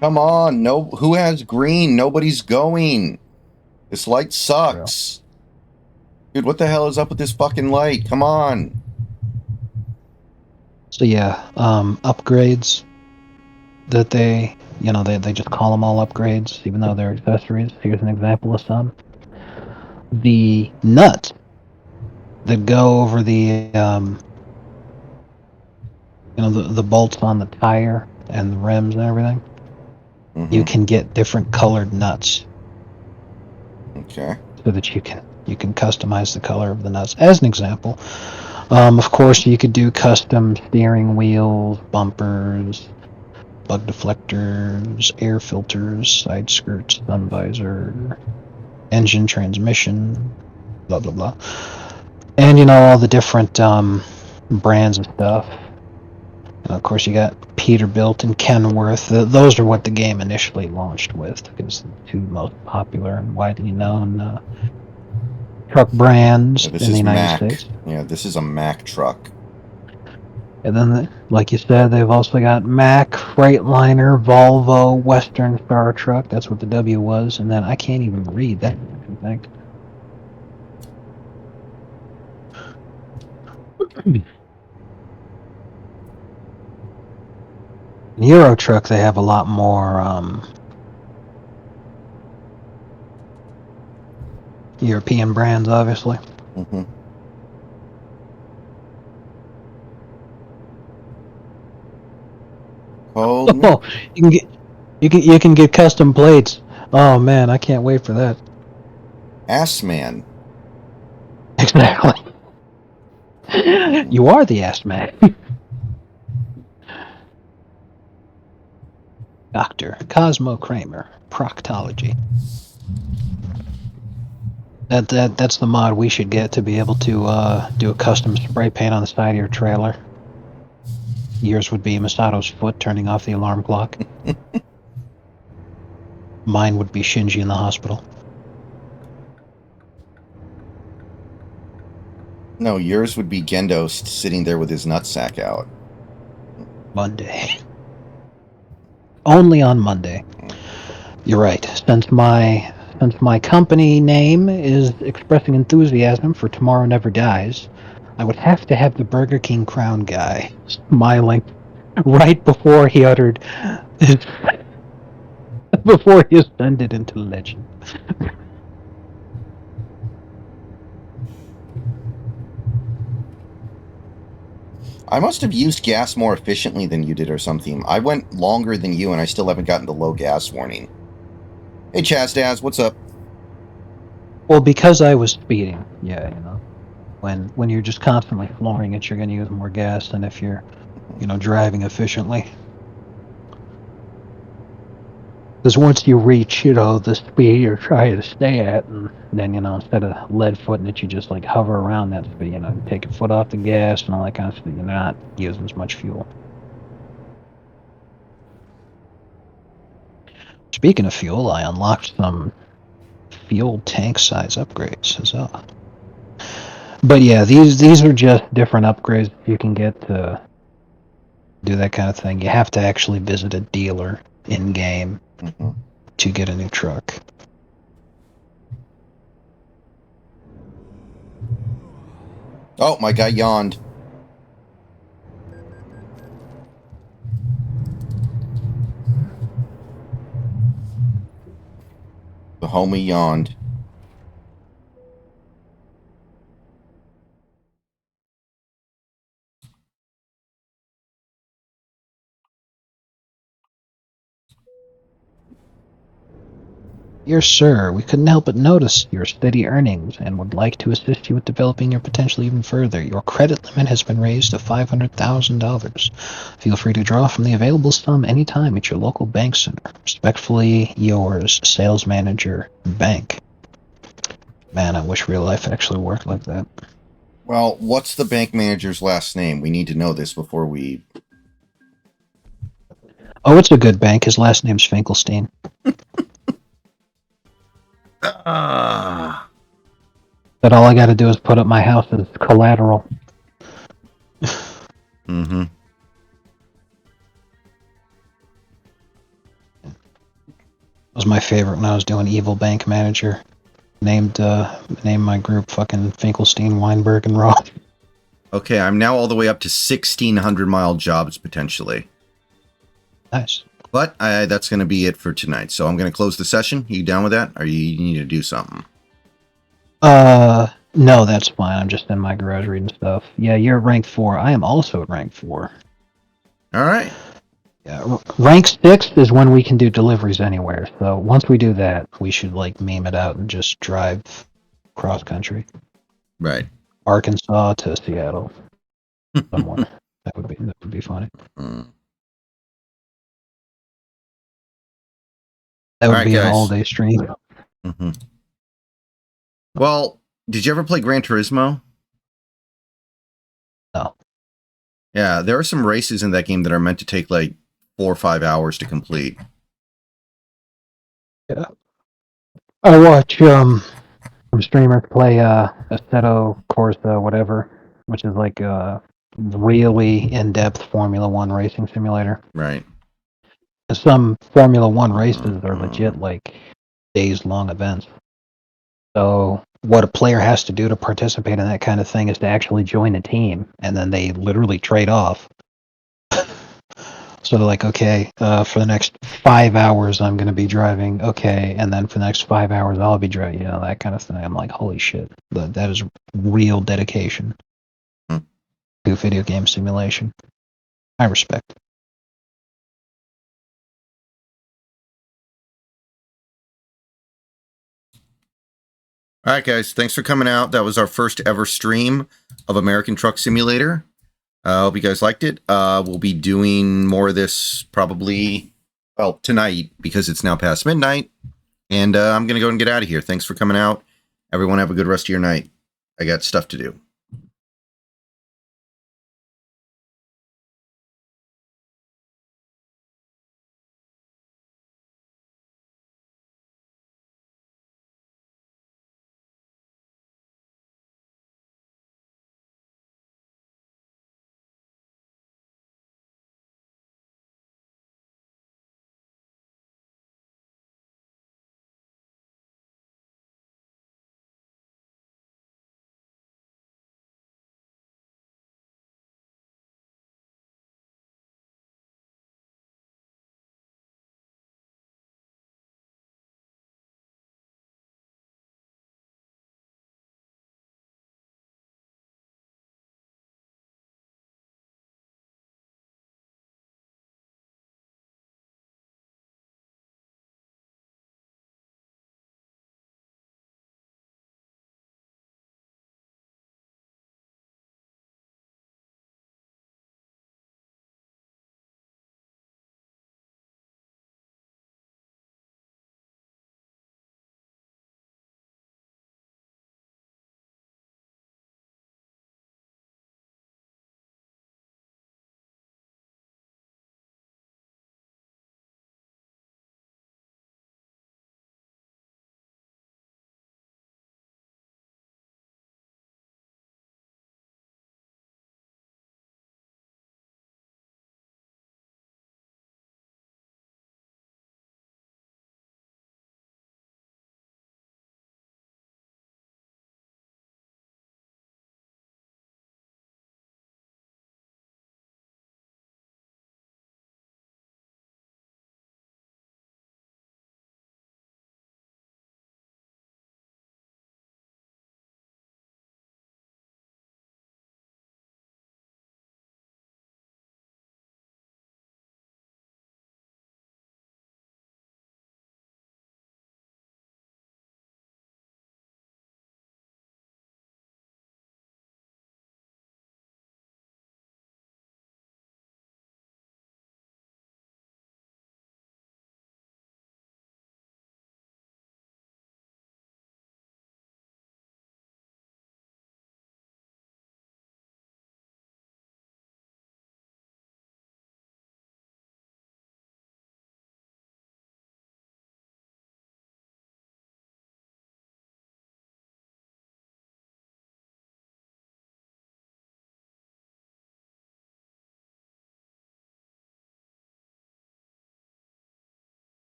Come on, no, who has green? Nobody's going. This light Real. sucks. Dude, what the hell is up with this fucking light? Come on. So yeah, upgrades that they just call them all upgrades, even though they're accessories. Here's an example of some. The nuts that go over the bolts on the tire and the rims and everything. You can get different colored nuts. Okay. So that you can customize the color of the nuts. As an example, of course, you could do custom steering wheels, bumpers, bug deflectors, air filters, side skirts, sun visor, engine transmission, blah blah blah, and all the different brands and stuff. And of course, you got Peterbilt and Kenworth. Those are what the game initially launched with, because the two most popular and widely known truck brands Yeah, this in the is United Mack. States. Yeah, this is a Mack truck. And then, like you said, they've also got Mack, Freightliner, Volvo, Western Star Truck. That's what the W was. And then I can't even read that thing. In Euro Truck, they have a lot more European brands, obviously. Mm-hmm. Hold me. Oh, you can get custom plates. Oh man, I can't wait for that. Ass man. Exactly. You are the ass man. Dr. Cosmo Kramer, Proctology. That's the mod we should get to be able to do a custom spray paint on the side of your trailer. Yours would be Masato's foot turning off the alarm clock. Mine would be Shinji in the hospital. No, yours would be Gendo sitting there with his nutsack out. Monday. Only on Monday. You're right. Since my company name is expressing enthusiasm for Tomorrow Never Dies, I would have to have the Burger King crown guy smiling right before he uttered before he ascended into legend. I must have used gas more efficiently than you did or something. I went longer than you and I still haven't gotten the low gas warning. Hey, Chazdaz, what's up? Well, because I was speeding, yeah, when you're just constantly flooring it, you're going to use more gas than if you're, driving efficiently. Because once you reach, the speed you're trying to stay at, and then, instead of lead footing it, you just like hover around that speed, take your foot off the gas and all that kind of stuff. You're not using as much fuel. Speaking of fuel, I unlocked some fuel tank size upgrades as well. But yeah, these are just different upgrades you can get to do that kind of thing. You have to actually visit a dealer in game to get a new truck. Oh, my guy yawned. The homie yawned. Dear sir, we couldn't help but notice your steady earnings and would like to assist you with developing your potential even further. Your credit limit has been raised to $500,000. Feel free to draw from the available sum anytime at your local bank center. Respectfully yours, Sales Manager, Bank. Man, I wish real life actually worked like that. Well, what's the bank manager's last name? We need to know this before we... Oh, it's a good bank. His last name's Finkelstein. Ah. But all I gotta do is put up my house as collateral. Mm-hmm. Was my favorite when I was doing Evil Bank Manager. Named my group fucking Finkelstein, Weinberg, and Roth. Okay, I'm now all the way up to 1,600-mile jobs, potentially. Nice. But that's going to be it for tonight. So I'm going to close the session. You down with that? Or you need to do something? No, that's fine. I'm just in my garage reading stuff. Yeah, you're at rank 4. I am also at rank 4. All right. Yeah, rank 6 is when we can do deliveries anywhere. So once we do that, we should like meme it out and just drive cross country. Right. Arkansas to Seattle. Somewhere. That would be funny. That would be an all-day stream. Mm-hmm. Well, did you ever play Gran Turismo? No. Yeah, there are some races in that game that are meant to take like 4 or 5 hours to complete. Yeah. I watch some streamers play Assetto Corsa, whatever, which is like a really in-depth Formula One racing simulator. Right. Some Formula One races are legit like days-long events. So what a player has to do to participate in that kind of thing is to actually join a team, and then they literally trade off. So like, okay, for the next 5 hours I'm going to be driving, okay, and then for the next 5 hours I'll be driving, you know, that kind of thing. I'm like, holy shit, that is real dedication to video game simulation. I respect it. All right, guys, thanks for coming out. That was our first ever stream of American Truck Simulator. I hope you guys liked it. We'll be doing more of this probably, well, tonight because it's now past midnight. And I'm going to go and get out of here. Thanks for coming out. Everyone have a good rest of your night. I got stuff to do.